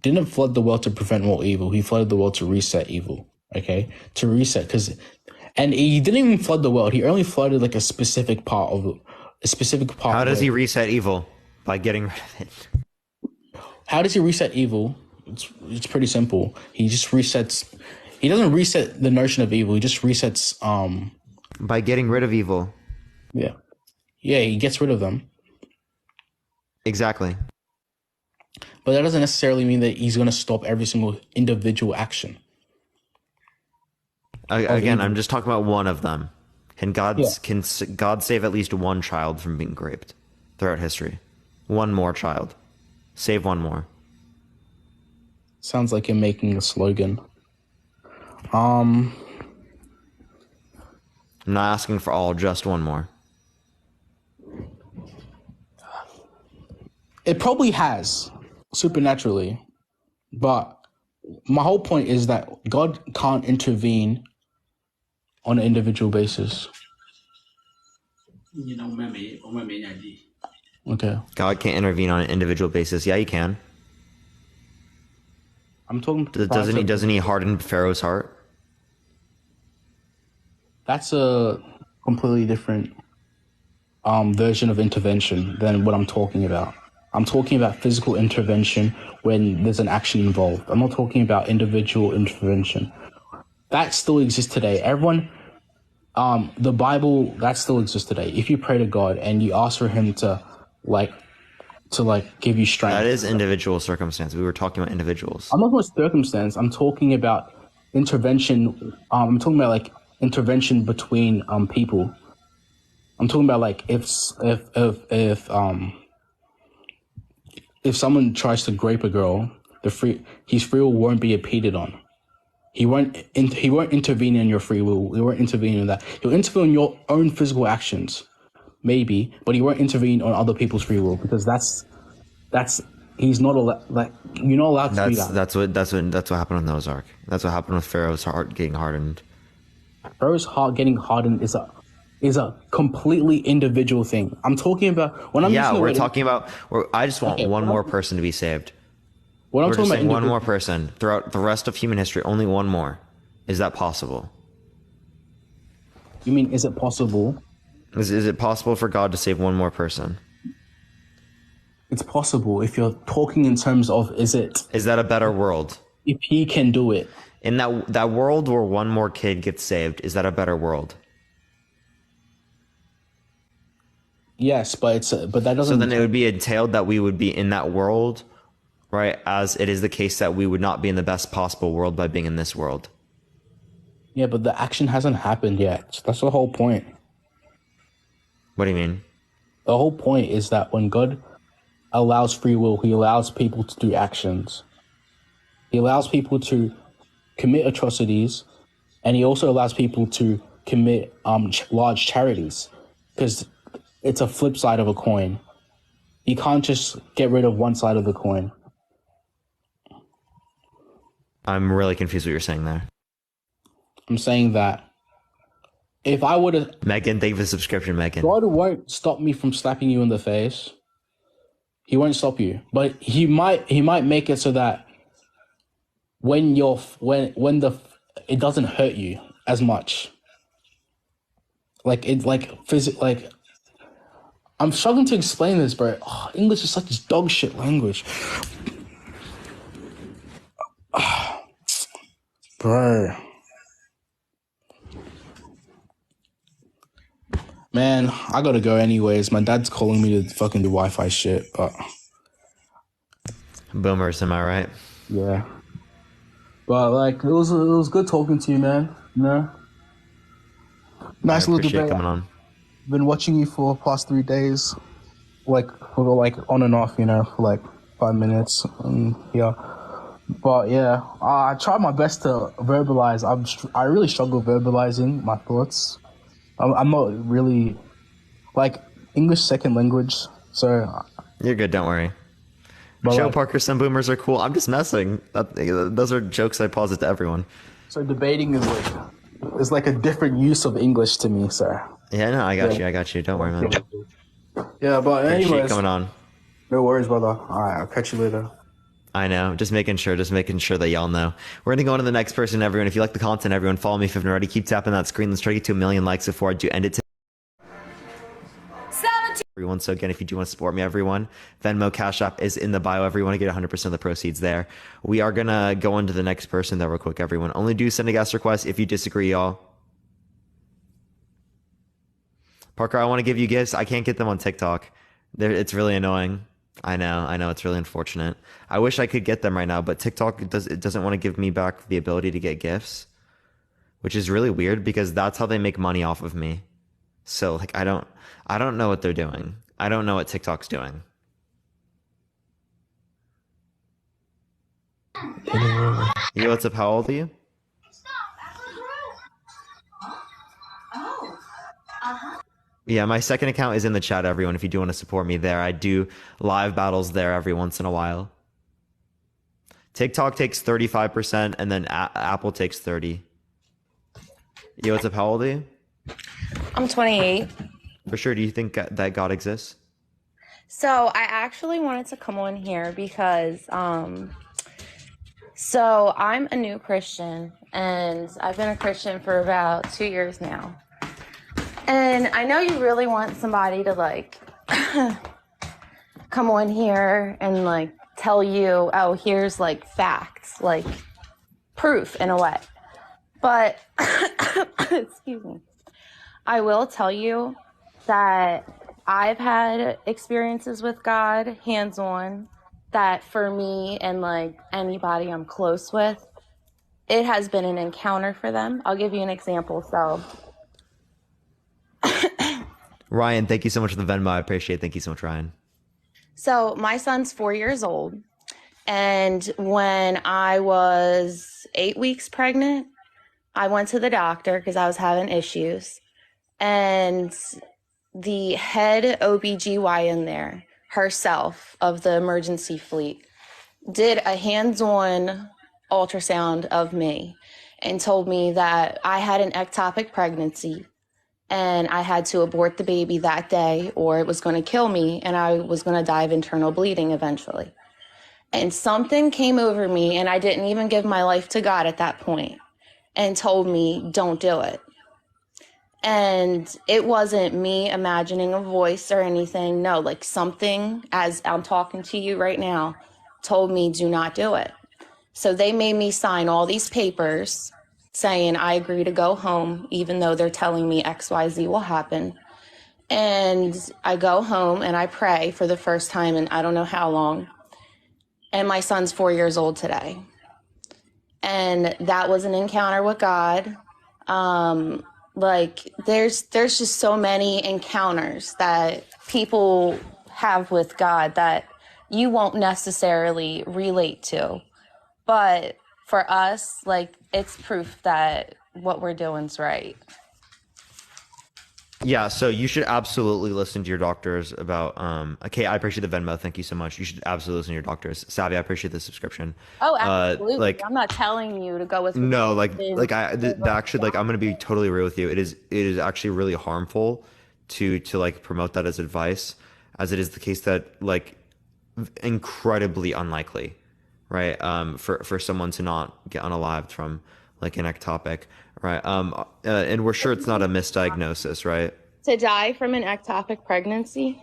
S6: didn't flood the world to prevent more evil. He flooded the world to reset evil. Okay, to reset, and he didn't even flood the world. He only flooded like a specific part.
S2: How does he reset evil? By getting rid of it.
S6: How does he reset evil? It's pretty simple. He just resets. He doesn't reset the notion of evil. He just resets.
S2: By getting rid of evil.
S6: Yeah. He gets rid of them.
S2: Exactly.
S6: But that doesn't necessarily mean that he's going to stop every single individual action.
S2: Again, I'm just talking about one of them. Can God save at least one child from being raped throughout history? One more child. Save one more.
S6: Sounds like you're making a slogan. I'm
S2: not asking for all, just one more.
S6: It probably has, supernaturally. But my whole point is that God can't intervene on an individual basis.
S2: Okay. God can't intervene on an individual basis. Yeah, he can.
S6: I'm talking.
S2: Doesn't he harden Pharaoh's heart?
S6: That's a completely different version of intervention than what I'm talking about. I'm talking about physical intervention when there's an action involved. I'm not talking about individual intervention. That still exists today. Everyone, the Bible, that still exists today. If you pray to God and you ask for Him to give you strength.
S2: That is individual circumstance. We were talking about individuals.
S6: I'm not talking about circumstance. I'm talking about intervention. I'm talking about like intervention between people. I'm talking about like if someone tries to grape a girl, his free will won't be impeded on. He won't intervene in your free will. He won't intervene in that. He'll intervene in your own physical actions, maybe, but he won't intervene on other people's free will because that's he's not allowed. Like you're not allowed to do that.
S2: That's what happened with Noah's Ark. That's what happened with Pharaoh's heart getting hardened.
S6: Pharaoh's heart getting hardened is a completely individual thing. I'm talking about when I'm
S2: talking about. I just want one more person to be saved.
S6: What I'm talking about,
S2: one more person throughout the rest of human history. Only one more. Is that possible?
S6: You mean, is it possible?
S2: Is it possible for God to save one more person?
S6: It's possible if you're talking in terms of is that
S2: a better world?
S6: If He can do it.
S2: In that world where one more kid gets saved, is that a better world?
S6: Yes, but that doesn't.
S2: So then it would be entailed that we would be in that world, right? As it is the case that we would not be in the best possible world by being in this world.
S6: Yeah, but the action hasn't happened yet. That's the whole point.
S2: What do you mean?
S6: The whole point is that when God allows free will, He allows people to do actions. He allows people to commit atrocities, and He also allows people to commit large charities, because it's a flip side of a coin. You can't just get rid of one side of the coin.
S2: I'm really confused what you're saying there.
S6: I'm saying that if I would have...
S2: Megan, thank you for the subscription, Megan.
S6: God won't stop me from slapping you in the face. He won't stop you. But he might make it so that when it doesn't hurt you as much. I'm struggling to explain this, bro. Oh, English is such a dog shit language. Bro. Man, I gotta go anyways. My dad's calling me to fucking do Wi-Fi shit, but...
S2: Boomers, am I right?
S6: Yeah. But, like, it was good talking to you, man. You know? Nice little debate.
S2: Coming on.
S6: Been watching you for the past 3 days. Like, on and off, you know, for, like, 5 minutes. And, yeah. But, yeah. I tried my best to verbalize. I really struggle verbalizing my thoughts. I'm not really, like, English second language, so...
S2: You're good, don't worry. Joe Parker, some boomers are cool. I'm just messing. Those are jokes I posit to everyone.
S6: So debating is like a different use of English to me, sir.
S2: Yeah, no, I got you. Don't worry, man.
S6: Yeah, but anyways...
S2: coming on.
S6: No worries, brother. All right, I'll catch you later.
S2: I know. Just making sure that y'all know. We're going to go on to the next person, everyone. If you like the content, everyone, follow me if you haven't already. Keep tapping that screen. Let's try to get to 1 million likes before I do end it today. Everyone, so again, if you do want to support me, everyone, Venmo, Cash App is in the bio. Everyone, get 100% of the proceeds there. We are going to go on to the next person, though, real quick, everyone. Only do send a guest request if you disagree, y'all. Parker, I want to give you gifts. I can't get them on TikTok. It's really annoying. I know, it's really unfortunate. I wish I could get them right now, but TikTok doesn't want to give me back the ability to get gifts, which is really weird because that's how they make money off of me. So like I don't know what they're doing. I don't know what TikTok's doing. Yo, what's up? How old are you? Yeah, my second account is in the chat, everyone, if you do want to support me there. I do live battles there every once in a while. TikTok takes 35%, and then Apple takes 30%. Yo, what's up? How old are you?
S14: I'm 28.
S2: For sure. Do you think that God exists?
S14: So I actually wanted to come on here because So I'm a new Christian, and I've been a Christian for about 2 years now. And I know you really want somebody to like come on here and like tell you, oh, here's like facts, like proof in a way. But excuse me, I will tell you that I've had experiences with God hands-on that for me and like anybody I'm close with, it has been an encounter for them. I'll give you an example. So
S2: Ryan, thank you so much for the Venmo. I appreciate it. Thank you so much, Ryan.
S14: So my son's 4 years old. And when I was 8 weeks pregnant, I went to the doctor because I was having issues. And the head OBGYN there, herself of the emergency fleet, did a hands-on ultrasound of me and told me that I had an ectopic pregnancy and I had to abort the baby that day or it was going to kill me and I was going to die of internal bleeding eventually. And something came over me and I didn't even give my life to God at that point and told me, don't do it. And it wasn't me imagining a voice or anything. No, like something, as I'm talking to you right now, told me, do not do it. So they made me sign all these papers saying I agree to go home, even though they're telling me XYZ will happen. And I go home and I pray for the first time in I don't know how long. And my son's 4 years old today. And that was an encounter with God. Like there's just so many encounters that people have with God that you won't necessarily relate to. But for us, like it's proof that what we're doing's right.
S2: Yeah, so you should absolutely listen to your doctors about okay, I appreciate the Venmo, thank you so much. You should absolutely listen to your doctors. Savvy, I appreciate the subscription.
S14: Oh, absolutely.
S2: Like
S14: I'm not telling you to go with
S2: no, actually, like I'm gonna be totally real with you. It is actually really harmful to like promote that as advice, as it is the case that like incredibly unlikely, right? For someone to not get unalived from like an ectopic, right? And we're sure it's not a misdiagnosis, right?
S14: To die from an ectopic pregnancy?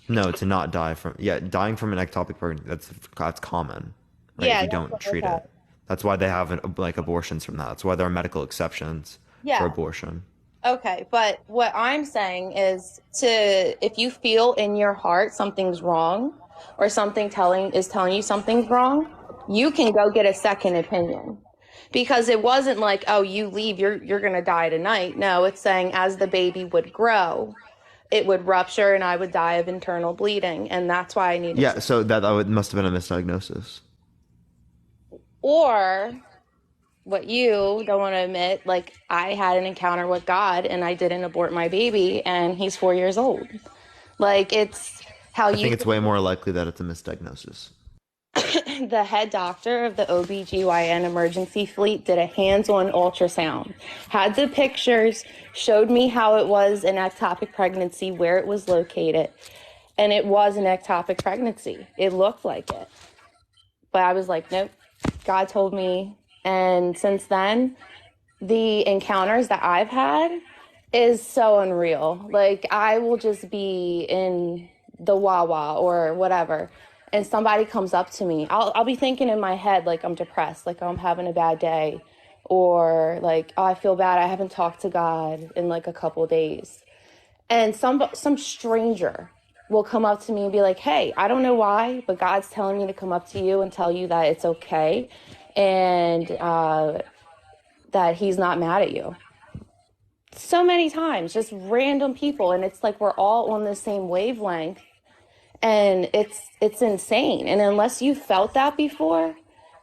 S2: No, to not die from dying from an ectopic pregnancy, that's common, right?
S14: Yeah,
S2: if you don't treat it. That's why they have like abortions from that. That's why there are medical exceptions for abortion.
S14: Okay, but what I'm saying is if you feel in your heart something's wrong or something is telling you something's wrong, you can go get a second opinion. Because it wasn't like, oh, you leave, you're going to die tonight. No, it's saying as the baby would grow, it would rupture and I would die of internal bleeding. And that's why I needed
S2: Yeah, so that must have been a misdiagnosis.
S14: Or what you don't want to admit, like I had an encounter with God and I didn't abort my baby and he's 4 years old. Like it's how
S2: I think it's way more likely that it's a misdiagnosis.
S14: The head doctor of the OBGYN emergency fleet did a hands-on ultrasound, had the pictures, showed me how it was an ectopic pregnancy, where it was located, and it was an ectopic pregnancy. It looked like it. But I was like, nope, God told me. And since then, the encounters that I've had is so unreal. Like I will just be in the Wawa or whatever, and somebody comes up to me, I'll be thinking in my head, like I'm depressed, like I'm having a bad day, or like, oh, I feel bad, I haven't talked to God in like a couple days. And some stranger will come up to me and be like, hey, I don't know why, but God's telling me to come up to you and tell you that it's okay and that he's not mad at you. So many times, just random people, and it's like we're all on the same wavelength. And it's insane. And unless you felt that before,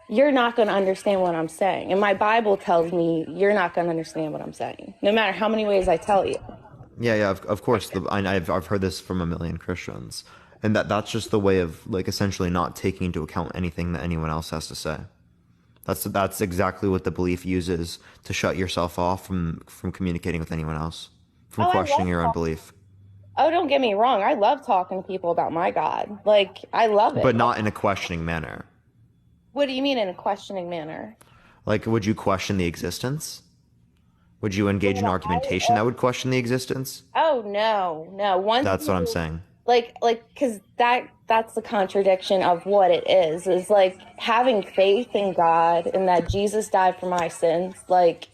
S14: you're not going to understand what I'm saying. And my Bible tells me you're not going to understand what I'm saying, no matter how many ways I tell you.
S2: Yeah, of course. I've heard this from a million Christians. And that's just the way of like essentially not taking into account anything that anyone else has to say. That's exactly what the belief uses to shut yourself off from communicating with anyone else, from questioning your own belief.
S14: Oh, don't get me wrong. I love talking to people about my God. Like, I love it.
S2: But not in a questioning manner.
S14: What do you mean in a questioning manner?
S2: Like, would you question the existence? Would you engage in argumentation that would question the existence?
S14: Oh no. Once
S2: That's what I'm
S14: you
S2: saying.
S14: because that's the contradiction of what it is like having faith in God and that Jesus died for my sins. Like,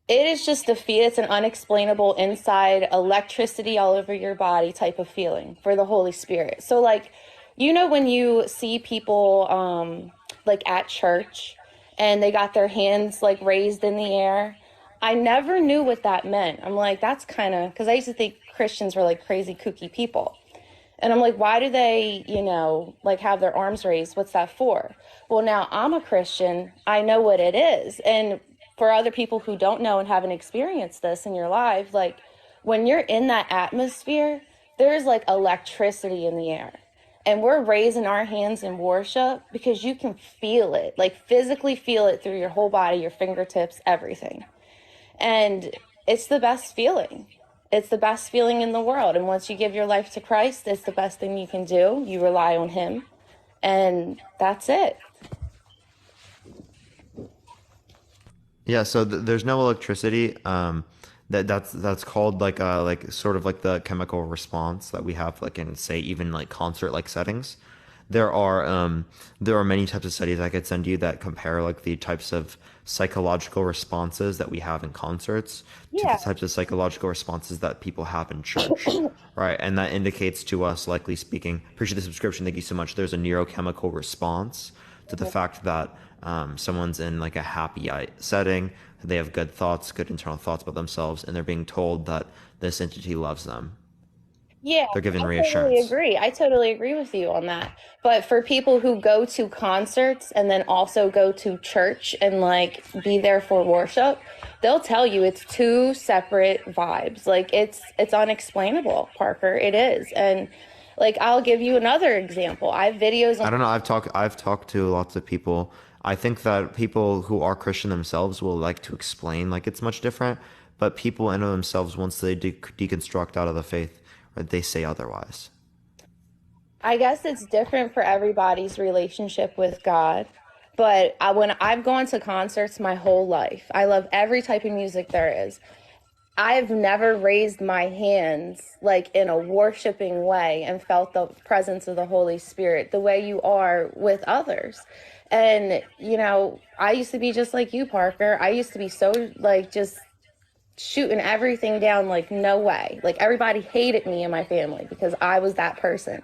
S14: it is just it's an unexplainable inside electricity all over your body type of feeling for the Holy Spirit. So like, when you see people like at church and they got their hands like raised in the air, I never knew what that meant. I'm like, that's kind of, because I used to think Christians were like crazy kooky people. And I'm like, why do they, like have their arms raised? What's that for? Well, now I'm a Christian. I know what it is. And for other people who don't know and haven't experienced this in your life, like when you're in that atmosphere, there's like electricity in the air. And we're raising our hands in worship because you can feel it, like physically feel it through your whole body, your fingertips, everything. And it's the best feeling. It's the best feeling in the world. And once you give your life to Christ, it's the best thing you can do. You rely on him. And that's it.
S2: Yeah, so there's no electricity. That's called like sort of like the chemical response that we have like in, say, even like concert like settings. There are many types of studies I could send you that compare like the types of psychological responses that we have in concerts to the types of psychological responses that people have in church, right? And that indicates to us, likely speaking, appreciate the subscription, thank you so much. There's a neurochemical response to the fact that someone's in like a happy setting, they have good thoughts, good internal thoughts about themselves, and they're being told that this entity loves them.
S14: Yeah,
S2: They're given
S14: I
S2: reassurance.
S14: totally agree with you on that. But for people who go to concerts and then also go to church and like be there for worship, they'll tell you it's two separate vibes. Like it's unexplainable, Parker. It is. And like I'll give you another example. I have videos on
S2: I don't know. I've talked to lots of people. I think that people who are Christian themselves will like to explain like it's much different, but people in themselves, once they deconstruct out of the faith, they say otherwise.
S14: I guess it's different for everybody's relationship with God. But when I've gone to concerts my whole life, I love every type of music there is. I've never raised my hands like in a worshiping way and felt the presence of the Holy Spirit the way you are with others. And, I used to be just like you, Parker. I used to be so like just shooting everything down like no way. Like everybody hated me and my family because I was that person.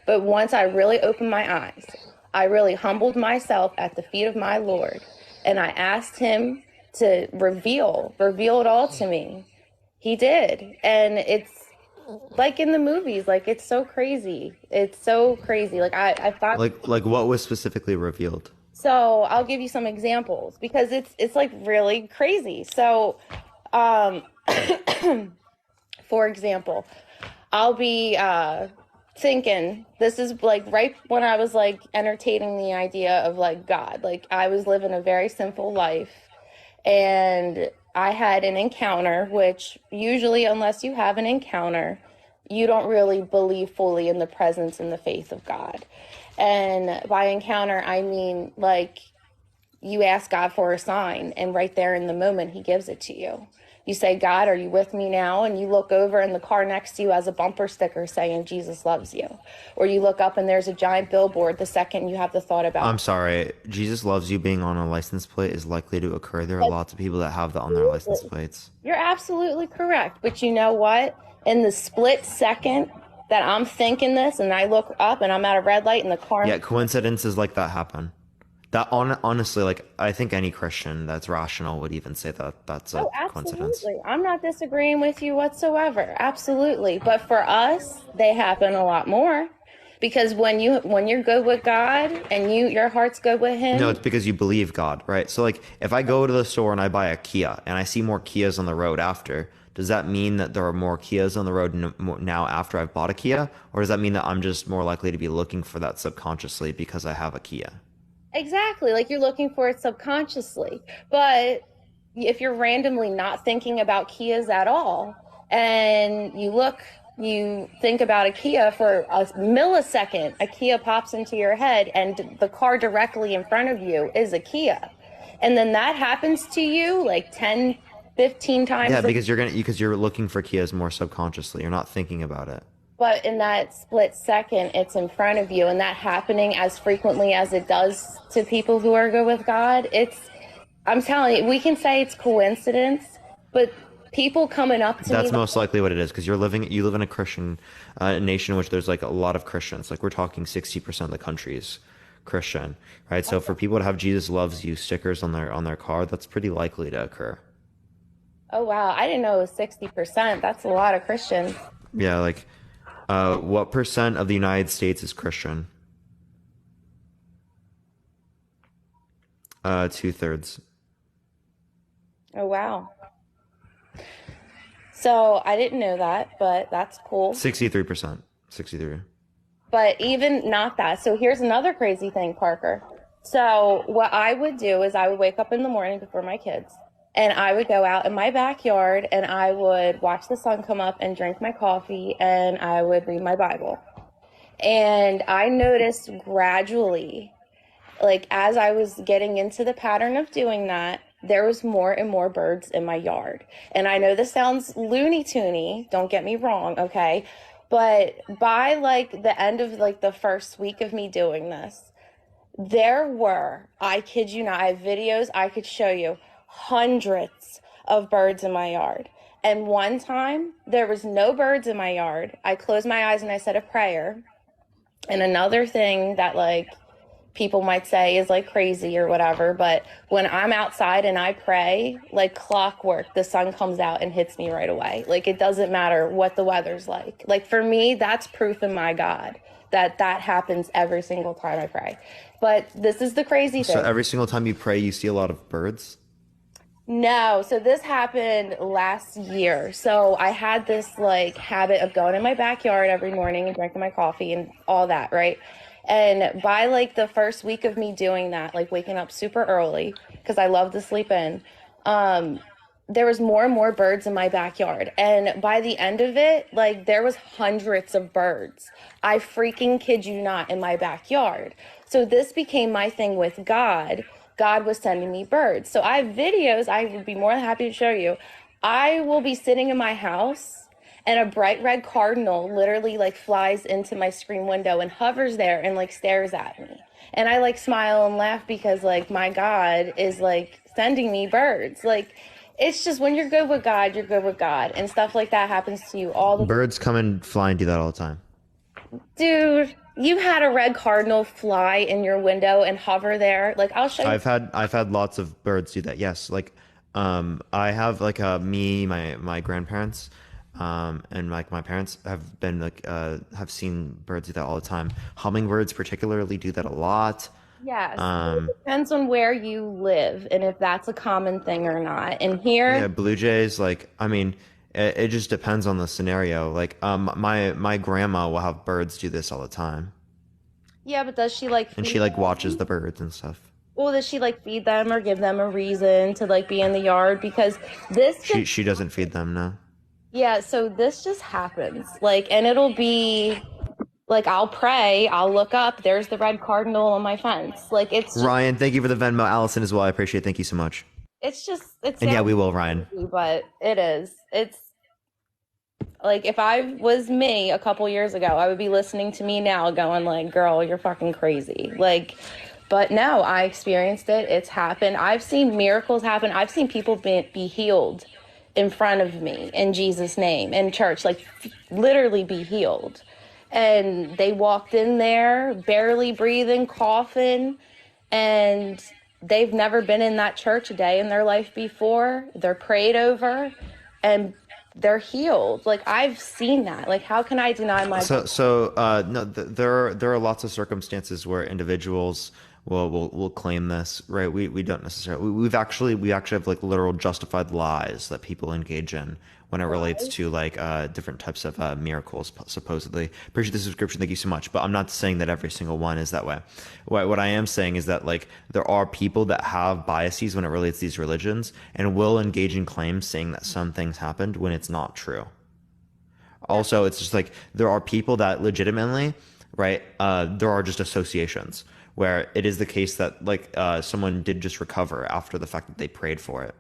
S14: But once I really opened my eyes, I really humbled myself at the feet of my Lord, and I asked him to reveal it all to me. He did. And it's like in the movies, like it's so crazy. It's so crazy. Like I thought
S2: like what was specifically revealed?
S14: So I'll give you some examples because it's like really crazy. So for example, I'll be thinking, this is like right when I was like entertaining the idea of like God. Like I was living a very simple life and I had an encounter, which usually unless you have an encounter, you don't really believe fully in the presence and the faith of God. And by encounter, I mean like you ask God for a sign and right there in the moment, he gives it to you. You say, God, are you with me now? And you look over and the car next to you has a bumper sticker saying Jesus loves you. Or you look up and there's a giant billboard the second you have the thought about
S2: I'm sorry, Jesus loves you being on a license plate is likely to occur. There are lots of people that have that on their license plates.
S14: You're absolutely correct. But you know what? In the split second that I'm thinking this and I look up and I'm at a red light in the car.
S2: Yeah, coincidences like that happen. That honestly, like I think any Christian that's rational would even say that that's a coincidence.
S14: I'm not disagreeing with you whatsoever. Absolutely. But for us, they happen a lot more. Because when you're good with God and your heart's good with him.
S2: No, it's because you believe God, right? So like if I go to the store and I buy a Kia and I see more Kias on the road after, does that mean that there are more Kias on the road now after I've bought a Kia? Or does that mean that I'm just more likely to be looking for that subconsciously because I have a Kia?
S14: Exactly. Like you're looking for it subconsciously. But if you're randomly not thinking about Kias at all and you look you think about a Kia for a millisecond, a Kia pops into your head and the car directly in front of you is a Kia. And then that happens to you like 10, 15 times.
S2: Yeah, because you're looking for Kias more subconsciously. You're not thinking about it.
S14: But in that split second, it's in front of you, and that happening as frequently as it does to people who are good with God, I'm telling you, we can say it's coincidence, but people coming up to me.
S2: That's most likely what it is, because you live in a Christian nation in which there's like a lot of Christians. Like we're talking 60% of the country is Christian, right? So for people to have Jesus loves you stickers on their car, that's pretty likely to occur.
S14: Oh wow, I didn't know it was 60%. That's a lot of Christians.
S2: Yeah, like what percent of the United States is Christian? 2/3.
S14: Oh wow. So I didn't know that, but that's cool.
S2: 63%. 63.
S14: But even not that. So here's another crazy thing, Parker. So what I would do is I would wake up in the morning before my kids, and I would go out in my backyard and I would watch the sun come up and drink my coffee, and I would read my Bible. And I noticed gradually, like as I was getting into the pattern of doing that, there was more and more birds in my yard. And I know this sounds Looney Toony, don't get me wrong, okay? But by like the end of like the first week of me doing this, there were, I kid you not, I have videos I could show you, hundreds of birds in my yard. And one time there was no birds in my yard. I closed my eyes and I said a prayer. And another thing that like people might say is like crazy or whatever, but when I'm outside and I pray, like clockwork, the sun comes out and hits me right away. Like it doesn't matter what the weather's like. Like for me, that's proof in my God that happens every single time I pray. But this is the crazy thing.
S2: So every single time you pray, you see a lot of birds?
S14: No, so this happened last year. So I had this like habit of going in my backyard every morning and drinking my coffee and all that, right? And by like the first week of me doing that, like waking up super early because I love to sleep in, there was more and more birds in my backyard. And by the end of it, like there was hundreds of birds. I freaking kid you not, in my backyard. So this became my thing with God. God was sending me birds. So I have videos I would be more than happy to show you. I will be sitting in my house and a bright red cardinal literally like flies into my screen window and hovers there and like stares at me. And I like smile and laugh because like my God is like sending me birds. Like it's just when you're good with God, you're good with God. And stuff like that happens to you all the time.
S2: Birds come and fly and do that all the time.
S14: Dude, you had a red cardinal fly in your window and hover there. Like I'll show you.
S2: I've had lots of birds do that. Yes, like I have like my grandparents and like my parents have been like have seen birds do that all the time. Hummingbirds particularly do that a lot.
S14: Yes, it depends on where you live and if that's a common thing or not. And here,
S2: yeah, blue jays. Like I mean, it just depends on the scenario. Like my grandma will have birds do this all the time.
S14: Yeah, but does she like?
S2: And she like watches the birds and stuff.
S14: Well, does she like feed them or give them a reason to like be in the yard? Because this
S2: she doesn't feed them, no.
S14: Yeah, so this just happens. Like, and it'll be like I'll pray, I'll look up, there's the red cardinal on my fence. Like it's just,
S2: Ryan, thank you for the Venmo. Allison as well. I appreciate it. Thank you so much.
S14: It's
S2: and yeah, we will, Ryan.
S14: But it is. It's like if I was me a couple years ago, I would be listening to me now going like, girl, you're fucking crazy. Like, but no, I experienced it. It's happened. I've seen miracles happen. I've seen people be healed in front of me in Jesus' name in church, like literally be healed. And they walked in there barely breathing, coughing, and they've never been in that church a day in their life before. They're prayed over and they're healed. Like I've seen that. Like how can I deny my
S2: no, there are lots of circumstances where individuals will claim this, right? We don't necessarily we actually have like literal justified lies that people engage in when it relates to like different types of miracles supposedly. Appreciate the subscription, thank you so much. But I'm not saying that every single one is that way. What I am saying is that like there are people that have biases when it relates to these religions and will engage in claims saying that some things happened when it's not true. Also, it's just like there are people that legitimately, right? There are just associations where it is the case that like someone did just recover after the fact that they prayed for it.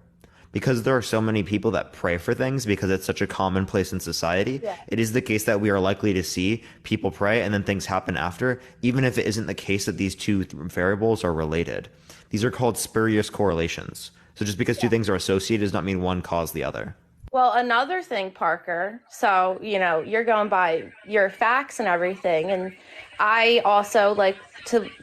S2: Because there are so many people that pray for things because it's such a commonplace in society, it is the case that we are likely to see people pray and then things happen after, even if it isn't the case that these two variables are related. These are called spurious correlations. So just because two things are associated does not mean one caused the other.
S14: Well, another thing, Parker, so, you're going by your facts and everything, and I also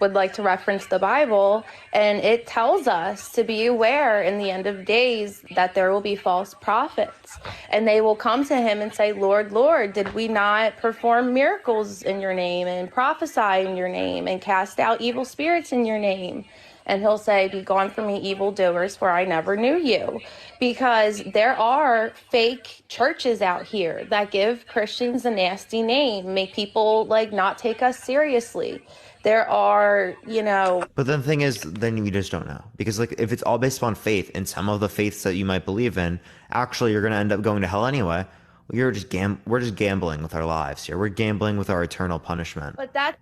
S14: would like to reference the Bible, and it tells us to be aware in the end of days that there will be false prophets, and they will come to him and say, Lord, Lord, did we not perform miracles in your name and prophesy in your name and cast out evil spirits in your name? And he'll say, be gone from me, evildoers, for I never knew you. Because there are fake churches out here that give Christians a nasty name, make people not take us seriously. There are,
S2: But the thing is, then you just don't know. Because if it's all based on faith and some of the faiths that you might believe in, actually you're going to end up going to hell anyway. We're just gambling with our lives here. We're gambling with our eternal punishment.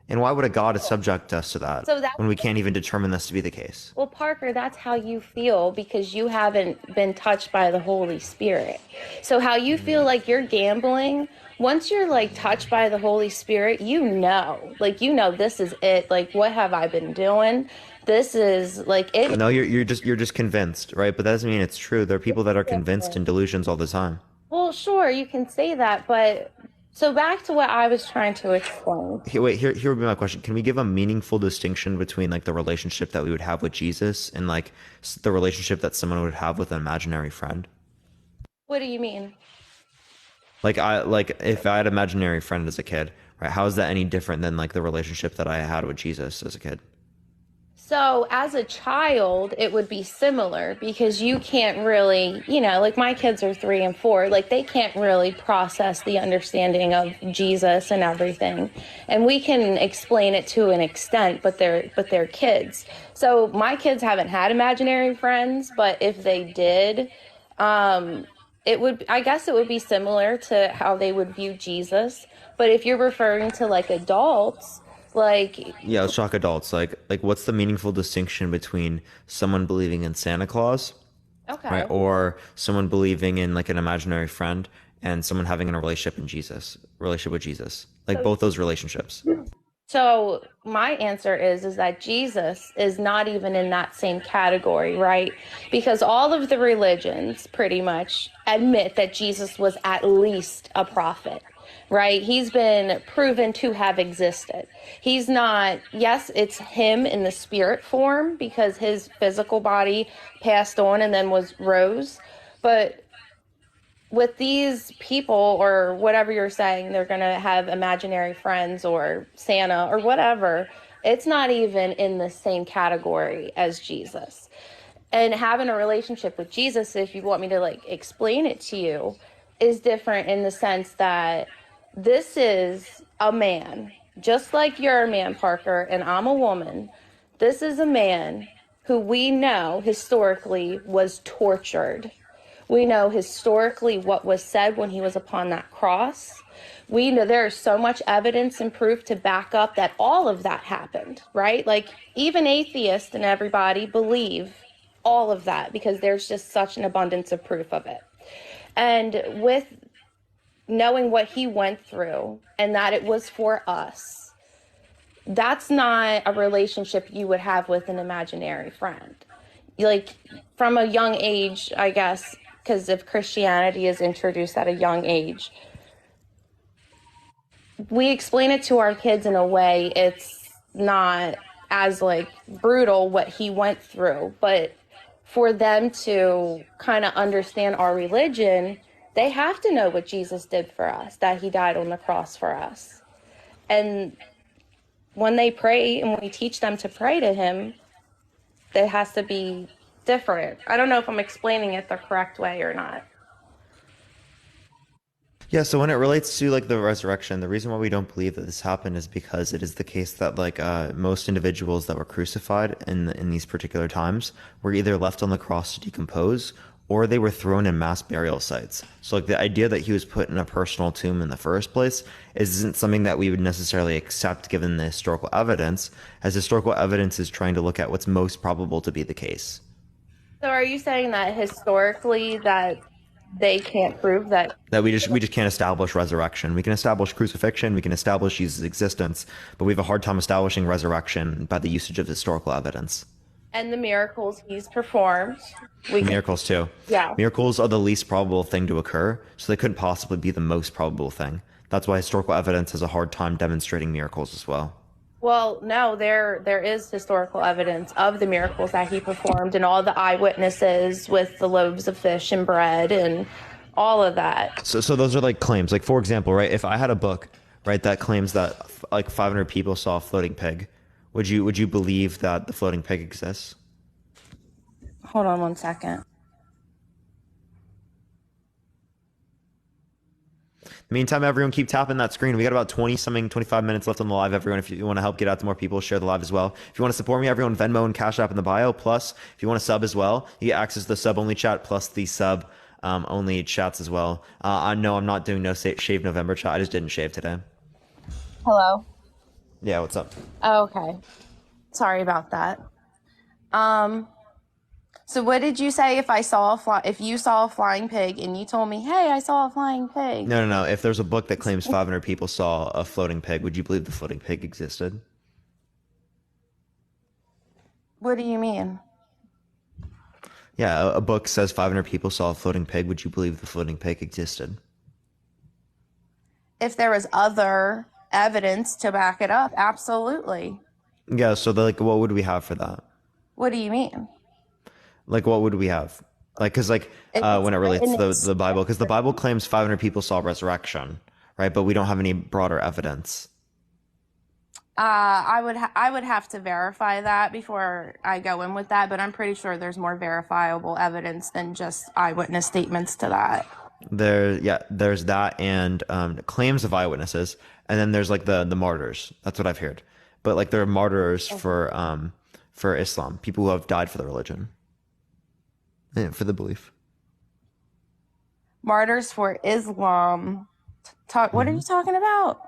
S2: And why would a God subject us to that, when we can't even determine this to be the case?
S14: Well, Parker, that's how you feel because you haven't been touched by the Holy Spirit. So how you feel like you're gambling, once you're touched by the Holy Spirit, this is it. What have I been doing? This is it.
S2: No, you're just convinced, right? But that doesn't mean it's true. There are people that are convinced in delusions all the time.
S14: Well, sure, you can say that, but so back to what I was trying to explain.
S2: Here would be my question. Can we give a meaningful distinction between the relationship that we would have with Jesus and the relationship that someone would have with an imaginary friend?
S14: What do you mean?
S2: If I had an imaginary friend as a kid, right? How is that any different than the relationship that I had with Jesus as a kid?
S14: So as a child, it would be similar because you can't really, my kids are 3 and 4, they can't really process the understanding of Jesus and everything. And we can explain it to an extent, but they're kids. So my kids haven't had imaginary friends, but if they did, I guess it would be similar to how they would view Jesus. But if you're referring to adults,
S2: yeah, let's talk adults. What's the meaningful distinction between someone believing in Santa Claus, right, or someone believing in an imaginary friend, and someone having a relationship with Jesus? Both those relationships.
S14: So my answer is that Jesus is not even in that same category, right? Because all of the religions pretty much admit that Jesus was at least a prophet. Right? He's been proven to have existed. He's not, yes, it's him in the spirit form because his physical body passed on and then rose. But with these people or whatever you're saying, they're going to have imaginary friends or Santa or whatever. It's not even in the same category as Jesus. And having a relationship with Jesus, if you want me to explain it to you, is different in the sense that this is a man, just like you're a man, Parker, and I'm a woman. This is a man who we know historically was tortured. We know historically what was said when he was upon that cross. We know there is so much evidence and proof to back up that all of that happened, right? Even atheists and everybody believe all of that because there's just such an abundance of proof of it. And with knowing what he went through and that it was for us, that's not a relationship you would have with an imaginary friend. From a young age, I guess, because if Christianity is introduced at a young age, we explain it to our kids in a way it's not as brutal what he went through, but for them to kind of understand our religion, they have to know what Jesus did for us, that he died on the cross for us. And when they pray and when we teach them to pray to him, it has to be different. I don't know if I'm explaining it the correct way or not.
S2: Yeah, so when it relates to the resurrection, the reason why we don't believe that this happened is because it is the case that most individuals that were crucified in these particular times were either left on the cross to decompose or they were thrown in mass burial sites. So like the idea that he was put in a personal tomb in the first place isn't something that we would necessarily accept given the historical evidence, as historical evidence is trying to look at what's most probable to be the case.
S14: So are you saying that historically that they can't prove that?
S2: That we just can't establish resurrection. We can establish crucifixion, we can establish Jesus' existence, but we have a hard time establishing resurrection by the usage of historical evidence.
S14: And the miracles he's performed.
S2: Miracles too.
S14: Yeah.
S2: Miracles are the least probable thing to occur, so they couldn't possibly be the most probable thing. That's why historical evidence has a hard time demonstrating miracles as well.
S14: Well, no, there is historical evidence of the miracles that he performed and all the eyewitnesses with the loaves of fish and bread and all of that.
S2: So those are like claims. Like for example, right, if I had a book, right, that claims that like 500 people saw a floating pig, would you believe that the floating pig exists?
S14: Hold on one second.
S2: Meantime, everyone keep tapping that screen. We got about 25 minutes left on the live, everyone. If you want to help get out to more people, share the live as well. If you want to support me, everyone, Venmo and Cash App in the bio. Plus, if you want to sub as well, you get access to the sub-only chat plus the sub-only chats as well. I know I'm not doing no Shave November chat. I just didn't shave today.
S14: Hello?
S2: Yeah, what's up?
S14: Oh, okay. Sorry about that. So what did you say if you saw a flying pig and you told me, hey, I saw a flying pig?
S2: No. If there's a book that claims 500 people saw a floating pig, would you believe the floating pig existed?
S14: What do you mean?
S2: Yeah, a book says 500 people saw a floating pig. Would you believe the floating pig existed?
S14: If there was other evidence to back it up, absolutely.
S2: Yeah, so what would we have for that?
S14: What do you mean?
S2: Like, what would we have? Like, because when it relates to the Bible, because the Bible claims 500 people saw resurrection, right? But we don't have any broader evidence.
S14: I would have to verify that before I go in with that, but I'm pretty sure there's more verifiable evidence than just eyewitness statements to that.
S2: There's that and claims of eyewitnesses, and then there's like the martyrs. That's what I've heard. But like there are martyrs for Islam, people who have died for the religion. Yeah, for the belief.
S14: Martyrs for Islam. What are you talking about?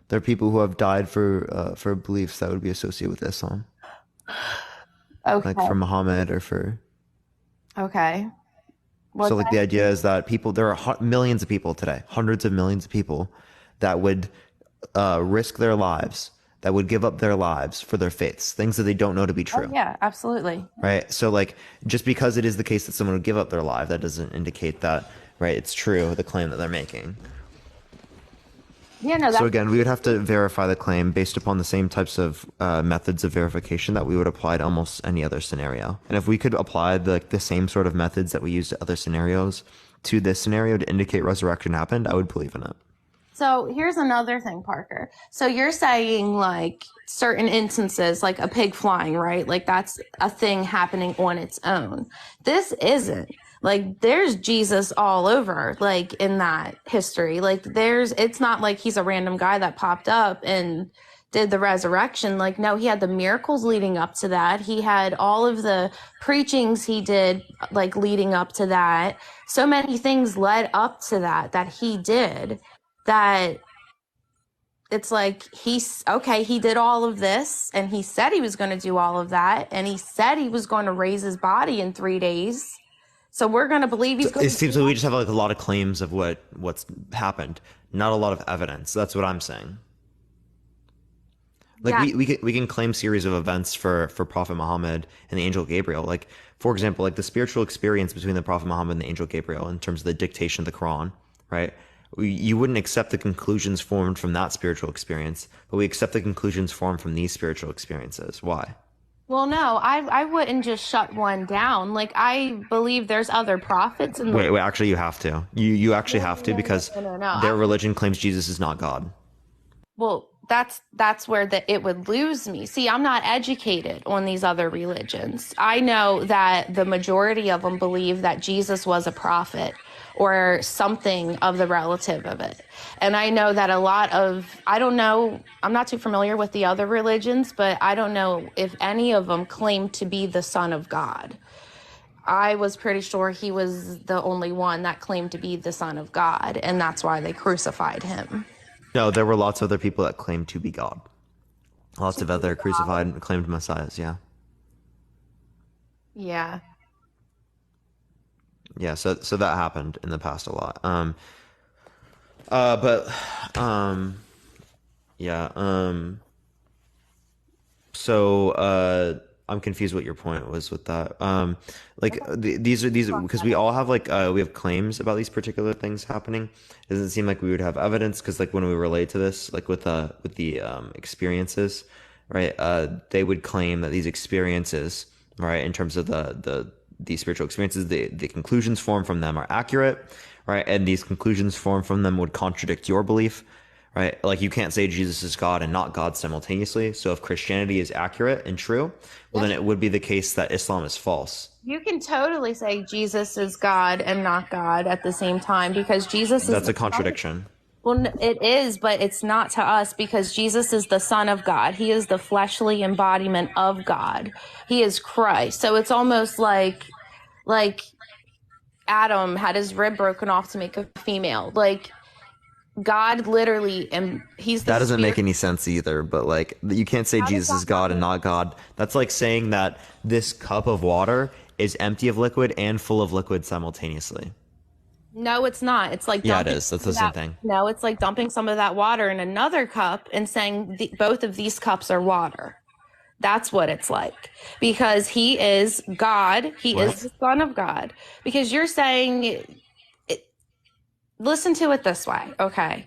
S2: There are people who have died for beliefs that would be associated with Islam.
S14: Okay.
S2: Like for Muhammad or for.
S14: Okay.
S2: So like the idea is that there are millions of people today, hundreds of millions of people that would risk their lives, that would give up their lives for their faiths, things that they don't know to be true.
S14: Oh, yeah, absolutely.
S2: Right. So like, just because it is the case that someone would give up their life, that doesn't indicate that, right, it's true, the claim that they're making.
S14: Yeah, no.
S2: So again, we would have to verify the claim based upon the same types of methods of verification that we would apply to almost any other scenario. And if we could apply the same sort of methods that we use to other scenarios to this scenario to indicate resurrection happened, I would believe in it.
S14: So here's another thing, Parker. So you're saying like certain instances, like a pig flying, right? Like that's a thing happening on its own. This isn't. Like there's Jesus all over, like in that history. Like it's not like he's a random guy that popped up and did the resurrection. Like, no, he had the miracles leading up to that. He had all of the preachings he did, like leading up to that. So many things led up to that he did. That it's like he did all of this and he said he was going to do all of that and he said he was going to raise his body in 3 days. So we're going to believe he's going to.
S2: It seems like we just have like a lot of claims of what's happened, not a lot of evidence. That's what I'm saying. Like
S14: Yeah.
S2: we can claim series of events for Prophet Muhammad and the angel Gabriel. Like for example, like the spiritual experience between the Prophet Muhammad and the angel Gabriel in terms of the dictation of the Quran, right? You wouldn't accept the conclusions formed from that spiritual experience, but we accept the conclusions formed from these spiritual experiences. Why?
S14: Well, no, I wouldn't just shut one down. Like I believe there's other prophets.
S2: Wait, actually you have to. You actually have to because
S14: No.
S2: their religion claims Jesus is not God.
S14: Well, that's where it would lose me. See, I'm not educated on these other religions. I know that the majority of them believe that Jesus was a prophet or something of the relative of it. And I know that I don't know, I'm not too familiar with the other religions, but I don't know if any of them claim to be the Son of God. I was pretty sure he was the only one that claimed to be the Son of God, and that's why they crucified him.
S2: No, there were lots of other people that claimed to be God. Lots of other crucified and claimed messiahs, yeah.
S14: Yeah.
S2: Yeah, so that happened in the past a lot. So I'm confused what your point was with that. These because we all have we have claims about these particular things happening. It doesn't seem like we would have evidence because when we relate to this, with the experiences, right? They would claim that these experiences, right, in terms of the spiritual experiences, the conclusions formed from them are accurate, right? And these conclusions formed from them would contradict your belief, right? Like you can't say Jesus is God and not God simultaneously. So if Christianity is accurate and true, well, then it would be the case that Islam is false.
S14: You can totally say Jesus is God and not God at the same time because Jesus is...
S2: That's a contradiction.
S14: Well, it is, but it's not to us because Jesus is the Son of God. He is the fleshly embodiment of God. He is Christ. So it's almost like Adam had his rib broken off to make a female. Like God literally, and he's the
S2: that doesn't make any sense either. But you can't say Jesus is God and not God. That's like saying that this cup of water is empty of liquid and full of liquid simultaneously.
S14: No, it's not. It's like
S2: it is. That's the same thing.
S14: No, it's like dumping some of that water in another cup and saying both of these cups are water. That's what it's like. Because he is God. He is the Son of God. Because you're saying, listen to it this way, okay?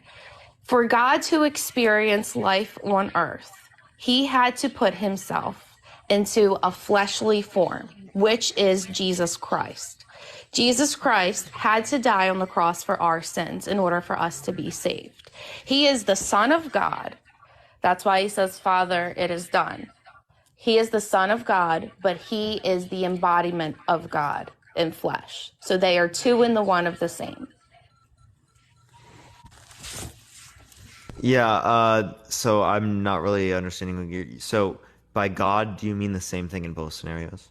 S14: For God to experience life on earth, he had to put himself into a fleshly form, which is Jesus Christ. Jesus Christ had to die on the cross for our sins in order for us to be saved. He is the Son of God. That's why he says, Father, it is done. He is the Son of God, but he is the embodiment of God in flesh. So they are two in the one of the same.
S2: Yeah, so I'm not really understanding. So by God, do you mean the same thing in both scenarios?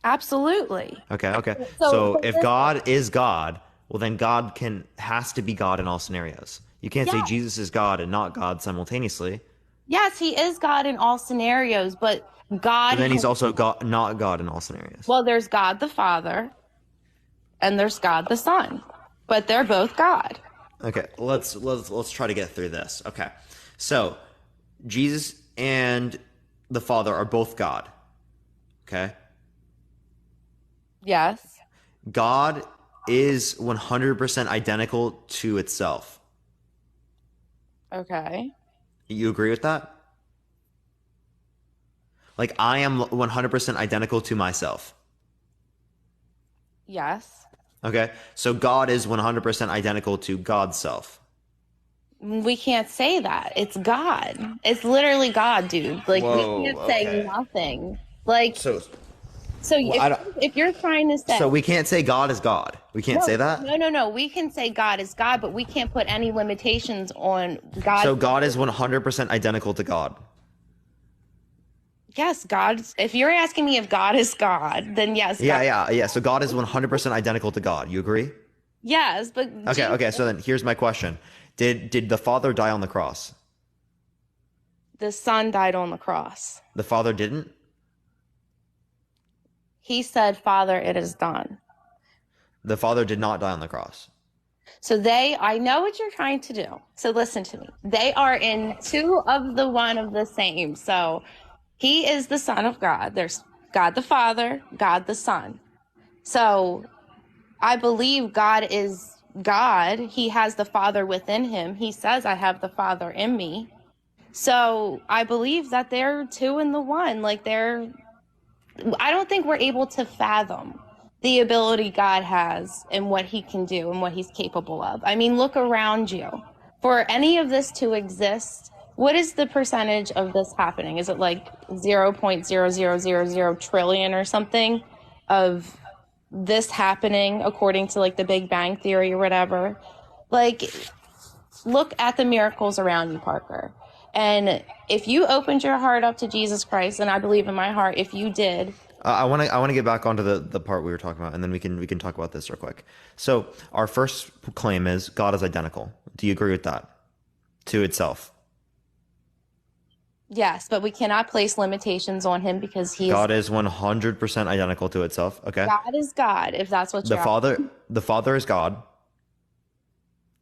S14: Absolutely.
S2: Okay. So if God is God, well then God has to be God in all scenarios. You can't say Jesus is God and not God simultaneously.
S14: Yes, he is God in all scenarios, but God...
S2: But then he's also not God in all scenarios.
S14: Well, there's God the Father and there's God the Son, but they're both God.
S2: Okay, let's try to get through this. Okay, so Jesus and the Father are both God. Okay.
S14: Yes.
S2: God is 100% identical to itself.
S14: Okay.
S2: You agree with that? Like I am 100% identical to myself.
S14: Yes.
S2: Okay. So God is 100% identical to God's self.
S14: We can't say that. It's God. It's literally God, dude. Like we can't say nothing. Like So if you're trying to say...
S2: So we can't say God is God. We can't say that?
S14: No. We can say God is God, but we can't put any limitations on God.
S2: So God is 100% identical to God.
S14: Yes, God. If you're asking me if God is God, then yes.
S2: Yeah. So God is 100% identical to God. You agree?
S14: Yes, but...
S2: Okay. So then here's my question. Did the Father die on the cross?
S14: The Son died on the cross.
S2: The Father didn't?
S14: He said, Father, it is done.
S2: The Father did not die on the cross.
S14: So I know what you're trying to do. So listen to me. They are in two of the one of the same. So he is the Son of God. There's God the Father, God the Son. So I believe God is God. He has the Father within him. He says, I have the Father in me. So I believe that they're two in the one. I don't think we're able to fathom the ability God has and what he can do and what he's capable of. I mean, look around you. For any of this to exist, what is the percentage of this happening? Is it like 0.0000 trillion or something of this happening according to like the Big Bang Theory or whatever? Like, look at the miracles around you, Parker. And if you opened your heart up to Jesus Christ, and I believe in my heart, if you did,
S2: I want to get back onto the part we were talking about, and then we can talk about this real quick. So our first claim is God is identical. Do you agree with that? To itself.
S14: Yes, but we cannot place limitations on him because
S2: God is 100% identical to itself. Okay.
S14: God is God, if that's what
S2: The
S14: you're
S2: Father is God.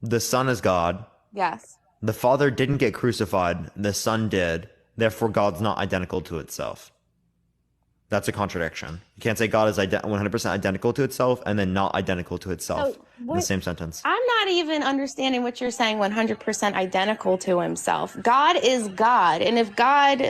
S2: The Son is God.
S14: Yes.
S2: The Father didn't get crucified. The Son did. Therefore, God's not identical to itself. That's a contradiction. You can't say God is 100% identical to itself and then not identical to itself in the same sentence.
S14: I'm not even understanding what you're saying 100% identical to himself. God is God. And if God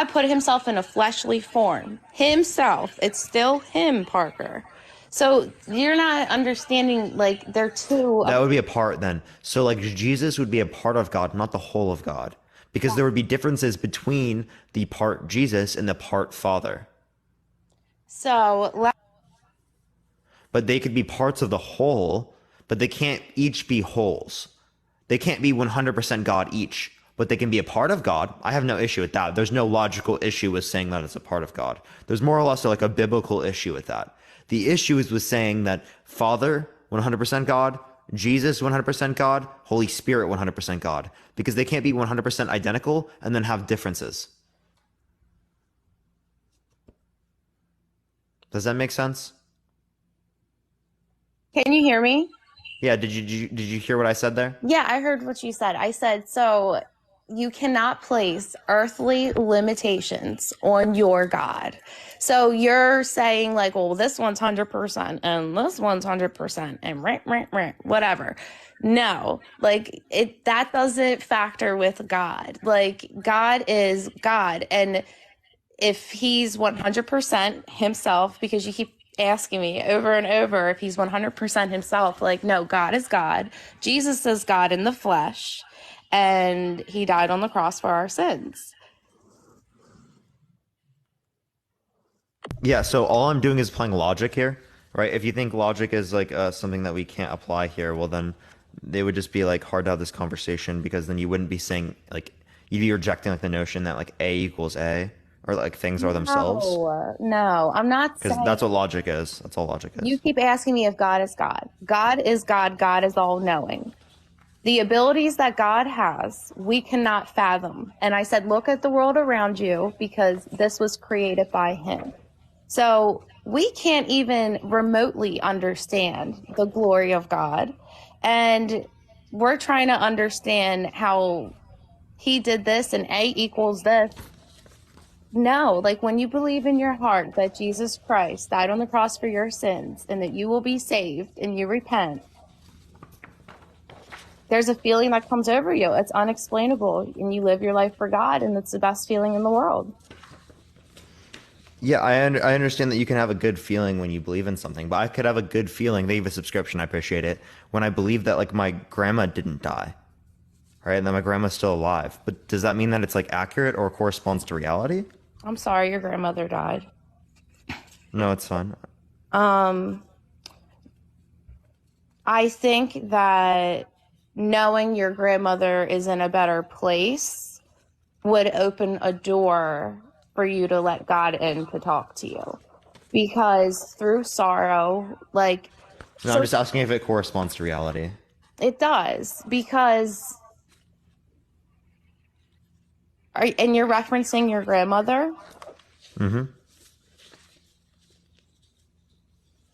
S14: put himself in a fleshly form, himself, it's still him, Parker. So you're not understanding, like, they're two.
S2: That would be a part then. So like Jesus would be a part of God, not the whole of God. Because there would be differences between the part Jesus and the part Father.
S14: So,
S2: but they could be parts of the whole, but they can't each be wholes. They can't be 100% God each, but they can be a part of God. I have no issue with that. There's no logical issue with saying that it's a part of God. There's more or less like a biblical issue with that. The issue is with saying that Father, 100% God, Jesus 100% God, Holy Spirit 100% God, because they can't be 100% identical and then have differences. Does that make sense?
S14: Can you hear me?
S2: Yeah, did you hear what I said there?
S14: Yeah, I heard what you said. I said, so you cannot place earthly limitations on your God. So you're saying like, well, this one's 100% and this one's 100% and whatever. No, like that doesn't factor with God. Like God is God. And if he's 100% himself, because you keep asking me over and over if he's 100% himself, like, no, God is God. Jesus is God in the flesh. And he died on the cross for our sins.
S2: Yeah, so all I'm doing is playing logic here, right? If you think logic is like something that we can't apply here, well then they would just be like hard to have this conversation, because then you wouldn't be saying like, you'd be rejecting like the notion that like A equals A, or like things are themselves.
S14: No, I'm not saying.
S2: Because that's what logic is. That's all logic is.
S14: You keep asking me if God is God. God is God. God is all knowing. The abilities that God has, we cannot fathom. And I said, look at the world around you, because this was created by him. So we can't even remotely understand the glory of God. And we're trying to understand how he did this and A equals this. No, like when you believe in your heart that Jesus Christ died on the cross for your sins and that you will be saved and you repent, there's a feeling that comes over you. It's unexplainable, and you live your life for God, and it's the best feeling in the world.
S2: Yeah, I understand that you can have a good feeling when you believe in something, but I could have a good feeling. They have a subscription, I appreciate it, when I believe that like my grandma didn't die, right? And that my grandma's still alive. But does that mean that it's like accurate or corresponds to reality?
S14: I'm sorry your grandmother died.
S2: No, it's fine.
S14: I think that knowing your grandmother is in a better place would open a door for you to let God in to talk to you. Because through sorrow, like...
S2: No, I'm just asking if it corresponds to reality.
S14: It does, because... And you're referencing your grandmother?
S2: Mm-hmm.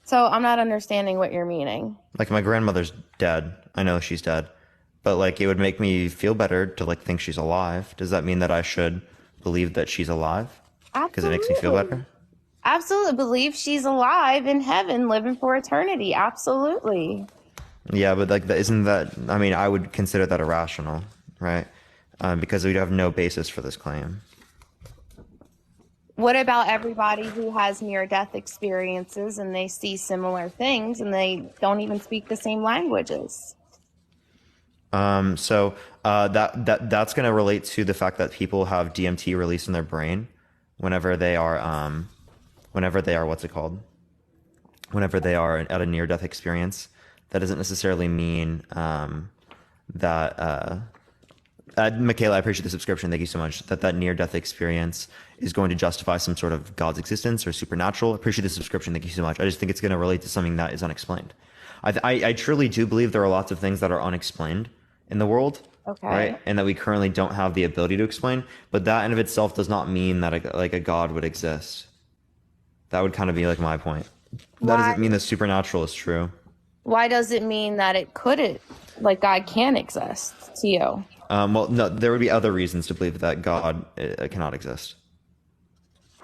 S14: So I'm not understanding what you're meaning.
S2: Like my grandmother's dead. I know she's dead. But like it would make me feel better to like think she's alive. Does that mean that I should believe that she's alive? Because it makes me feel better?
S14: Absolutely. Believe she's alive in heaven, living for eternity. Absolutely.
S2: Yeah, but like isn't that, I mean, I would consider that irrational, right? Because we'd have no basis for this claim.
S14: What about everybody who has near-death experiences and they see similar things and they don't even speak the same languages?
S2: So that's going to relate to the fact that people have DMT released in their brain whenever they are what's it called? Whenever they are at a near-death experience. That doesn't necessarily mean that Michaela, I appreciate the subscription. Thank you so much. That near-death experience is going to justify some sort of God's existence or supernatural. I appreciate the subscription. Thank you so much. I just think it's going to relate to something that is unexplained. I truly do believe there are lots of things that are unexplained in the world,
S14: Okay.
S2: right? And that we currently don't have the ability to explain. But that in of itself does not mean that a God would exist. That would kind of be like my point. That doesn't mean the supernatural is true.
S14: Why does it mean that it couldn't, like God can exist to you?
S2: Well, no, there would be other reasons to believe that God cannot exist.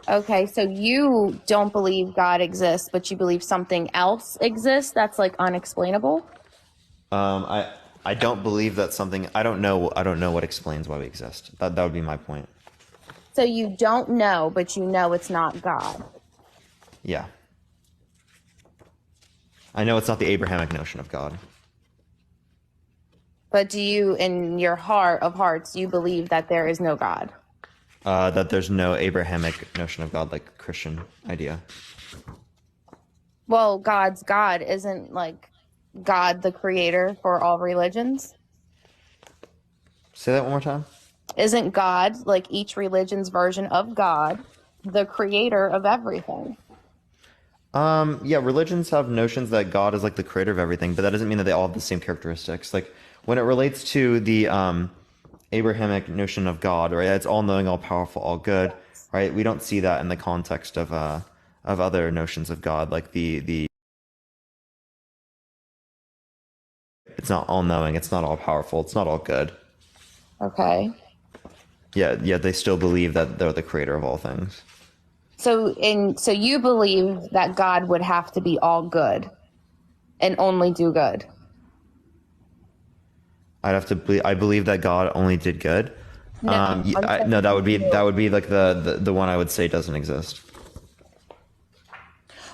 S14: Okay, so you don't believe God exists, but you believe something else exists that's like unexplainable?
S2: I don't believe that something. I don't know what explains why we exist. That would be my point.
S14: So you don't know, but you know it's not God.
S2: Yeah. I know it's not the Abrahamic notion of God.
S14: But do you, in your heart of hearts, you believe that there is no God?
S2: That there's no Abrahamic notion of God like Christian idea.
S14: Well, God's God isn't like God the creator for all religions?
S2: Say that one more time.
S14: Isn't God, like each religion's version of God, the creator of everything?
S2: Yeah, religions have notions that God is like the creator of everything, but that doesn't mean that they all have the same characteristics. Like when it relates to the Abrahamic notion of God, right? It's all knowing, all powerful, all good, right? We don't see that in the context of other notions of God, like the it's not all knowing, it's not all powerful, it's not all good.
S14: Okay.
S2: Yeah, they still believe that they're the creator of all things.
S14: So you believe that God would have to be all good and only do good?
S2: I believe that God only did good.
S14: No,
S2: No, that would be like the one I would say doesn't exist.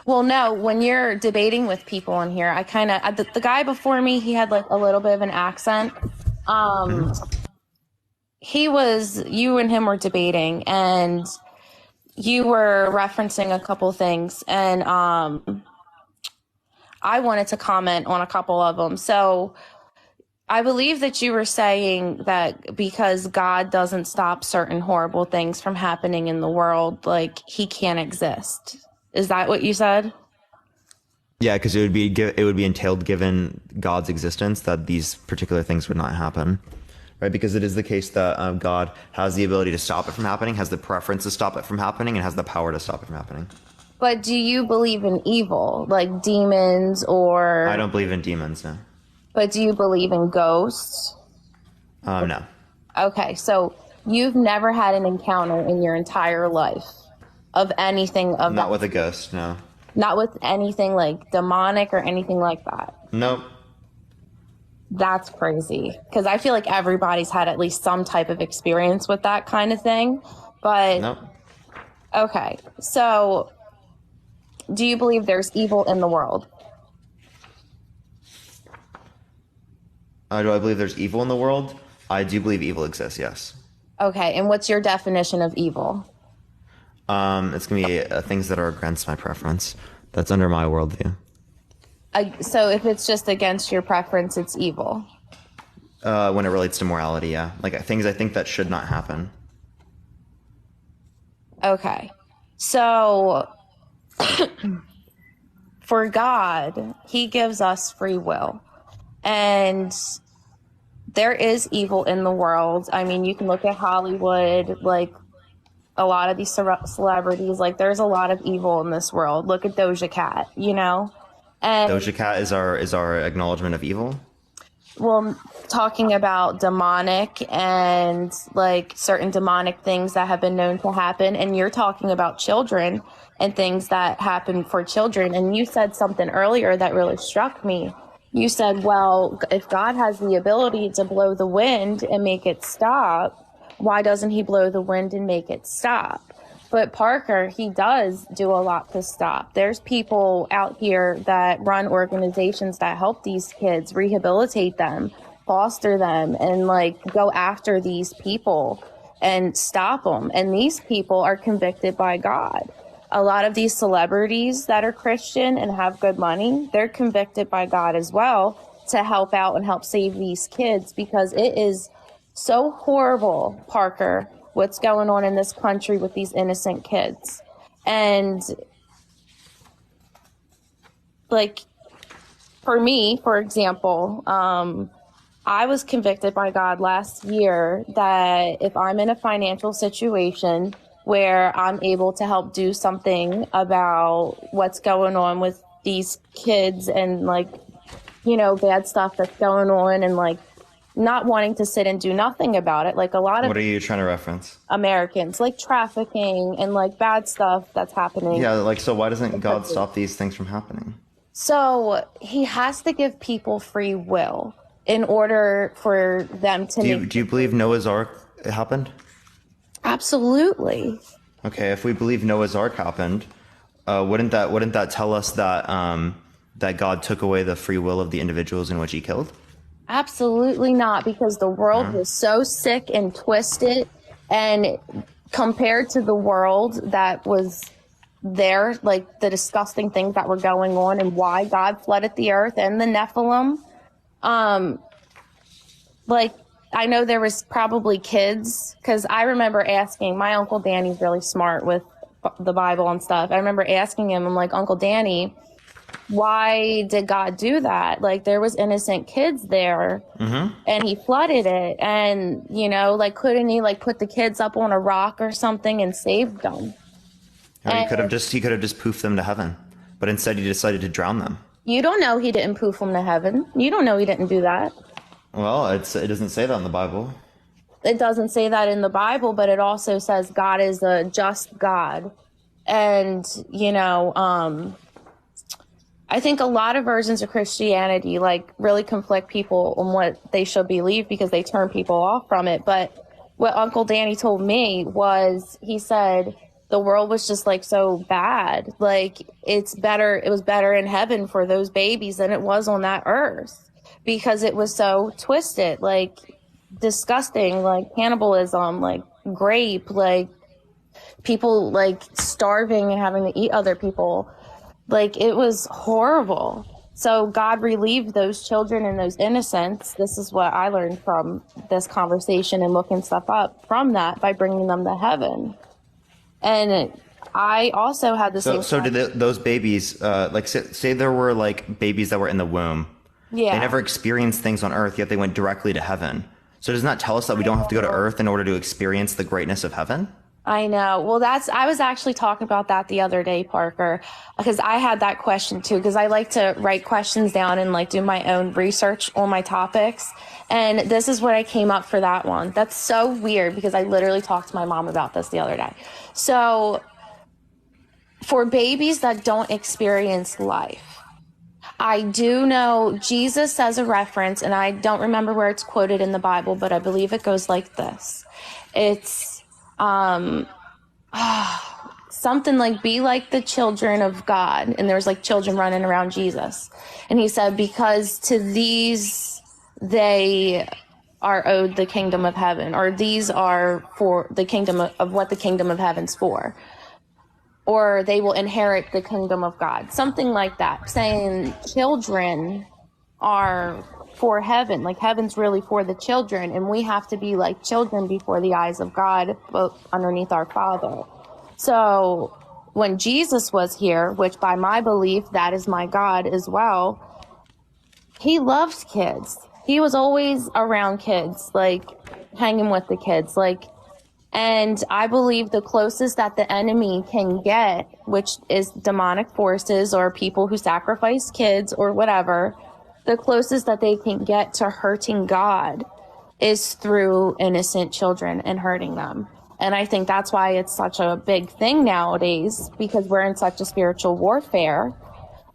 S14: Well, no, when you're debating with people in here, the guy before me, he had like a little bit of an accent. You and him were debating and you were referencing a couple things and I wanted to comment on a couple of them. So I believe that you were saying that because God doesn't stop certain horrible things from happening in the world, like he can't exist. Is that what you said?
S2: Yeah, because it would be entailed given God's existence that these particular things would not happen, right? Because it is the case that God has the ability to stop it from happening, has the preference to stop it from happening, and has the power to stop it from happening.
S14: But do you believe in evil, like demons or?
S2: I don't believe in demons, no.
S14: But do you believe in ghosts?
S2: No.
S14: Okay, so you've never had an encounter in your entire life of anything of
S2: Not with a ghost, no.
S14: Not with anything like demonic or anything like that?
S2: Nope.
S14: That's crazy. Because I feel like everybody's had at least some type of experience with that kind of thing. But
S2: nope.
S14: Okay, so do you believe there's evil in the world?
S2: Do I believe there's evil in the world? I do believe evil exists, yes.
S14: Okay, and what's your definition of evil?
S2: It's going to be things that are against my preference. That's under my worldview.
S14: So if it's just against your preference, it's evil?
S2: When it relates to morality, yeah. Like things I think that should not happen.
S14: Okay. So for God, he gives us free will. And there is evil in the world. I mean, you can look at Hollywood, like a lot of these celebrities, like there's a lot of evil in this world. Look at Doja Cat, you know? And
S2: Doja Cat is our acknowledgement of evil?
S14: Well, talking about demonic and like certain demonic things that have been known to happen. And you're talking about children and things that happen for children. And you said something earlier that really struck me. You said, well, if God has the ability to blow the wind and make it stop, why doesn't he blow the wind and make it stop? But Parker, he does do a lot to stop. There's people out here that run organizations that help these kids, rehabilitate them, foster them, and like go after these people and stop them. And these people are convicted by God. A lot of these celebrities that are Christian and have good money, they're convicted by God as well to help out and help save these kids, because it is so horrible, Parker, what's going on in this country with these innocent kids. And like, for me, for example, I was convicted by God last year that if I'm in a financial situation where I'm able to help do something about what's going on with these kids and like, you know, bad stuff that's going on and like not wanting to sit and do nothing about it. Like a lot of
S2: What are you trying to reference?
S14: Americans, like trafficking and like bad stuff that's happening.
S2: Yeah, like, so why doesn't God stop these things from happening?
S14: So he has to give people free will in order for them to
S2: Do you believe Noah's Ark happened?
S14: Absolutely.
S2: Okay, if we believe Noah's Ark happened, wouldn't that tell us that that God took away the free will of the individuals in which he killed?
S14: Absolutely not, because the world was so sick and twisted, and compared to the world that was there, like the disgusting things that were going on and why God flooded the earth and the Nephilim, like I know there was probably kids, because I remember asking, my Uncle Danny's really smart with the Bible and stuff. I remember asking him, I'm like, Uncle Danny, why did God do that? Like there was innocent kids there and he flooded it. And, you know, like couldn't he like put the kids up on a rock or something and save them?
S2: Or he could have just poofed them to heaven, but instead he decided to drown them.
S14: You don't know he didn't poof them to heaven. You don't know he didn't do that.
S2: Well, it doesn't say that in the Bible.
S14: It doesn't say that in the Bible, but it also says God is a just God. And, you know, I think a lot of versions of Christianity like really conflict people on what they should believe because they turn people off from it. But what Uncle Danny told me was, he said the world was just like so bad. Like it was better in heaven for those babies than it was on that earth because it was so twisted, like disgusting, like cannibalism, like rape, like people like starving and having to eat other people. Like it was horrible. So God relieved those children and those innocents. This is what I learned from this conversation and looking stuff up from that by bringing them to heaven. And I also had the same.
S2: So did those babies, like say there were like babies that were in the womb.
S14: Yeah.
S2: They never experienced things on earth, yet they went directly to heaven. So does that tell us that we don't have to go to earth in order to experience the greatness of heaven?
S14: I know. Well, I was actually talking about that the other day, Parker, because I had that question too, because I like to write questions down and like do my own research on my topics. And this is what I came up for that one. That's so weird because I literally talked to my mom about this the other day. So for babies that don't experience life, I do know Jesus says a reference, and I don't remember where it's quoted in the Bible, but I believe it goes like this. It's something like, be like the children of God. And there's like children running around Jesus. And he said, because to these, they are owed the kingdom of heaven, or these are for the kingdom of what the kingdom of heaven's for, or they will inherit the kingdom of God. Something like that, saying children are for heaven, like heaven's really for the children, and we have to be like children before the eyes of God, but underneath our Father. So when Jesus was here, which by my belief, that is my God as well, he loves kids. He was always around kids, like hanging with the kids, like, and I believe the closest that the enemy can get, which is demonic forces or people who sacrifice kids or whatever, the closest that they can get to hurting God is through innocent children and hurting them. And I think that's why it's such a big thing nowadays, because we're in such a spiritual warfare.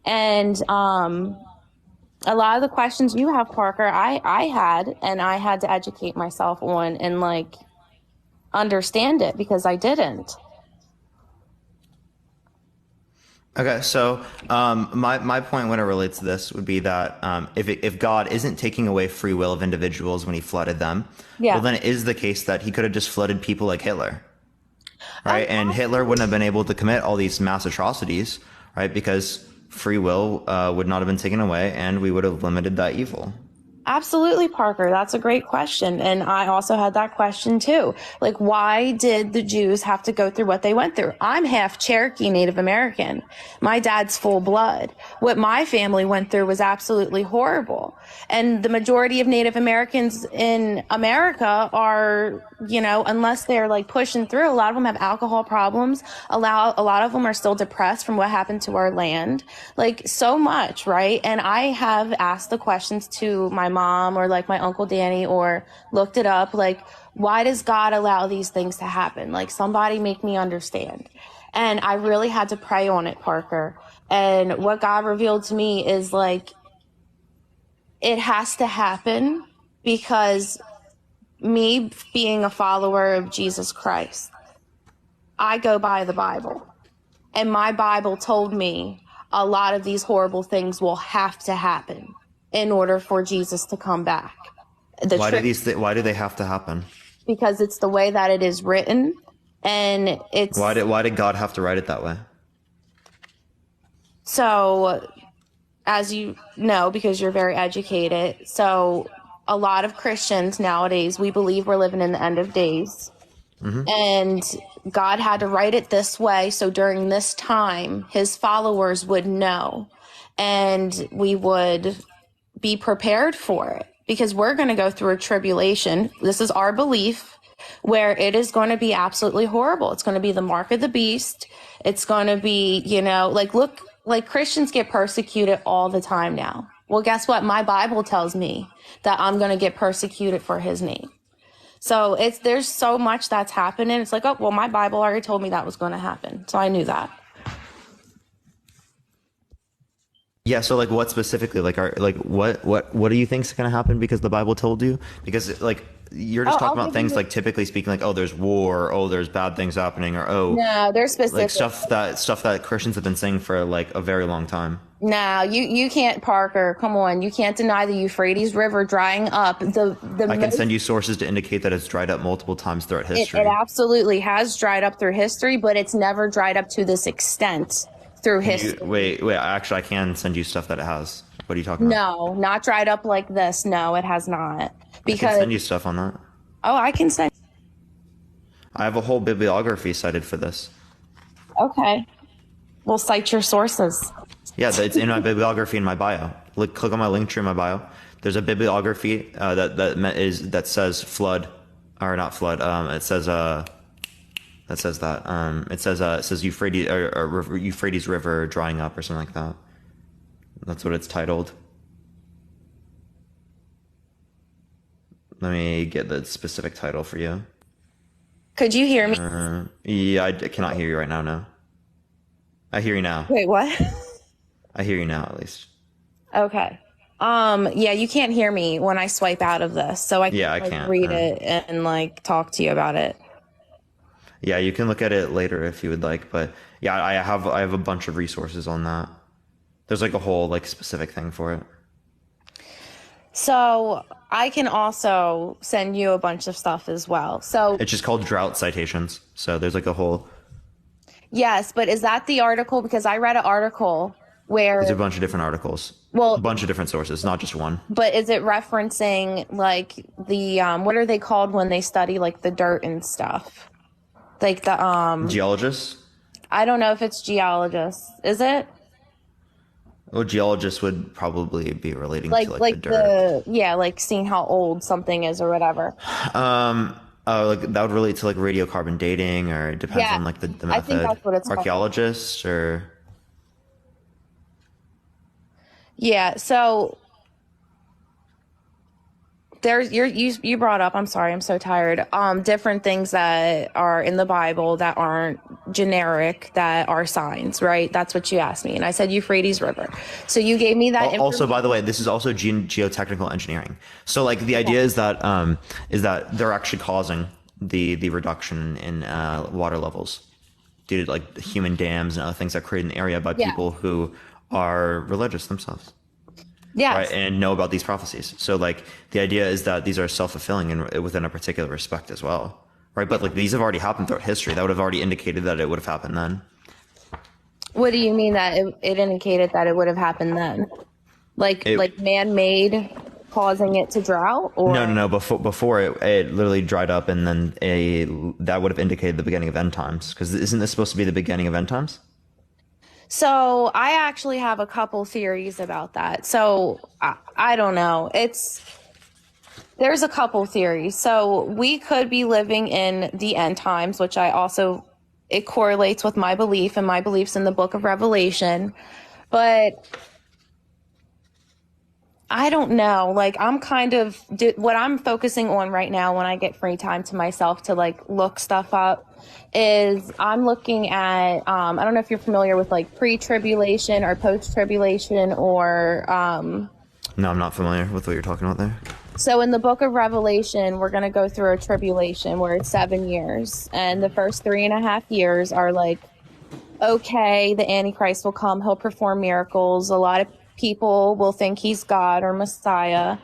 S14: And a lot of the questions you have, Parker, I had, and I had to educate myself on and like understand it because I didn't.
S2: Okay, so my point when it relates to this would be that if God isn't taking away free will of individuals when he flooded them, well, then it is the case that he could have just flooded people like Hitler, right? And Hitler wouldn't have been able to commit all these mass atrocities, right? Because free will would not have been taken away and we would have limited that evil.
S14: Absolutely, Parker. That's a great question. And I also had that question too. Like, why did the Jews have to go through what they went through? I'm half Cherokee Native American. My dad's full blood. What my family went through was absolutely horrible. And the majority of Native Americans in America are, you know, unless they're like pushing through, a lot of them have alcohol problems. A lot of them are still depressed from what happened to our land. Like, so much, right? And I have asked the questions to my mom or like my Uncle Danny, or looked it up, like, why does God allow these things to happen? Like, somebody make me understand. And I really had to pray on it, Parker. And what God revealed to me is like, it has to happen because me being a follower of Jesus Christ, I go by the Bible. And my Bible told me a lot of these horrible things will have to happen in order for Jesus to come back.
S2: Why do they have to happen?
S14: Because it's the way that it is written, and it's...
S2: Why did God have to write it that way?
S14: So, as you know, because you're very educated, so a lot of Christians nowadays, we believe we're living in the end of days. Mm-hmm. And God had to write it this way so during this time, his followers would know, and we would be prepared for it, because we're going to go through a tribulation. This is our belief, where it is going to be absolutely horrible. It's going to be the mark of the beast. It's going to be, you know, like, look, like Christians get persecuted all the time now. Well, guess what? My Bible tells me that I'm going to get persecuted for his name. So there's so much that's happening. It's like, oh, well, my Bible already told me that was going to happen. So I knew that.
S2: Yeah, so like what specifically, like what do you think is going to happen because the Bible told you? Because like you're just talking about things like, typically speaking, like, oh, there's war, oh, there's bad things happening, or oh,
S14: no, there's specific,
S2: like stuff that Christians have been saying for like a very long time.
S14: No, you can't, Parker. Come on, you can't deny the Euphrates River drying up.
S2: I can send you sources to indicate that it's dried up multiple times throughout history.
S14: It absolutely has dried up through history, but it's never dried up to this extent through history.
S2: Wait. Actually, I can send you stuff that it has. What are you talking about?
S14: No, not dried up like this. No, it has not. Because
S2: I can send you stuff on that.
S14: Oh, I can send.
S2: I have a whole bibliography cited for this.
S14: Okay. We'll cite your sources.
S2: Yeah, it's in my bibliography in my bio. Click on my link tree in my bio. There's a bibliography that says flood, or not flood. It says Euphrates or Euphrates River drying up or something like that. That's what it's titled. Let me get the specific title for you.
S14: Could you hear me?
S2: Yeah, I cannot hear you right now. No. I hear you now.
S14: Wait, what?
S2: I hear you now, at least.
S14: Okay. Yeah, you can't hear me when I swipe out of this, so I can't read it and like talk to you about it.
S2: Yeah, you can look at it later if you would like, but yeah, I have a bunch of resources on that. There's like a whole like specific thing for it.
S14: So I can also send you a bunch of stuff as well. So
S2: it's just called drought citations. So there's like a whole.
S14: Yes, but is that the article? Because I read an article where
S2: there's a bunch of different articles.
S14: Well,
S2: a bunch of different sources, not just one.
S14: But is it referencing like the what are they called when they study like the dirt and stuff? Like the
S2: geologists?
S14: I don't know if it's geologists. Is it?
S2: Well, geologists would probably be relating to like the dirt.
S14: Like seeing how old something is or whatever.
S2: Like that would relate to like radiocarbon dating, or it depends on like the method.
S14: I think that's what it's
S2: archaeologists
S14: called.
S2: Or
S14: yeah, so there's you brought up, I'm sorry, I'm so tired, different things that are in the Bible that aren't generic, that are signs, right? That's what you asked me, and I said Euphrates River. So you gave me that
S2: also, by the way, this is also geotechnical engineering. So like the idea is that they're actually causing the reduction in water levels due to like human dams and other things that create an area by people who are religious themselves.
S14: Yes.
S2: Right, and know about these prophecies. So like the idea is that these are self-fulfilling and within a particular respect as well. Right, but like these have already happened throughout history. That would have already indicated that it would have happened then.
S14: What do you mean that it indicated that it would have happened then? Like man-made? causing it to drought? Or
S2: No. Before it literally dried up, and then that would have indicated the beginning of end times. Because isn't this supposed to be the beginning of end times?
S14: So I actually have a couple theories about that. So I don't know. There's a couple theories. So we could be living in the end times, which it correlates with my belief and my beliefs in the book of Revelation. But I don't know. Like, I'm what I'm focusing on right now when I get free time to myself to like look stuff up is I'm looking at, I don't know if you're familiar with like pre-tribulation or post-tribulation or,
S2: No, I'm not familiar with what you're talking about there.
S14: so in the book of Revelation, we're going to go through a tribulation where it's 7 years. And the first 3.5 years are like, okay, the Antichrist will come. He'll perform miracles. A lot of people will think he's God or Messiah.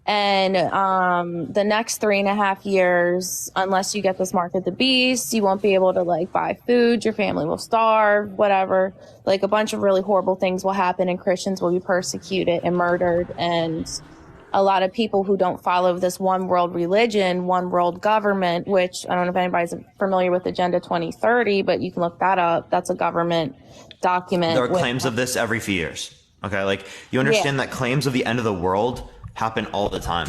S14: And the next 3.5 years, unless you get this mark of the beast, you won't be able to like buy food. Your family will starve, whatever. Like a bunch of really horrible things will happen and Christians will be persecuted and murdered. And a lot of people who don't follow this one world religion, one world government, which I don't know if anybody's familiar with Agenda 2030, but you can look that up. That's a government document.
S2: There are claims of this every few years. Okay, like you understand that claims of the end of the world happen all the time.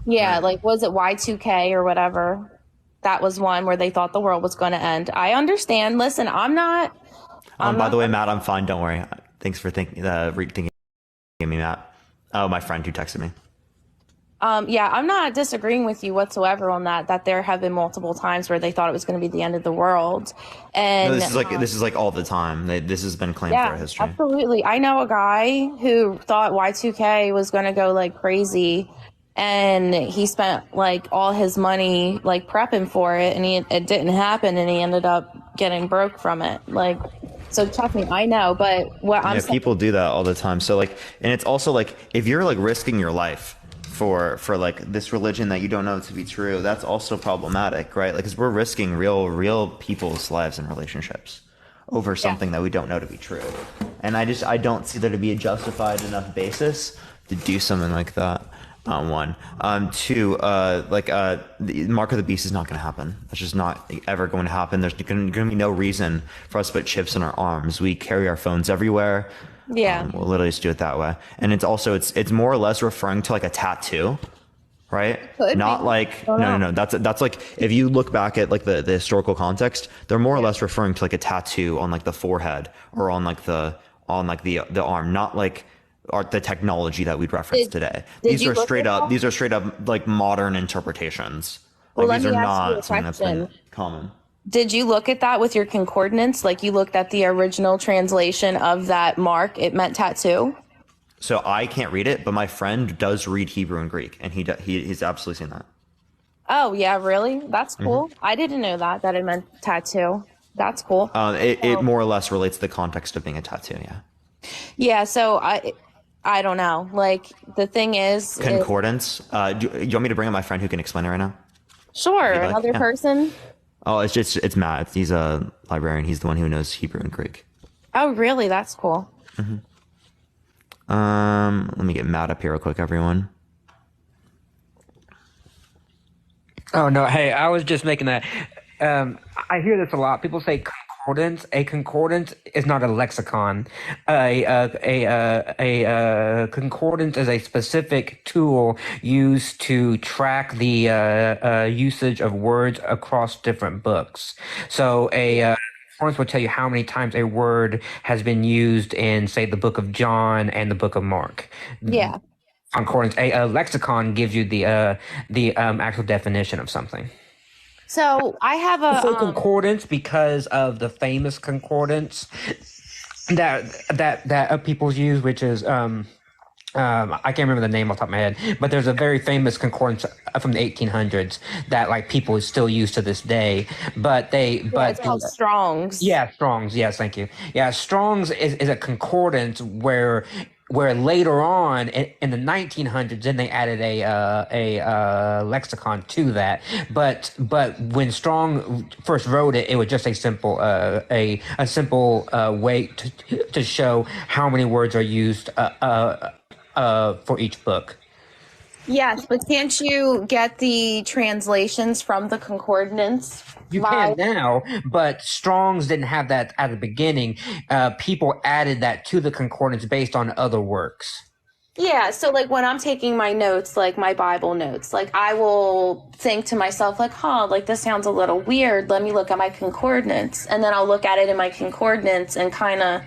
S14: Yeah, like was it Y2K or whatever? That was one where they thought the world was going to end. I understand. Listen,
S2: By the way, Matt, I'm fine. Don't worry. Thanks for thinking of me, Matt. Oh, my friend who texted me.
S14: Yeah, I'm not disagreeing with you whatsoever on that there have been multiple times where they thought it was going to be the end of the world. And
S2: No, this is like all the time. This has been claimed throughout history.
S14: Absolutely. I know a guy who thought Y2K was going to go like crazy, and he spent like all his money like prepping for it, and it didn't happen, and he ended up getting broke from it. Like, so trust me, I know. But what I'm saying,
S2: people do that all the time. So like, and it's also like if you're like risking your life for like this religion that you don't know to be true, that's also problematic, right? Like, because we're risking real people's lives and relationships over something that we don't know to be true. And I don't see there to be a justified enough basis to do something like that. One. Two, the mark of the beast is not going to happen. That's just not ever going to happen. There's going to be no reason for us to put chips in our arms. We carry our phones everywhere.
S14: Yeah.
S2: We'll literally just do it that way. And it's also, it's more or less referring to like a tattoo, right? Not like, no. That's like, if you look back at like the historical context, they're more or less referring to like a tattoo on like the forehead or on like the arm, not like the technology that we'd reference today. These are straight up like modern interpretations.
S14: Well,
S2: like, these
S14: let
S2: are
S14: me ask you a
S2: not something that's been
S14: question.
S2: common.
S14: Did you look at that with your concordance? Like you looked at the original translation of that mark, it meant tattoo?
S2: So I can't read it, but my friend does read Hebrew and Greek, and he's absolutely seen that.
S14: Oh, yeah, really? That's cool. I didn't know that it meant tattoo. That's cool.
S2: It more or less relates to the context of being a tattoo, yeah.
S14: Yeah, so I don't know. Like, the thing is...
S2: Concordance. Do you want me to bring up my friend who can explain it right now?
S14: Sure, another person?
S2: Oh, it's Matt. He's a librarian. He's the one who knows Hebrew and Greek.
S14: Oh, really? That's cool.
S2: Let me get Matt up here real quick, everyone.
S12: Oh, no. Hey, I was just making that. I hear this a lot. People say concordance. A concordance is not a lexicon. A concordance is a specific tool used to track the usage of words across different books. So concordance will tell you how many times a word has been used in, say, the book of John and the book of Mark.
S14: Yeah.
S12: Concordance. A lexicon gives you the actual definition of something.
S14: So I have a
S12: concordance because of the famous concordance that people use, which is I can't remember the name off the top of my head, but there's a very famous concordance from the 1800s that like people still use to this day. But
S14: it's called Strong's.
S12: Yeah, Strong's. Yes, thank you. Yeah, Strong's is a concordance where later on in the 1900s, then they added a lexicon to that. But when Strong first wrote it, it was just a simple way to show how many words are used for each book.
S14: Yes, but can't you get the translations from the concordance?
S12: You can now, but Strong's didn't have that at the beginning. People added that to the concordance based on other works.
S14: Yeah, so like when I'm taking my notes, like my Bible notes, like I will think to myself, like, huh, like this sounds a little weird. Let me look at my concordance. And then I'll look at it in my concordance and kind of,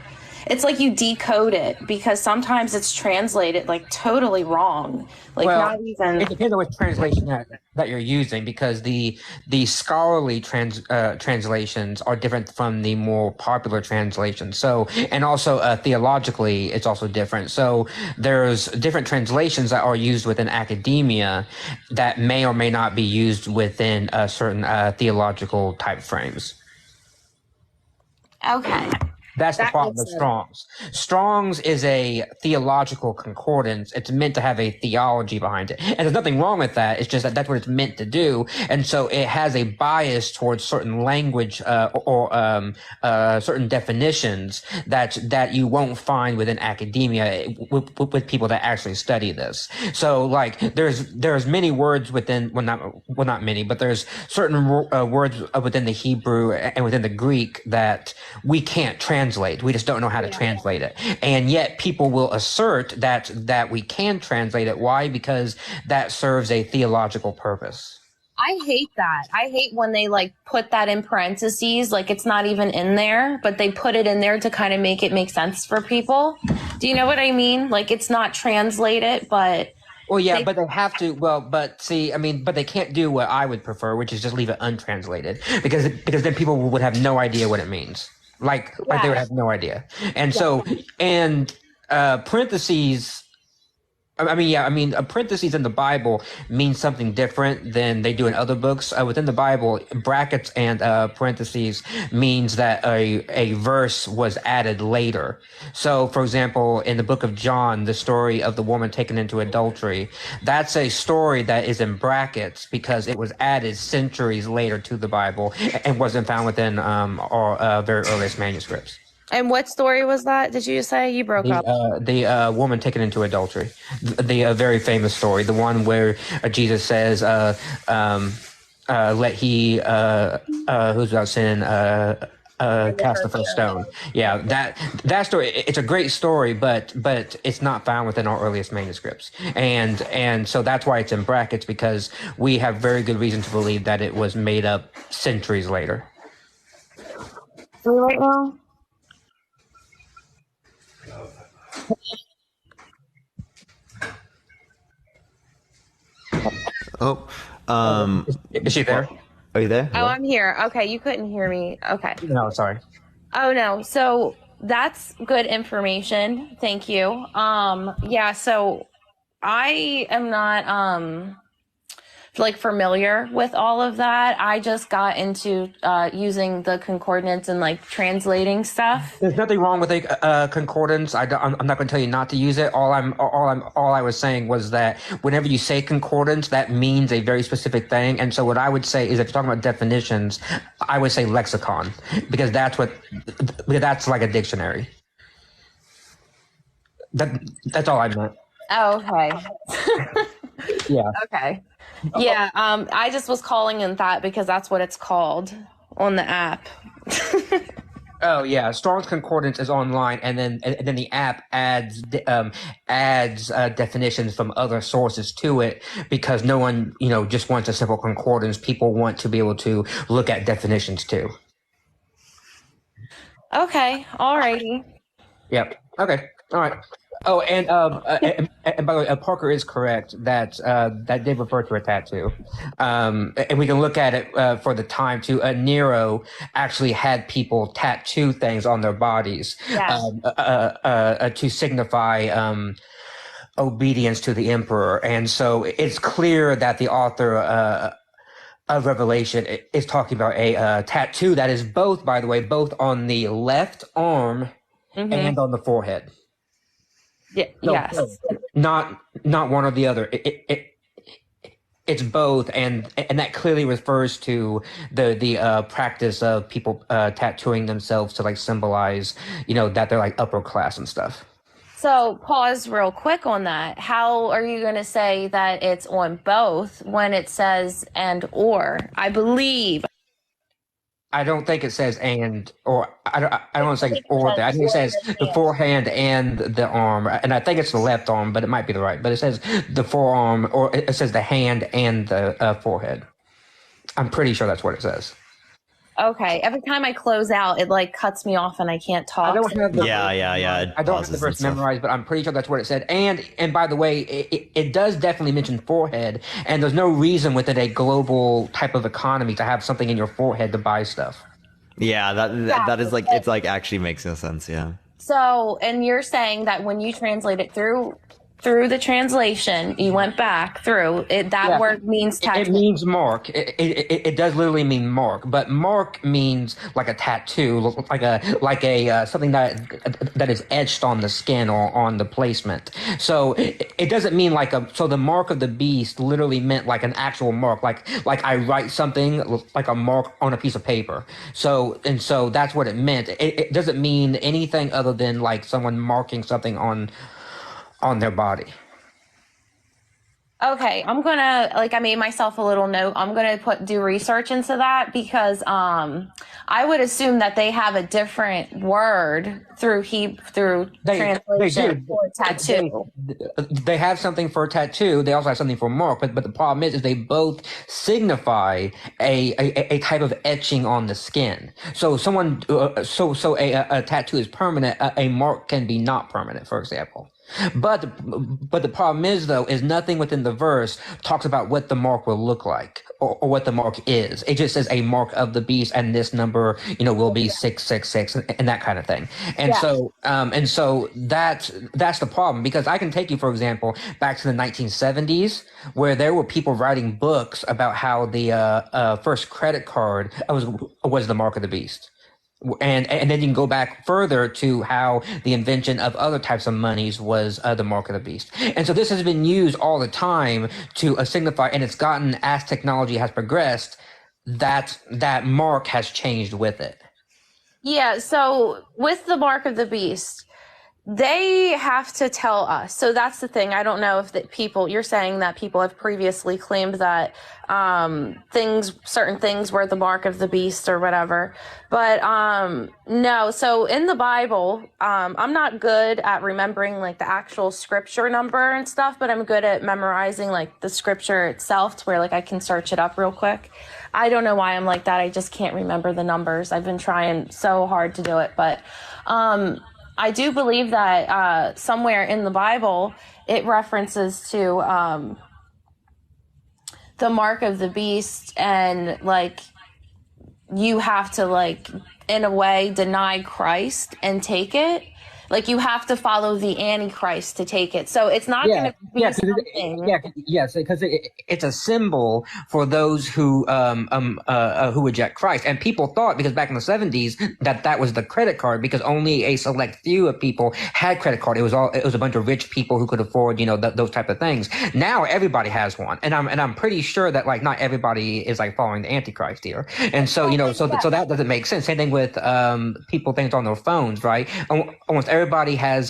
S14: it's like you decode it because sometimes it's translated like totally wrong. Like not even.
S12: It depends on which translation that you're using, because the scholarly translations are different from the more popular translations. So, and also theologically, it's also different. So there's different translations that are used within academia that may or may not be used within certain theological type frames.
S14: Okay.
S12: That's the problem with Strong's. Strong's is a theological concordance. It's meant to have a theology behind it. And there's nothing wrong with that. It's just that that's what it's meant to do. And so it has a bias towards certain language or certain definitions that you won't find within academia with people that actually study this. So like there's many words within, not many, but there's certain words within the Hebrew and within the Greek that we can't translate. We just don't know how to translate it. And yet people will assert that we can translate it. Why? Because that serves a theological purpose.
S14: I hate that. I hate when they like put that in parentheses, like it's not even in there, but they put it in there to kind of make it make sense for people. Do you know what I mean? Like it's not translated, but
S12: well, yeah, but they have to. Well, but see, I mean, but they can't do what I would prefer, which is just leave it untranslated, because then people would have no idea what it means. Like they would have no idea. And so, and parentheses, parentheses in the Bible mean something different than they do in other books. Within the Bible, brackets and parentheses means that a verse was added later. So, for example, in the book of John, the story of the woman taken into adultery, that's a story that is in brackets because it was added centuries later to the Bible and wasn't found within our very earliest manuscripts.
S14: And what story was that? Did you just say? You broke up.
S12: The woman taken into adultery, the very famous story, the one where Jesus says, "Let he who's without sin cast the first stone." Yeah, that story. It's a great story, but it's not found within our earliest manuscripts, and so that's why it's in brackets, because we have very good reason to believe that it was made up centuries later.
S14: Right now.
S12: Is she there?
S2: Are you there?
S14: Oh, I'm here. Okay, you couldn't hear me. Okay.
S12: No, sorry.
S14: Oh no. So that's good information. Thank you. Yeah, so I am not like familiar with all of that. I just got into using the concordance and like translating stuff.
S12: There's nothing wrong with a concordance. I'm not going to tell you not to use it. All I was saying was that whenever you say concordance, that means a very specific thing. And so what I would say is, if you're talking about definitions, I would say lexicon, because that's like a dictionary. That's all I meant.
S14: Oh, okay.
S12: Yeah.
S14: Okay. Yeah, I just was calling it that because that's what it's called on the app.
S12: Oh yeah, Strong's Concordance is online, and then the app adds definitions from other sources to it, because no one just wants a simple concordance. People want to be able to look at definitions too.
S14: Okay, alrighty.
S12: Yep. Okay. All right. Oh, and by the way, Parker is correct that did refer to a tattoo, and we can look at it for the time too. Nero actually had people tattoo things on their bodies, to signify obedience to the emperor, and so it's clear that the author of Revelation is talking about a tattoo that is both, by the way, both on the left arm and on the forehead.
S14: Yeah.
S12: No,
S14: yes.
S12: Not one or the other. It's both, and that clearly refers to the practice of people tattooing themselves to like symbolize, that they're like upper class and stuff.
S14: So pause real quick on that. How are you going to say that it's on both when it says and or? I believe.
S12: I don't think it says and or. I don't want to say or. I think it says the forehand and the arm, and I think it's the left arm, but it might be the right. But it says the forearm, or it says the hand and the forehead. I'm pretty sure that's what it says.
S14: Okay. Every time I close out, it like cuts me off and I can't talk.
S12: I don't have the
S2: Yeah.
S12: I don't have the verse memorized, but I'm pretty sure that's what it said. And by the way, it does definitely mention forehead, and there's no reason within a global type of economy to have something in your forehead to buy stuff.
S2: Yeah, that is like, it's like actually makes no sense. Yeah.
S14: So, and you're saying that when you translate it through the translation, you went back through it. That word means tattoo.
S12: It means mark. It does literally mean mark, but mark means like a tattoo, like a something that is etched on the skin or on the placement. So it doesn't mean like a. So the mark of the beast literally meant like an actual mark, like I write something like a mark on a piece of paper. So that's what it meant. It doesn't mean anything other than like someone marking something on their body.
S14: Okay, I'm gonna I made myself a little note. I'm gonna do research into that because I would assume that they have a different word through translation for tattoo.
S12: They have something for a tattoo. They also have something for mark. But the problem is they both signify a type of etching on the skin. So someone a tattoo is permanent. A mark can be not permanent, for example. But the problem is though is nothing within the verse talks about what the mark will look like or what the mark is. It just says a mark of the beast and this number will be 666 and that kind of thing. And so that's the problem, because I can take you, for example, back to the 1970s where there were people writing books about how the first credit card was the mark of the beast. And then you can go back further to how the invention of other types of monies was the mark of the beast. And so this has been used all the time to signify, and it's gotten, as technology has progressed, that mark has changed with it.
S14: Yeah, so with the mark of the beast, they have to tell us. So that's the thing. I don't know if you're saying that people have previously claimed that certain things were the mark of the beast or whatever. But no. So in the Bible, I'm not good at remembering like the actual scripture number and stuff, but I'm good at memorizing like the scripture itself to where like I can search it up real quick. I don't know why I'm like that. I just can't remember the numbers. I've been trying so hard to do it, but I do believe that somewhere in the Bible it references to the mark of the beast, and like you have to like in a way deny Christ and take it. Like you have to follow the Antichrist to take it. So it's not going to be something.
S12: Yes, because it's a symbol for those who reject Christ. And people thought, because back in the 70s, that was the credit card, because only a select few of people had credit card. It was a bunch of rich people who could afford, those type of things. Now everybody has one, and I'm pretty sure that like not everybody is like following the Antichrist here. And so so that doesn't make sense. Same thing with people things on their phones, right? Almost everybody has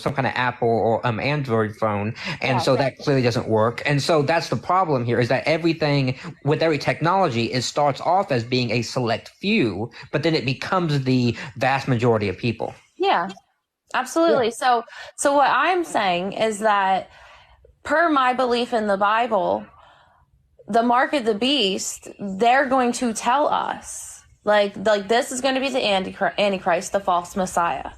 S12: some kind of Apple or Android phone, and so that clearly doesn't work. And so that's the problem here, is that everything with every technology, it starts off as being a select few, but then it becomes the vast majority of people.
S14: Yeah, absolutely. Yeah. So what I'm saying is that per my belief in the Bible, the mark of the beast, they're going to tell us like this is going to be the Antichrist, the false Messiah.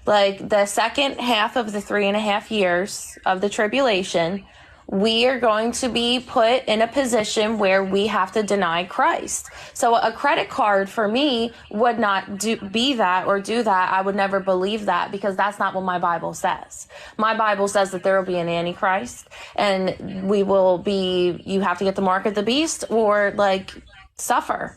S14: Like the second half of the 3.5 years of the tribulation, we are going to be put in a position where we have to deny Christ. So a credit card for me would not be that or do that. I would never believe that, because that's not what my Bible says. My Bible says that there will be an Antichrist, and you have to get the mark of the beast or like suffer.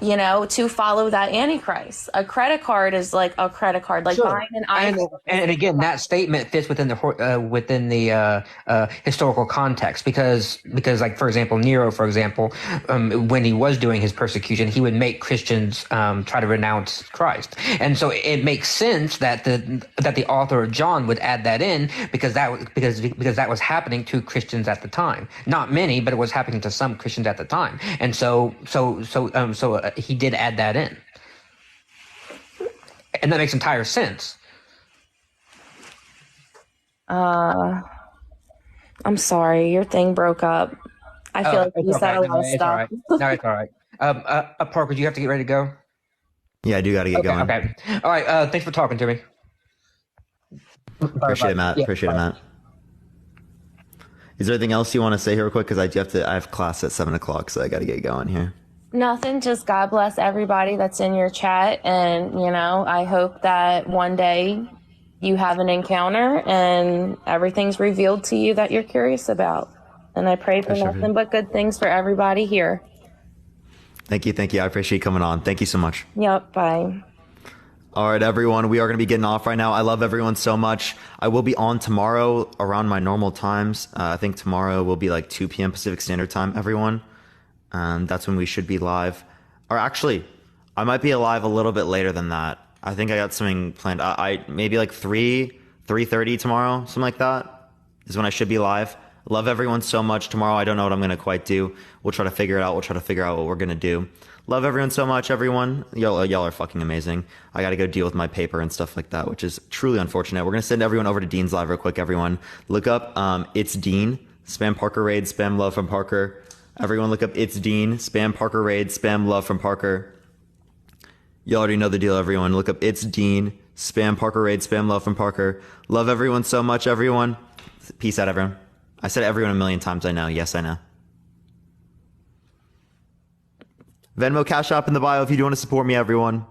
S14: to follow that Antichrist. A credit card is like a credit card, like buying an iPhone.
S12: And again, that statement fits within the historical context because like for example, Nero, for example, when he was doing his persecution, he would make Christians try to renounce Christ, and so it makes sense that the author of John would add that in because that was happening to Christians at the time. Not many, but it was happening to some Christians at the time, and so he did add that in, and that makes entire sense.
S14: I'm sorry, your thing broke up. I feel like you said a lot of stuff.
S12: No, it's all right. Parker, do you have to get ready to go?
S2: Yeah, I do got to get going.
S12: Okay. All right. Thanks for talking to me.
S2: Appreciate it, Matt. Appreciate it, Matt. Is there anything else you want to say here real quick? Because I have class at 7:00, so I got to get going here.
S14: Nothing, just God bless everybody that's in your chat. And, I hope that one day you have an encounter and everything's revealed to you that you're curious about. And I pray for nothing but good things for everybody here.
S2: Thank you. I appreciate you coming on. Thank you so much.
S14: Yep, bye.
S2: All right, everyone, we are going to be getting off right now. I love everyone so much. I will be on tomorrow around my normal times. I think tomorrow will be like 2 p.m. Pacific Standard Time, everyone. That's when we should be live. Or actually, I might be alive a little bit later than that. I think I got something planned. I maybe like 3:30 tomorrow, something like that is when I should be live. Love everyone so much. Tomorrow, I don't know what I'm going to quite do. We'll try to figure it out. We'll try to figure out what we're going to do. Love everyone so much, everyone. Y'all are fucking amazing. I got to go deal with my paper and stuff like that, which is truly unfortunate. We're going to send everyone over to Dean's Live real quick, everyone. Look up It's Dean. Spam Parker Raid. Spam love from Parker. Everyone look up It's Dean. Spam Parker Raid. Spam love from Parker. You already know the deal, everyone. Look up It's Dean. Spam Parker Raid. Spam love from Parker. Love everyone so much, everyone. Peace out, everyone. I said everyone a million times, I know. Yes, I know. Venmo, Cash App in the bio if you do want to support me, everyone.